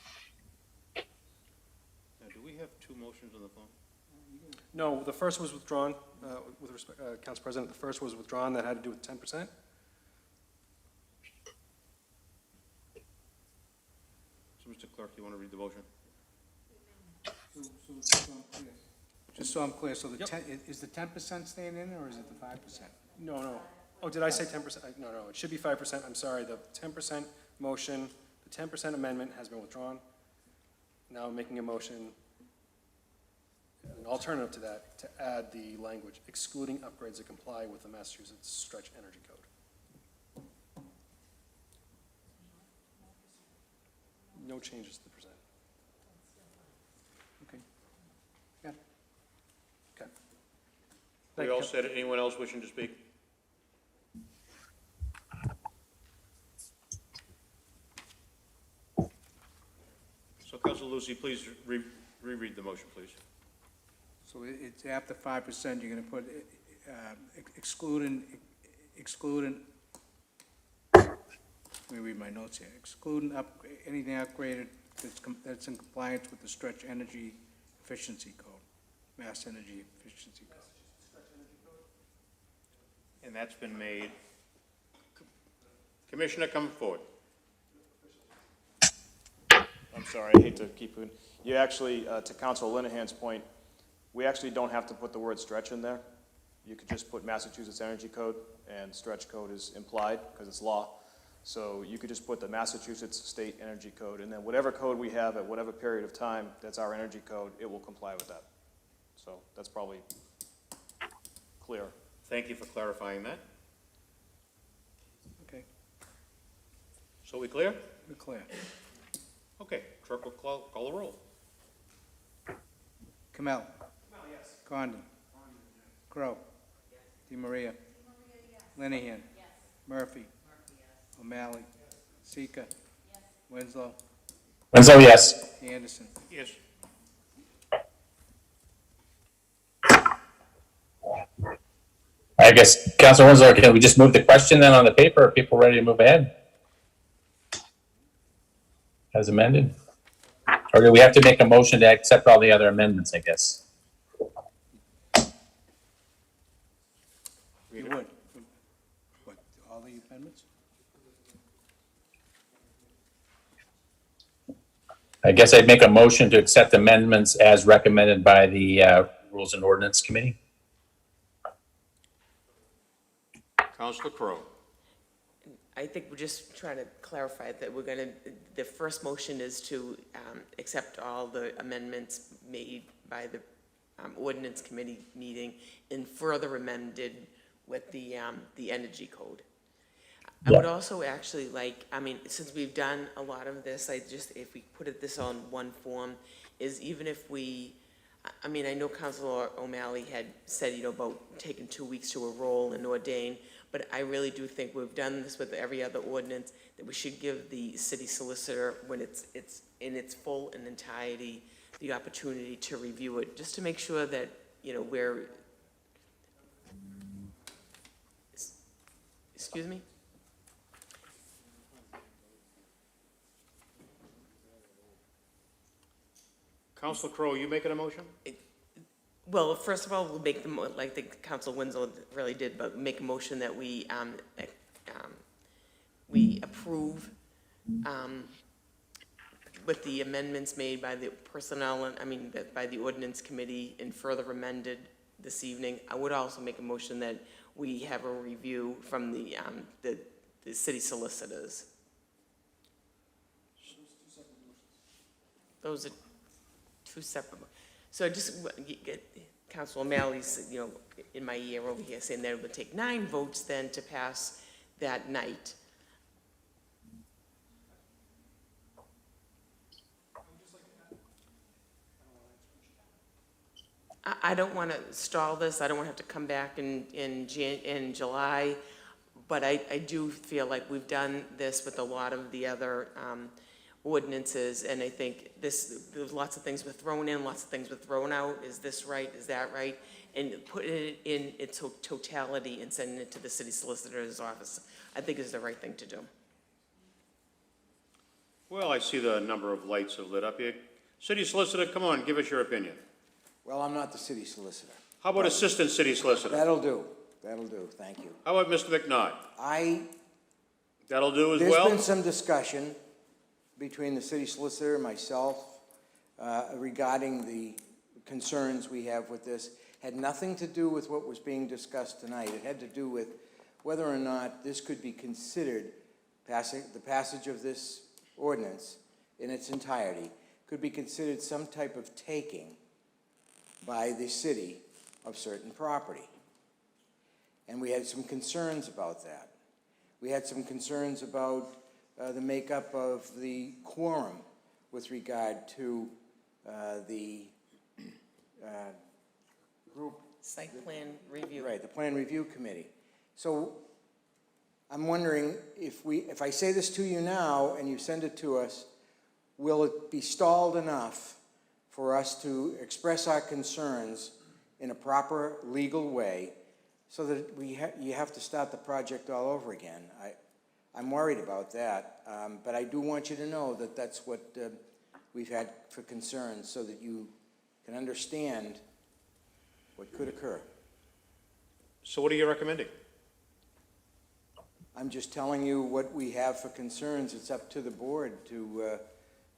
do we have two motions on the phone? No, the first was withdrawn, with respect, Council President, the first was withdrawn, that had to do with 10%. So, Mr. Clerk, you want to read the motion? Just so I'm clear, so the Yep. is the 10% staying in, or is it the 5%? No, no. Oh, did I say 10%? No, no, it should be 5%. I'm sorry, the 10% motion, the 10% amendment has been withdrawn. Now I'm making a motion, an alternative to that, to add the language excluding upgrades that comply with the Massachusetts Stretch Energy Code. No changes to present. Okay. Yeah. Okay. We Thank all you. said it. Anyone else wishing to speak? So, Councilor Lucy, please reread the motion, please. So it's after 5%, you're gonna put excluding, let me read my notes here, excluding anything upgraded that's in compliance with the Stretch Energy Efficiency Code, Mass Energy Efficiency Code. And that's been made. Commissioner, come forward. I'm sorry, I hate to keep it. You actually, to Council Linehan's point, we actually don't have to put the word stretch in there. You could just put Massachusetts Energy Code, and stretch code is implied because it's law. So you could just put the Massachusetts State Energy Code, and then whatever code we have at whatever period of time, that's our energy code, it will comply with that. So that's probably clear. Thank you for clarifying that. Okay, So we clear? we're clear. Okay, clerk will call the roll. Kamel. Condon. Crow. DeMaria. Linehan. Murphy. O'Malley. Sika. Winslow. Winslow, yes. Anderson. Yes. I guess, Councilor Winslow, can we just move the question then on the paper? Are people ready to move ahead? As amended? Or do we have to make a motion to accept all the other amendments, I guess? You would. What, all the amendments? I guess I'd make a motion to accept amendments as recommended by the Rules and Ordinance Committee. Councilor Crowe. I think we're just trying to clarify that we're gonna, the first motion is to accept all the amendments made by the ordinance committee meeting and further amended with the energy code. I would also actually like, I mean, since we've done a lot of this, if we put this on one form, is even if we, I mean, I know Councilor O'Malley had said, about taking 2 weeks to enroll and ordain, but I really do think we've done this with every other ordinance, that we should give the city solicitor, when it's in its full and entirety, the opportunity to review it, just to make sure that, we're, excuse me? Councilor Crowe, you making a motion? Well, first of all, we'll make the, like the Council Winslow really did, but make a motion that we approve with the amendments made by the personnel, by the ordinance committee and further amended this evening. I would also make a motion that we have a review from the city solicitors. Those are two separate. So I just get Council O'Malley's, in my ear over here saying that it would take 9 votes then to pass that night. I don't want to stall this. I don't want to have to come back in July, but I do feel like we've done this with a lot of the other ordinances, and I think there's lots of things were thrown in, lots of things were thrown out. Is this right? Is that right? And putting it in its totality and sending it to the city solicitor's office, I think is the right thing to do. Well, I see the number of lights have lit up here. City Solicitor, come on, give us your opinion. Well, I'm not the city solicitor. How about Assistant City Solicitor? That'll do, thank you. How about Mr. McNaught? That'll do as There's well? been some discussion between the city solicitor and myself regarding the concerns we have with this. Had nothing to do with what was being discussed tonight. It had to do with whether or not this could be considered, the passage of this ordinance in its entirety, could be considered some type of taking by the city of certain property. And we had some concerns about that. We had some concerns about the makeup of the quorum with regard to the group. Site plan review. Right, the Plan Review Committee. So I'm wondering if I say this to you now and you send it to us, will it be stalled enough for us to express our concerns in a proper legal way so that you have to start the project all over again? I'm worried about that, but I do want you to know that that's what we've had for concerns so that you can understand what could occur. So what are you recommending? I'm just telling you what we have for concerns. It's up to the board to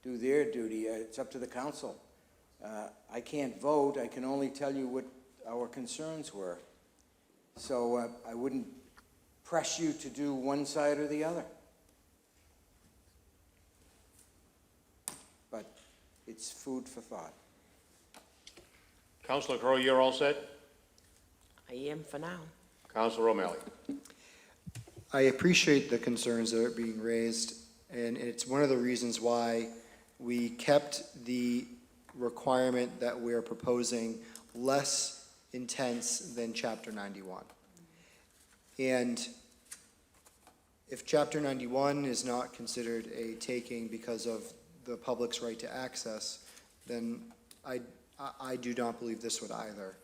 do their duty. It's up to the council. I can't vote. I can only tell you what our concerns were. So I wouldn't press you to do one side or the other. But it's food for thought. Councilor Crowe, you're all set? I am for now. Councilor O'Malley. I appreciate the concerns that are being raised, and it's one of the reasons why we kept the requirement that we're proposing less intense than Chapter 91. And if Chapter 91 is not considered a taking because of the public's right to access, then I do not believe this would either.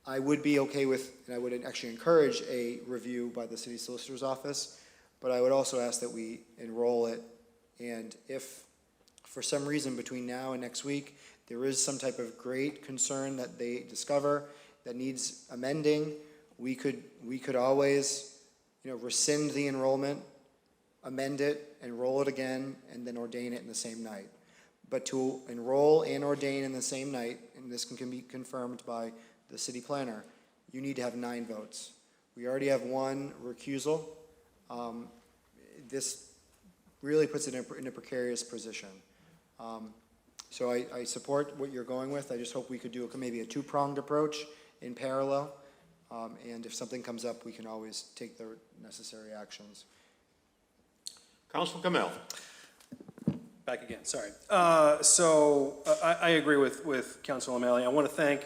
I would be okay with, and I would actually encourage a review by the city solicitor's office, but I would also ask that we enroll it, and if for some reason between now and next week there is some type of great concern that they discover that needs amending, we could always, rescind the enrollment, amend it, enroll it again, and then ordain it in the same night. But to enroll and ordain in the same night, and this can be confirmed by the city planner, you need to have 9 votes. We already have 1 recusal. This really puts it in a precarious position. So I support what you're going with. I just hope we could do maybe a 2-pronged approach in parallel. And if something comes up, we can always take the necessary actions. Councilor Kamel. Back again, sorry. I agree with Councilor O'Malley. I want to thank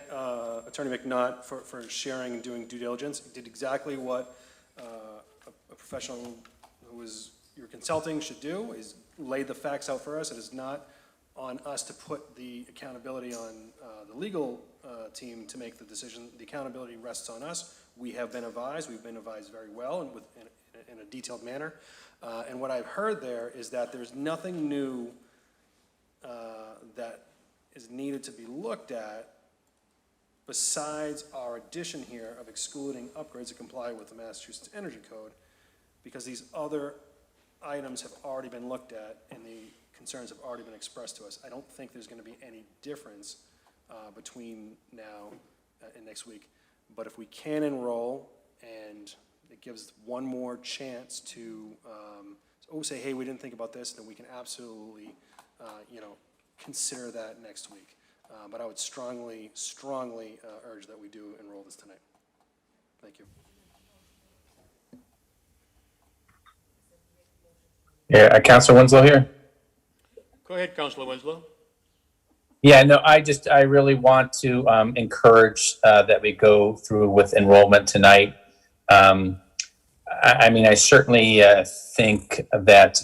Attorney McNaught for sharing and doing due diligence. He did exactly what a professional who is your consulting should do, is lay the facts out for us. It is not on us to put the accountability on the legal team to make the decision. The accountability rests on us. We have been advised. We've been advised very well and in a detailed manner. And what I've heard there is that there's nothing new that is needed to be looked at besides our addition here of excluding upgrades that comply with the Massachusetts Energy Code, because these other items have already been looked at and the concerns have already been expressed to us. I don't think there's going to be any difference between now and next week. But if we can enroll and it gives one more chance to say, hey, we didn't think about this, then we can absolutely, consider that next week. But I would strongly urge that we do enroll this tonight. Thank you. Yeah, Councilor Winslow here. Go ahead, Councilor Winslow. Yeah, no, I really want to encourage that we go through with enrollment tonight. I certainly think that,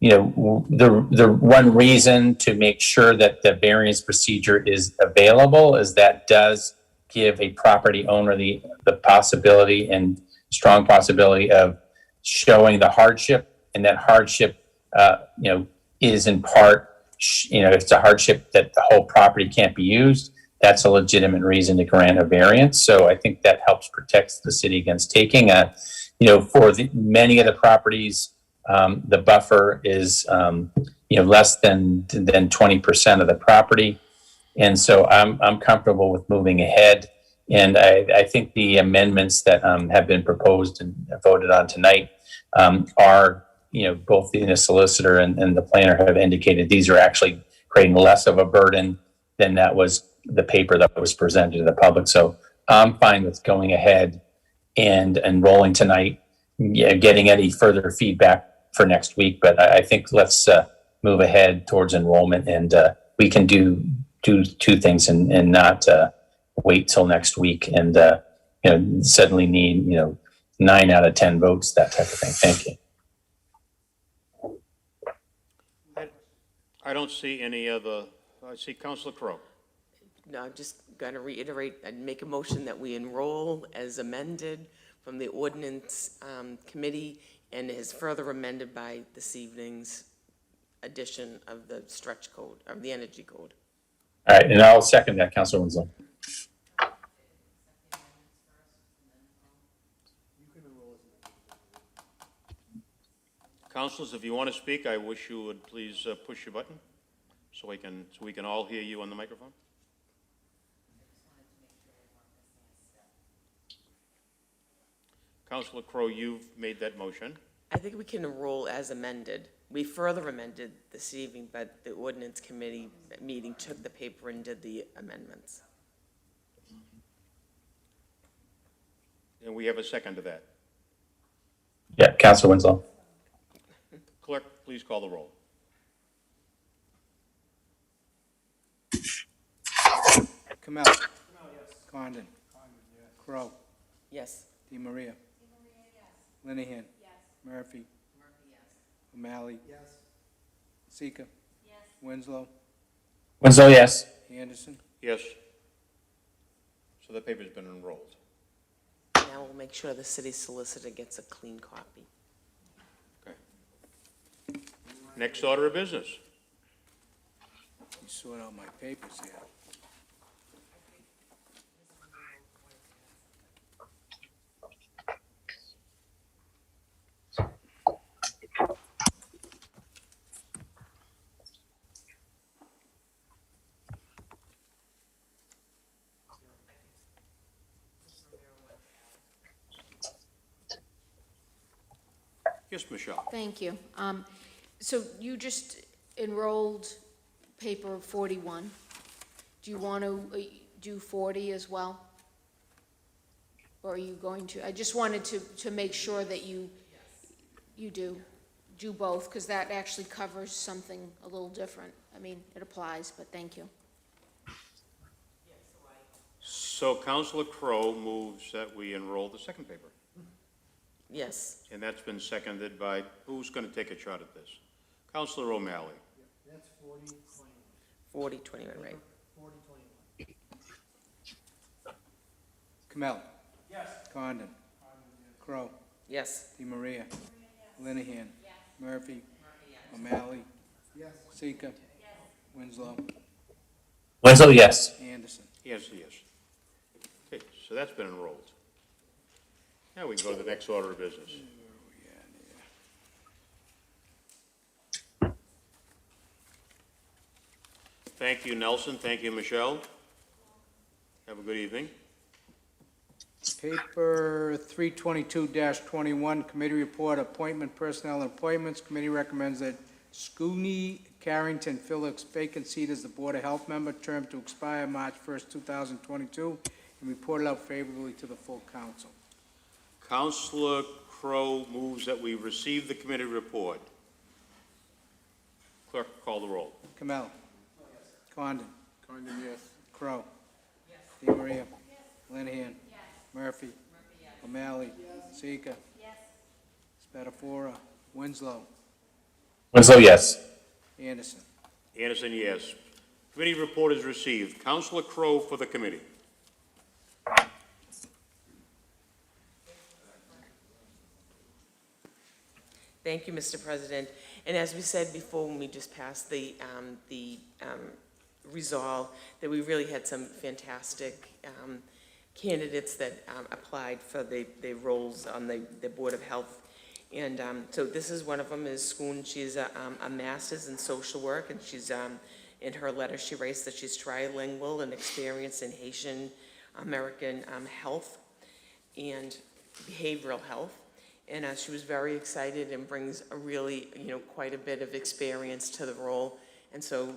the one reason to make sure that the variance procedure is available is that does give a property owner the possibility and strong possibility of showing the hardship and that hardship, is in part, it's a hardship that the whole property can't be used, that's a legitimate reason to grant a variance. So I think that helps protect the city against taking for many of the properties, the buffer is, less than 20% of the property. And so I'm comfortable with moving ahead. And I think the amendments that have been proposed and voted on tonight are, both the solicitor and the planner have indicated these are actually creating less of a burden than that was the paper that was presented to the public. So I'm fine with going ahead and enrolling tonight, getting any further feedback for next week. But I think let's move ahead towards enrollment, and we can do two things and not wait till next week and suddenly need 9 out of 10 votes, that type of thing. Thank you. I don't see any other, I see Councilor Crowe. No, I'm just going to reiterate and make a motion that we enroll as amended from the ordinance committee and is further amended by this evening's addition of the stretch code, or the energy code. All right, and I'll second that, Councilor Winslow. Councilors, if you want to speak, I wish you would please push your button so we can all hear you on the microphone. Councilor Crowe, you've made that motion. I think we can enroll as amended. We further amended this evening, but the ordinance committee meeting took the paper and did the amendments. And we have a second to that. Yeah, Councilor Winslow. Clerk, please call the roll. Kamel. Yes. Condon. Crowe. Yes. DiMaria. Linehan. Murphy. O'Malley. Sika. Winslow. Winslow, yes. Anderson. Yes. So the paper's been enrolled. Now we'll make sure the city solicitor gets a clean copy. Okay. Next order of business. You sort out my papers here. Yes, Michelle. Thank you. So you just enrolled paper 41. Do you want to do 40 as well? Or are you going to? I just wanted to make sure that you do both, because that actually covers something a little different. I mean, it applies, but thank you. So Councilor Crowe moves that we enroll the second paper. Yes. And that's been seconded by, who's going to take a shot at this? Councilor O'Malley. That's 40-21, right? 40-21. Kamel. Yes. Condon. Crowe. Yes. DiMaria. Linehan. Murphy. O'Malley. Sika. Winslow. Winslow, yes. Anderson. Yes, yes. Okay, so that's been enrolled. Now we can go to the next order of business. Thank you, Nelson. Thank you, Michelle. Have a good evening. Paper 322-21, Committee Report, Appointment, Personnel, and Appointments. Committee recommends that Scooney Carrington fill a vacant seat as the Board of Health member, term to expire March 1st, 2022, and report it out favorably to the full council. Councilor Crowe moves that we receive the committee report. Clerk, call the roll. Kamel. Condon. Condon, yes. Crowe. Yes. DiMaria. Linehan. Murphy. O'Malley. Sika. Spatafora. Winslow. Winslow, yes. Anderson. Anderson, yes. Committee report is received. Councilor Crowe for the committee. Thank you, Mr. President. And as we said before, when we just passed the resolve, that we really had some fantastic candidates that applied for the roles on the Board of Health. And so this is one of them, is Schoon. She's a master's in social work, and she's, in her letter, she writes that she's trilingual and experienced in Haitian American health and behavioral health. And she was very excited and brings a really, quite a bit of experience to the role. And so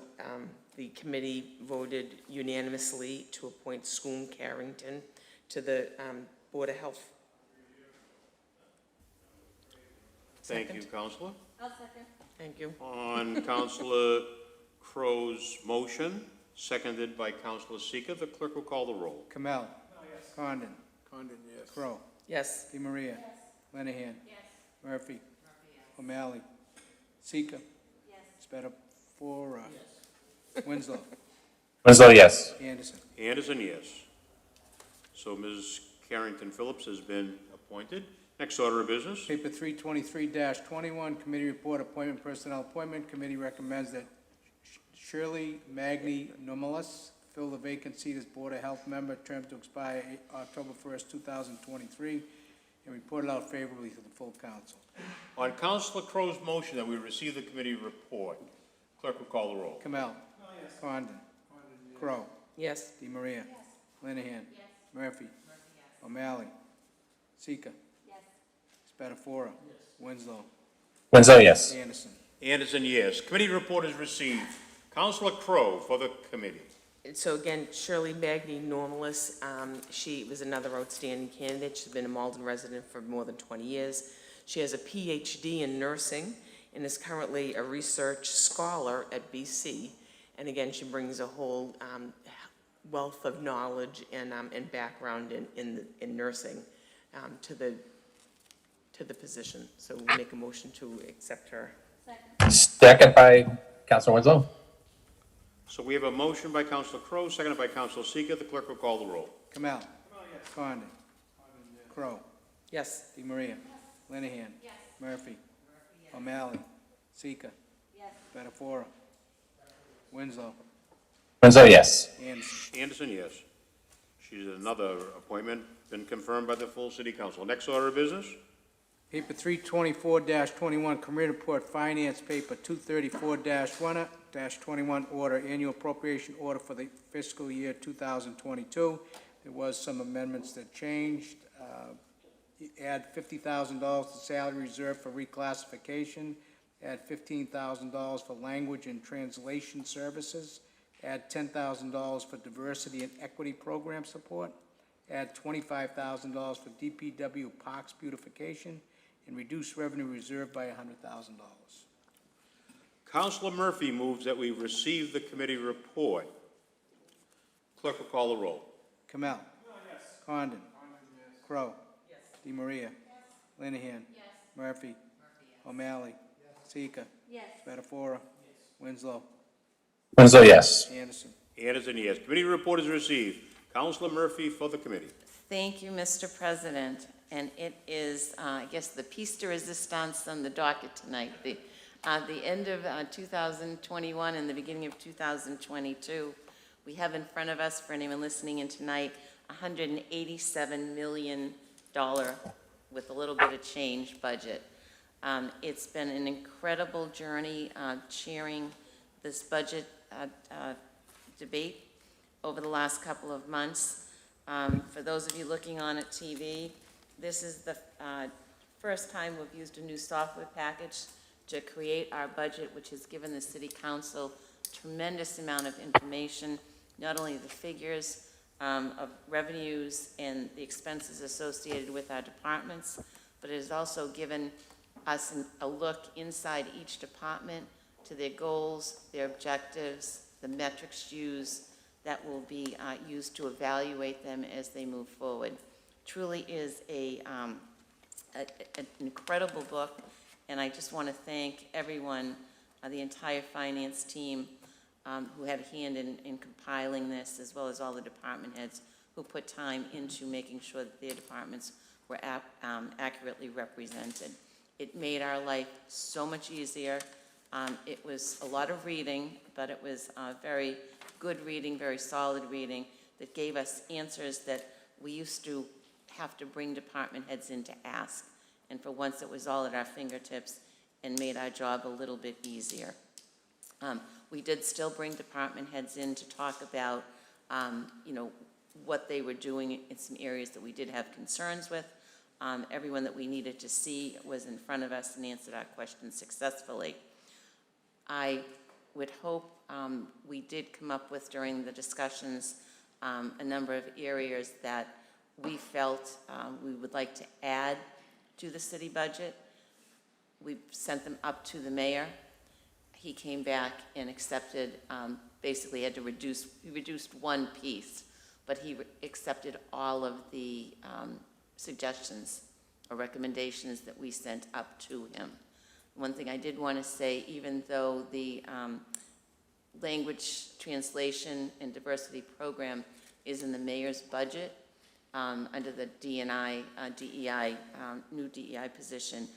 the committee voted unanimously to appoint Schoon Carrington to the Board of Health. Thank you, Counselor. I'll second. Thank you. On Counselor Crow's motion, seconded by Counselor Seeker, the clerk will call the roll. Kamel. Condon. Condon, yes. Crow. Yes. DeMaria. Lenahan. Murphy. O'Malley. Seeker. Spatafora. Winslow. Winslow, yes. Anderson. Anderson, yes. So Ms. Carrington Phillips has been appointed. Next order of business. Paper 323-21, committee report, appointment, personnel appointment. Committee recommends that Shirley Magny Nomalis fill the vacant seat as Board of Health member, term to expire October 1st, 2023, and report it out favorably to the full council. On Counselor Crow's motion that we receive the committee report, clerk will call the roll. Kamel. Condon. Crow. Yes. DeMaria. Lenahan. Murphy. O'Malley. Seeker. Spatafora. Winslow. Winslow, yes. Anderson. Anderson, yes. Committee report is received. Counselor Crow for the committee. So again, Shirley Magny Normalis, she was another outstanding candidate. She's been a Malden resident for more than 20 years. She has a PhD in nursing and is currently a research scholar at BC. And again, she brings a whole wealth of knowledge and background in nursing to the position. So we make a motion to accept her. Second by Councilor Winslow. So we have a motion by Counselor Crow, seconded by Counselor Seeker. The clerk will call the roll. Kamel. Condon. Crow. Yes. DeMaria. Lenahan. Murphy. O'Malley. Seeker. Spatafora. Winslow. Winslow, yes. Anderson. Anderson, yes. She's another appointment, been confirmed by the full city council. Next order of business? Paper 324-21, committee report, finance paper 234-21, order, annual appropriation order for the fiscal year 2022. There was some amendments that changed. Add $50,000 to salary reserve for reclassification. Add $15,000 for language and translation services. Add $10,000 for diversity and equity program support. Add $25,000 for DPW parks beautification, and reduce revenue reserve by $100,000. Counselor Murphy moves that we receive the committee report. Clerk will call the roll. Kamel. Condon. Crow. DeMaria. Lenahan. Murphy. O'Malley. Seeker. Spatafora. Winslow. Winslow, yes. Anderson. Anderson, yes. Committee report is received. Counselor Murphy for the committee. Thank you, Mr. President. And it is, I guess, the piece de resistance on the docket tonight. The end of 2021 and the beginning of 2022, we have in front of us, for anyone listening in tonight, $187 million with a little bit of change budget. It's been an incredible journey chairing this budget debate over the last couple of months. For those of you looking on at TV, this is the first time we've used a new software package to create our budget, which has given the City Council tremendous amount of information, not only the figures of revenues and the expenses associated with our departments, but it has also given us a look inside each department to their goals, their objectives, the metrics used that will be used to evaluate them as they move forward. Truly is an incredible book, and I just want to thank everyone, the entire finance team who had a hand in compiling this, as well as all the department heads who put time into making sure that their departments were accurately represented. It made our life so much easier. It was a lot of reading, but it was very good reading, very solid reading that gave us answers that we used to have to bring department heads in to ask. And for once, it was all at our fingertips and made our job a little bit easier. We did still bring department heads in to talk about, what they were doing in some areas that we did have concerns with. Everyone that we needed to see was in front of us and answered our questions successfully. I would hope we did come up with during the discussions a number of areas that we felt we would like to add to the city budget. We sent them up to the mayor. He came back and accepted, basically had to he reduced one piece, but he accepted all of the suggestions or recommendations that we sent up to him. One thing I did want to say, even though the language translation and diversity program is in the mayor's budget, under the DEI, new DEI position,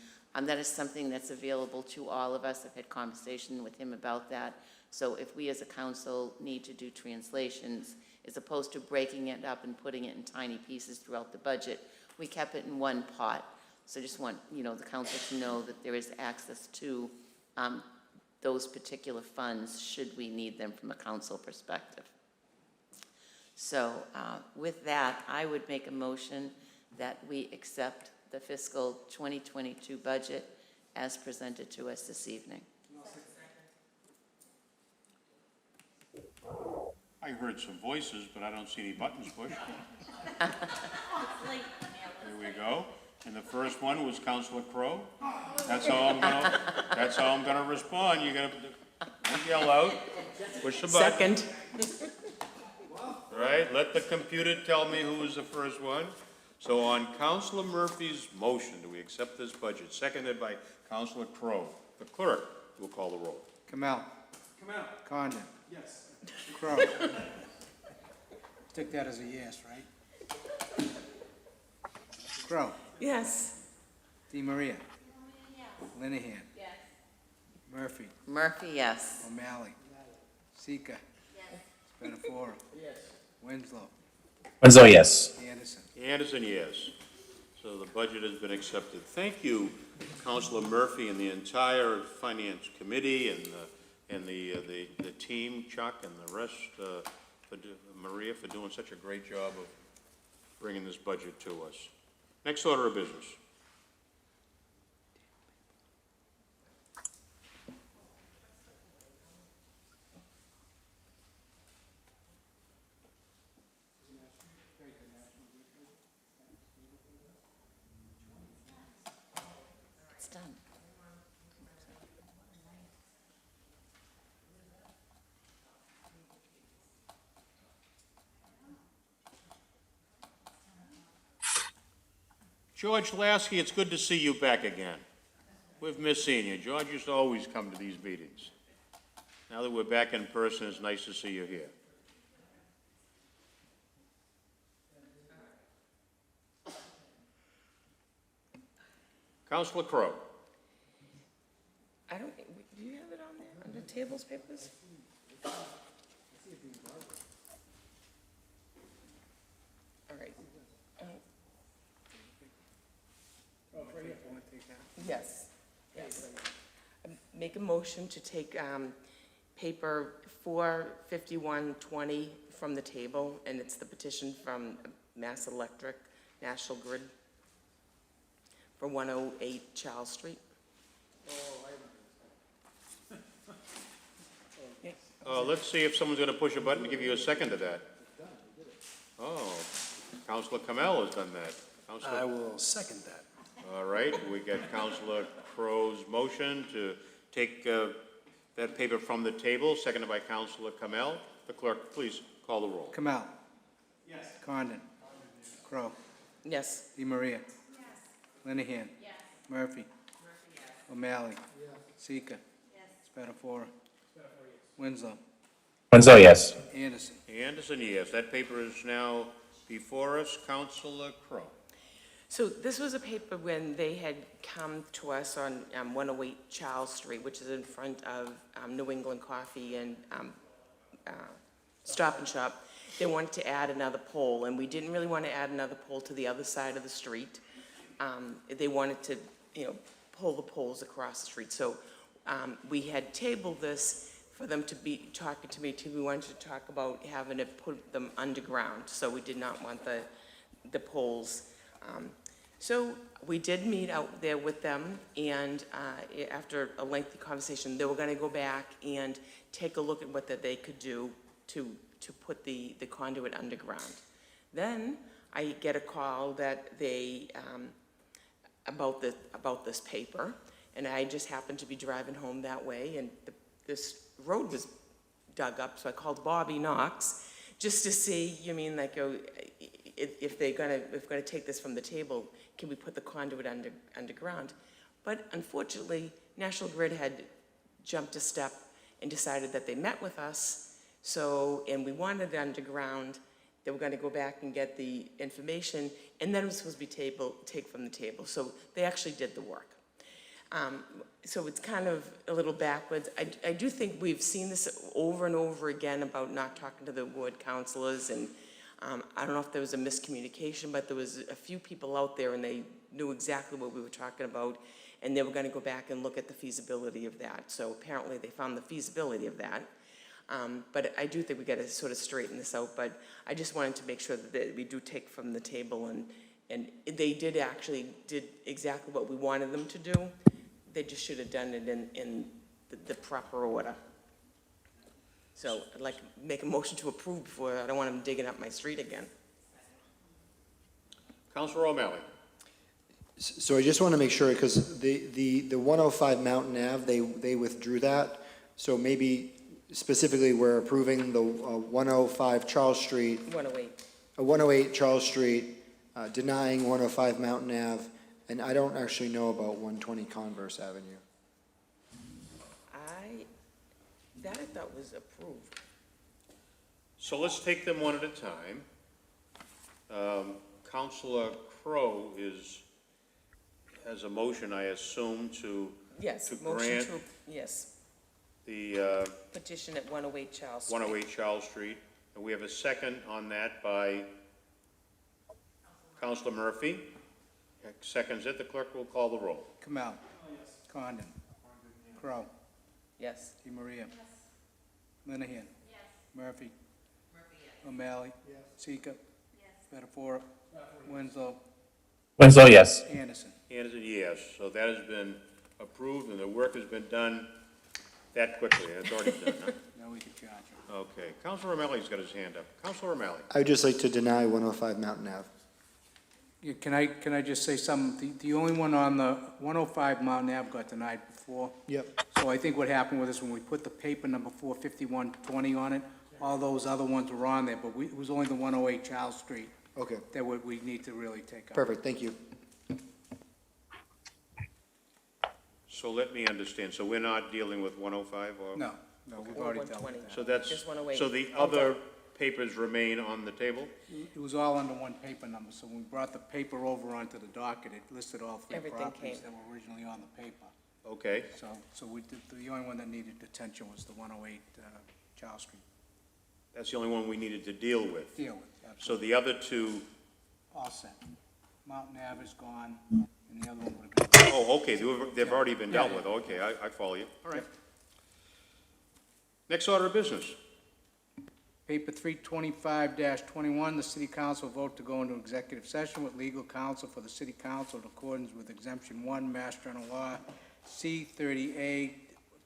that is something that's available to all of us. I've had conversation with him about that. So if we as a council need to do translations, as opposed to breaking it up and putting it in tiny pieces throughout the budget, we kept it in one pot. So I just want, the council to know that there is access to those particular funds should we need them from a council perspective. So with that, I would make a motion that we accept the fiscal 2022 budget as presented to us this evening. I heard some voices, but I don't see any buttons pushed. Here we go. And the first one was Councilor Crowe. That's how I'm gonna respond. You're gonna yell out, push the button. Second. Right, let the computer tell me who was the first one. So on Councilor Murphy's motion, do we accept this budget? Seconded by Councilor Crowe. The clerk will call the roll. Kamel. Condon. Yes. Crowe. Take that as a yes, right? Crowe. Yes. DeMaria. Linehan. Yes. Murphy. Murphy, yes. O'Malley. Sika. Spatafora. Yes. Winslow. Winslow, yes. Anderson. Anderson, yes. So the budget has been accepted. Thank you, Councilor Murphy and the entire Finance Committee and the team, Chuck and the rest, Maria, for doing such a great job of bringing this budget to us. Next order of business. It's done. George Lasky, it's good to see you back again. We've missed seeing you. George used to always come to these meetings. Now that we're back in person, it's nice to see you here. Councilor Crowe. I don't, do you have it on there, under tables, papers? All right. Yes. Yes. Make a motion to take paper 45120 from the table, and it's the petition from Mass Electric, National Grid, for 108 Charles Street. Let's see if someone's going to push a button to give you a second to that. Oh, Councilor Kamel has done that. I will second that. All right, we get Councilor Crowe's motion to take that paper from the table, seconded by Councilor Kamel. The clerk, please call the roll. Kamel. Yes. Condon. Crowe. Yes. DeMaria. Yes. Linehan. Yes. Murphy. O'Malley. Yes. Sika. Yes. Spatafora. Winslow. Winslow, yes. Anderson. Anderson, yes. That paper is now before us. Councilor Crowe. So this was a paper when they had come to us on 108 Charles Street, which is in front of New England Coffee and Stop and Shop. They wanted to add another pole, and we didn't really want to add another pole to the other side of the street. They wanted to, pull the poles across the street. So we had tabled this for them to be talking to me, we wanted to talk about having to put them underground, so we did not want the poles. So we did meet out there with them, and after a lengthy conversation, they were gonna go back and take a look at what that they could do to put the conduit underground. Then I get a call that they, about this paper, and I just happened to be driving home that way, and this road was dug up, so I called Bobby Knox just to see, if they're gonna take this from the table, can we put the conduit underground? But unfortunately, National Grid had jumped a step and decided that they met with us, and we wanted it underground. They were gonna go back and get the information, and then it was supposed to be take from the table. So they actually did the work. So it's kind of a little backwards. I do think we've seen this over and over again about not talking to the ward councilors, and I don't know if there was a miscommunication, but there was a few people out there and they knew exactly what we were talking about, and they were gonna go back and look at the feasibility of that. So apparently they found the feasibility of that. But I do think we gotta sort of straighten this out, but I just wanted to make sure that we do take from the table, and they did exactly what we wanted them to do. They just should have done it in the proper order. So I'd like to make a motion to approve before, I don't want them digging up my street again. Councilor O'Malley. So I just want to make sure, because the 105 Mountain Ave, they withdrew that. So maybe specifically, we're approving the 105 Charles Street. 108. 108 Charles Street, denying 105 Mountain Ave, and I don't actually know about 120 Converse Avenue. That I thought was approved. So let's take them one at a time. Councilor Crowe has a motion, I assume, to Yes, to motion grant to, yes, the petition at 108 Charles Street. 108 Charles Street. And we have a second on that by Councilor Murphy. Seconds it. The clerk will call the roll. Kamel. Condon. Crowe. Yes. DeMaria. Linehan. Murphy. O'Malley. Seeka. Spatafora. Winslow. Winslow, yes. Anderson. Anderson, yes. So that has been approved, and the work has been done that quickly. It's already done, huh? Now we can charge him. Okay. Councilor O'Malley's got his hand up. Councilor O'Malley. I would just like to deny 105 Mountain Ave. Yeah, can I just say something? The only one on the 105 Mountain Ave got denied before. Yep. So I think what happened with this, when we put the paper number 45120 on it, all those other ones were on there, but it was only the 108 Charles Street Okay, that we need to really take up. perfect, thank you. So let me understand. So we're not dealing with 105 or? No, we've already dealt with 120. that. So that's, Just 108. so the other papers remain on the table? It was all under one paper number, so when we brought the paper over onto the docket, it listed all three Everything properties came. that were originally on the paper. Okay. So we did, the only one that needed attention was the 108 Charles Street. That's the only one we needed to deal with. Deal with, So absolutely. the other two, All set. Mountain Ave is gone, and the other one would have been. oh, okay, they've already been dealt Yeah, with. yeah. Okay, I follow you. All right. Next order of business. Paper 325-21, the city council vote to go into executive session with legal counsel for the city council in accordance with exemption 1, Mass General Law, C-30A,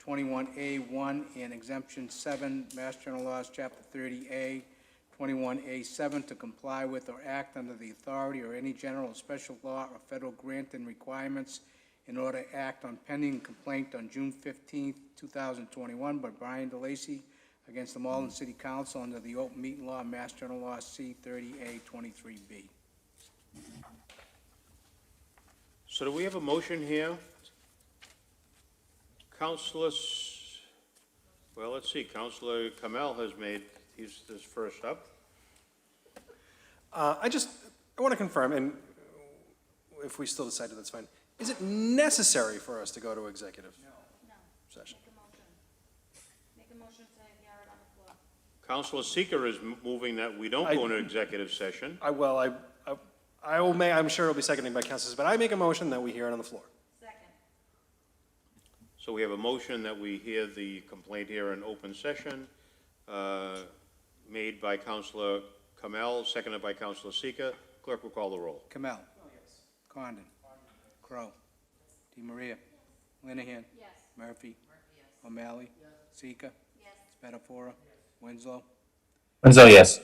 21A1, and exemption 7, Mass General Laws, Chapter 30A, 21A7, to comply with or act under the authority or any general or special law or federal grant and requirements in order to act on pending complaint on June 15, 2021 by Brian DeLacy against the Malden City Council under the Open Meeting Law, Mass General Law, C-30A 23B. So do we have a motion here? Well, let's see, Councilor Kamel has made, he's this first up. I want to confirm, and if we still decide to, that's fine. Is it necessary for us to go to executive session? Make a motion to hear it on the floor. Councilor Seeker is moving that we don't go into executive session. I'm sure it'll be seconded by councilors, but I make a motion that we hear it on the floor. Second. So we have a motion that we hear the complaint here in open session, made by Councilor Kamel, seconded by Councilor Seeker. Clerk will call the roll. Kamel. Condon. Crowe. DiMaria. Linehan. Murphy. O'Malley. Seeker. Spatafora. Winslow. Winslow, yes.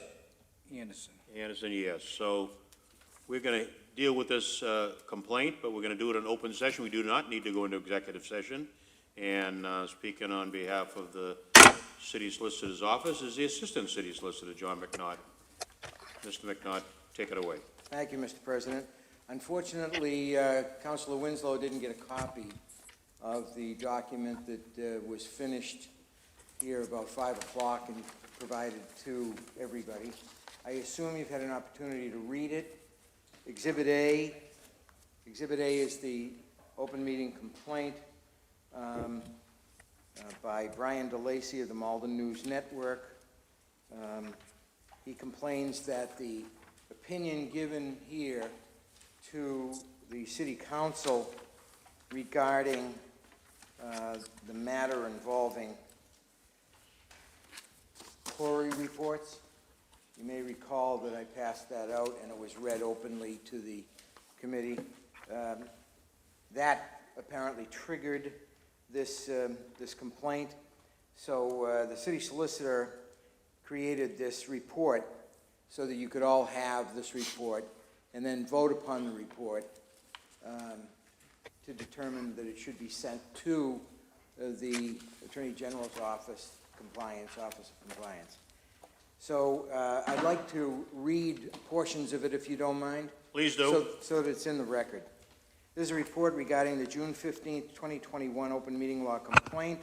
Anderson. Anderson, yes. So we're going to deal with this complaint, but we're going to do it in open session. We do not need to go into executive session. And speaking on behalf of the City Solicitor's Office is the Assistant City Solicitor, John McNaught. Mr. McNaught, take it away. Thank you, Mr. President. Unfortunately, Councilor Winslow didn't get a copy of the document that was finished here about 5 o'clock and provided to everybody. I assume you've had an opportunity to read it. Exhibit A is the open meeting complaint by Brian DeLacy of the Malden News Network. He complains that the opinion given here to the City Council regarding the matter involving quarry reports. You may recall that I passed that out and it was read openly to the committee. That apparently triggered this complaint. So the city solicitor created this report so that you could all have this report and then vote upon the report to determine that it should be sent to the Attorney General's Office of Compliance. So I'd like to read portions of it if you don't mind. Please do. So that it's in the record. This is a report regarding the June 15th, 2021 open meeting law complaint.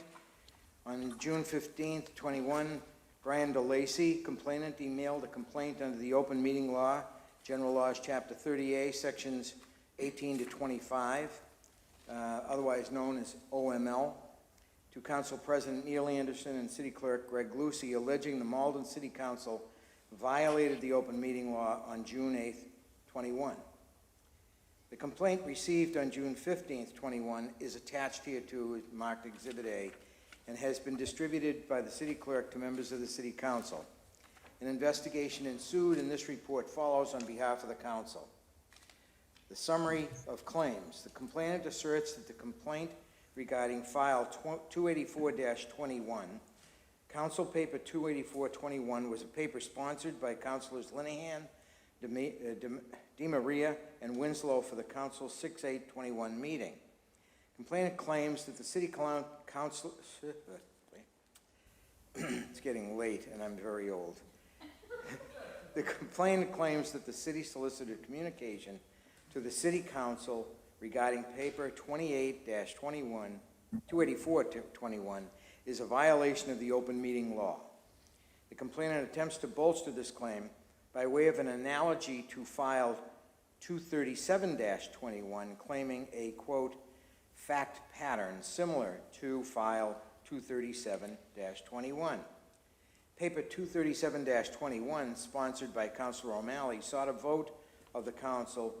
On June 15th, 21, Brian DeLacy, complainant, emailed a complaint under the open meeting law, General Laws, Chapter 30A, Sections 18 to 25, otherwise known as OML, to Council President Neil Anderson and City Clerk Greg Lucy, alleging the Malden City Council violated the open meeting law on June 8th, 21. The complaint received on June 15th, 21 is attached here to marked Exhibit A and has been distributed by the City Clerk to members of the City Council. An investigation ensued and this report follows on behalf of the Council. The summary of claims. The complainant asserts that the complaint regarding file 284-21, Council Paper 284-21 was a paper sponsored by Councilors Linehan, DiMaria, and Winslow for the Council 6/8/21 meeting. Complainant claims that the City Council, it's getting late and I'm very old. The complainant claims that the City Solicitor communication to the City Council regarding paper 284-21 is a violation of the open meeting law. The complainant attempts to bolster this claim by way of an analogy to file 237-21, claiming a, quote, fact pattern similar to file 237-21. Paper 237-21, sponsored by Councilor O'Malley, sought a vote of the Council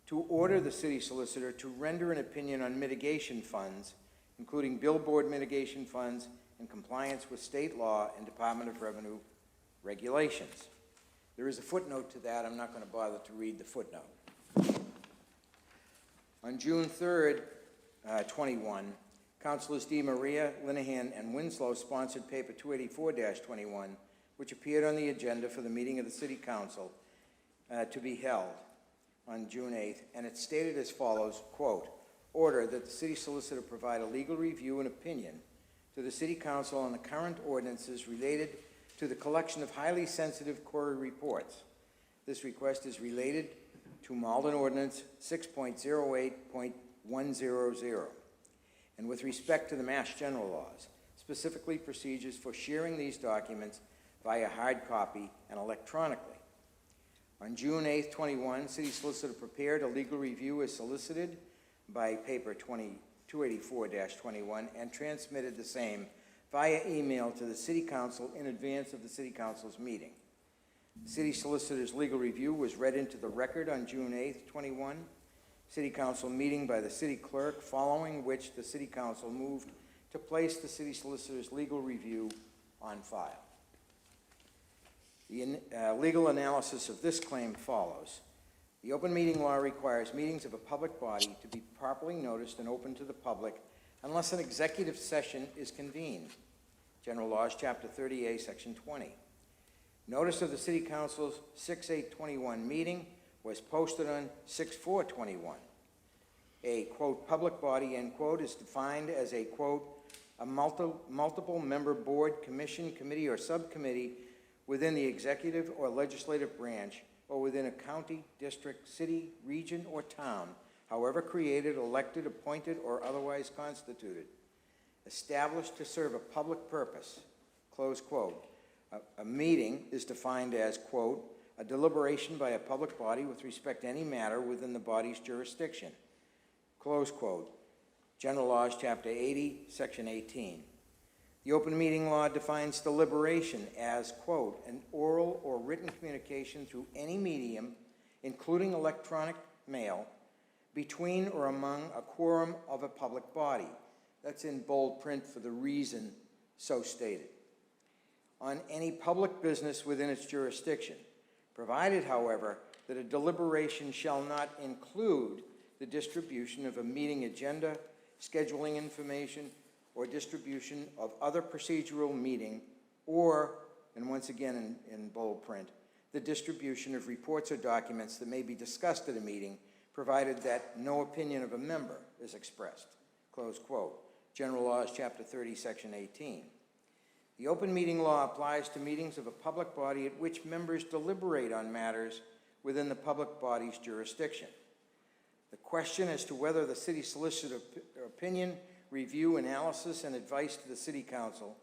to order the City Solicitor to render an opinion on mitigation funds, including billboard mitigation funds in compliance with state law and Department of Revenue regulations. There is a footnote to that. I'm not going to bother to read the footnote. On June 3rd, 21, Councilors DiMaria, Linehan, and Winslow sponsored paper 284-21, which appeared on the agenda for the meeting of the City Council to be held on June 8th, and it stated as follows, quote, order that the City Solicitor provide a legal review and opinion to the City Council on the current ordinances related to the collection of highly sensitive quarry reports. This request is related to Malden Ordinance 6.08.100, and with respect to the Mass General Laws, specifically procedures for sharing these documents via hard copy and electronically. On June 8th, 21, city solicitor prepared a legal review as solicited by paper 284-21 and transmitted the same via email to the city council in advance of the city council's meeting. The city solicitor's legal review was read into the record on June 8th, 21, city council meeting by the city clerk, following which the city council moved to place the city solicitor's legal review on file. The legal analysis of this claim follows. The open meeting law requires meetings of a public body to be properly noticed and open to the public unless an executive session is convened. General Laws, Chapter 30A, Section 20. Notice of the City Council's 6/8/21 meeting was posted on 6/4/21. A, quote, public body, end quote, is defined as a, quote, a multiple member board, commission, committee, or subcommittee within the executive or legislative branch or within a county, district, city, region, or town, however created, elected, appointed, or otherwise constituted, established to serve a public purpose, close quote. A meeting is defined as, quote, a deliberation by a public body with respect to any matter within the body's jurisdiction, close quote. General Laws, Chapter 80, Section 18. The open meeting law defines deliberation as, quote, an oral or written communication through any medium, including electronic mail, between or among a quorum of a public body. That's in bold print for the reason so stated. On any public business within its jurisdiction, provided, however, that a deliberation shall not include the distribution of a meeting agenda, scheduling information, or distribution of other procedural meeting, or, and once again in bold print, the distribution of reports or documents that may be discussed at a meeting, provided that no opinion of a member is expressed, close quote. General Laws, Chapter 30, Section 18. The open meeting law applies to meetings of a public body at which members deliberate on matters within the public body's jurisdiction. The question as to whether the city solicitor's opinion, review, analysis, and advice to the city council,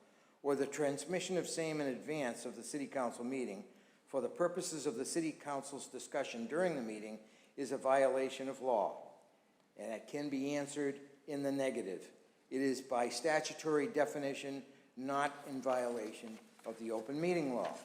or the transmission of same in advance of the city council meeting for the purposes of the city council's discussion during the meeting is a violation of law, and it can be answered in the negative. It is by statutory definition not in violation of the open meeting law.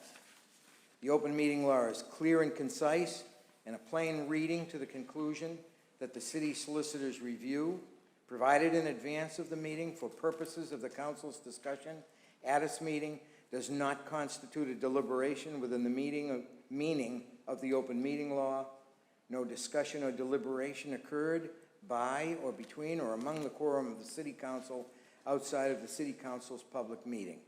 The open meeting law is clear and concise, and a plain reading to the conclusion that the city solicitor's review, provided in advance of the meeting for purposes of the council's discussion at its meeting, does not constitute a deliberation within the meaning of the open meeting law. No discussion or deliberation occurred by or between or among the quorum of the city council outside of the city council's public meeting.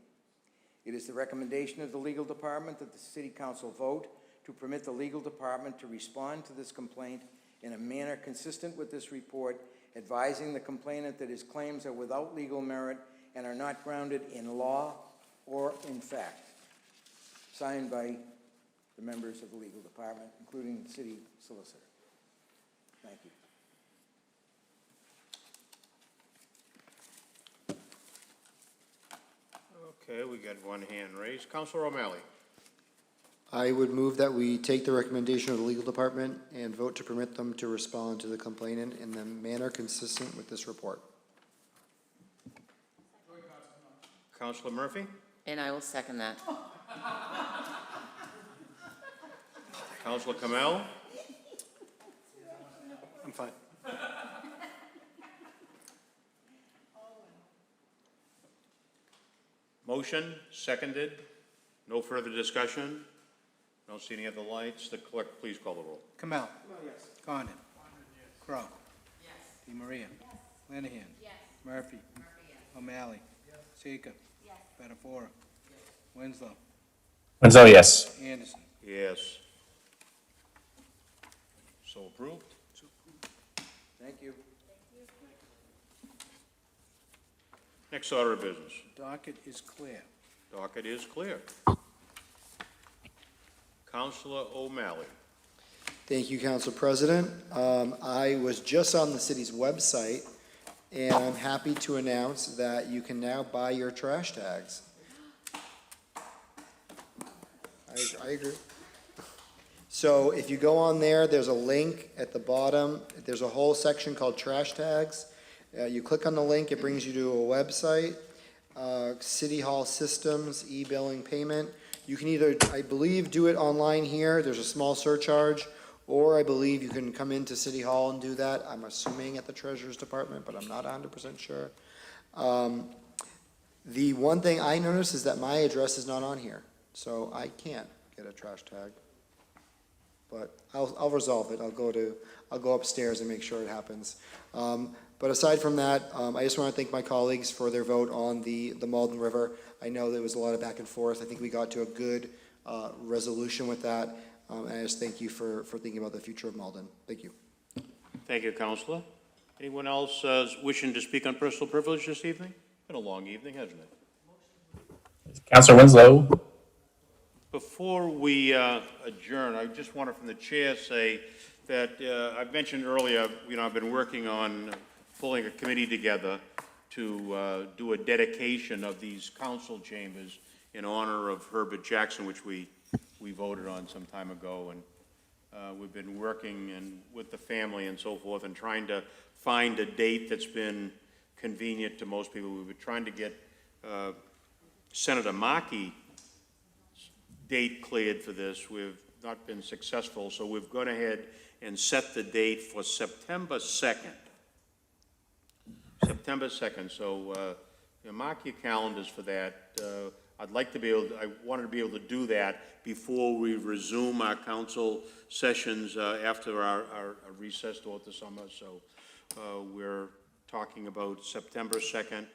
It is the recommendation of the legal department that the city council vote to permit the legal department to respond to this complaint in a manner consistent with this report, advising the complainant that his claims are without legal merit and are not grounded in law or in fact. Signed by the members of the legal department, including the city solicitor. Thank you. Okay, we got one hand raised. Councilor O'Malley. I would move that we take the recommendation of the legal department and vote to permit them to respond to the complainant in the manner consistent with this report. Councilor Murphy. And I will second that. Councilor Kamel. I'm fine. Motion, seconded. No further discussion. Don't see any other lights. The clerk, please call the roll. Kamel. Yes. Condon. Crowe. Yes. DeMaria. Yes. Lanahan. Yes. Murphy. Yes. O'Malley. Yes. Seeker. Yes. Betafora. Yes. Winslow. Winslow, yes. Anderson. Yes. So approved. Thank you. Next order of business. Docket is clear. Docket is clear. Councilor O'Malley. Thank you, Council President. I was just on the city's website, and I'm happy to announce that you can now buy your trash tags. I agree. So if you go on there, there's a link at the bottom. There's a whole section called trash tags. You click on the link, it brings you to a website, City Hall Systems, e-billing payment. You can either, I believe, do it online here, there's a small surcharge, or I believe you can come into City Hall and do that. I'm assuming at the Treasurer's Department, but I'm not 100% sure. The one thing I noticed is that my address is not on here, so I can't get a trash tag. But I'll resolve it. I'll go upstairs and make sure it happens. But aside from that, I just want to thank my colleagues for their vote on the Malden River. I know there was a lot of back and forth. I think we got to a good resolution with that. And I just thank you for thinking about the future of Malden. Thank you. Thank you, Councilor. Anyone else wishing to speak on personal privilege this evening? Been a long evening, hasn't it? Councilor Winslow. Before we adjourn, I just wanted from the chair say that I mentioned earlier, I've been working on pulling a committee together to do a dedication of these council chambers in honor of Herbert Jackson, which we voted on some time ago. And we've been working with the family and so forth and trying to find a date that's been convenient to most people. We've been trying to get Senator Markey's date cleared for this. We've not been successful, so we've gone ahead and set the date for September 2nd. September 2nd, so mark your calendars for that. I'd like to be able, I wanted to be able to do that before we resume our council sessions after our recess throughout the summer. So we're talking about September 2nd,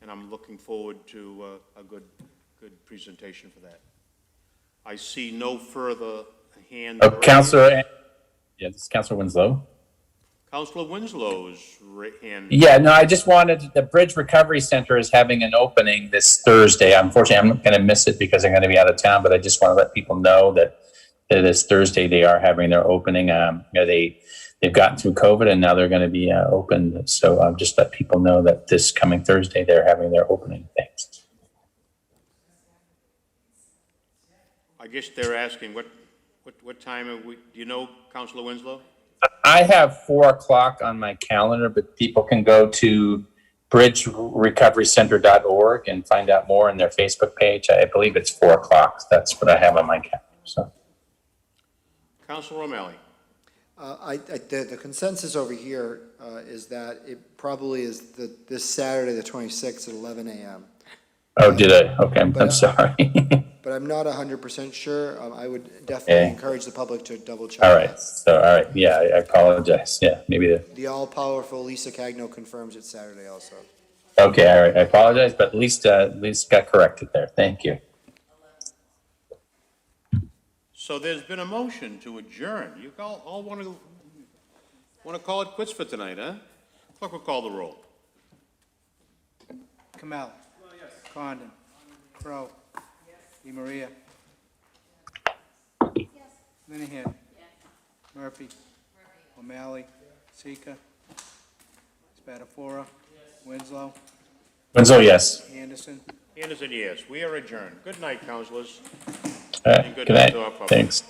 and I'm looking forward to a good presentation for that. I see no further hands. Councilor, yeah, this is Councilor Winslow. Councilor Winslow's hand. Yeah, no, I just wanted, the Bridge Recovery Center is having an opening this Thursday. Unfortunately, I'm going to miss it because I'm going to be out of town, but I just want to let people know that this Thursday they are having their opening. They've gotten through COVID and now they're going to be open. So just let people know that this coming Thursday they're having their opening. Thanks. I guess they're asking what time are we, do you know, Councilor Winslow? I have 4:00 on my calendar, but people can go to bridgerecoverycenter.org and find out more on their Facebook page. I believe it's 4:00. That's what I have on my calendar. So, Councilor O'Malley. The consensus over here is that it probably is this Saturday, the 26th at 11 a.m. Oh, did I? Okay, I'm sorry. But I'm not 100% sure. I would definitely encourage the public to double check. All right. So, all right. Yeah, I apologize. Yeah, maybe The all-powerful Lisa Cagno confirms it's Saturday also. Okay, all right. I apologize, but at least got corrected there. Thank you. So there's been a motion to adjourn. You all want to call it quits for tonight, huh? Clerk will call the roll. Kamel. Condon. Crowe. DeMaria. Linehan. Murphy. O'Malley. Sika. Spatafora. Winslow. Winslow, yes. Anderson. Anderson, yes. We are adjourned. Good night, councilors. Good night. To our public. Thanks.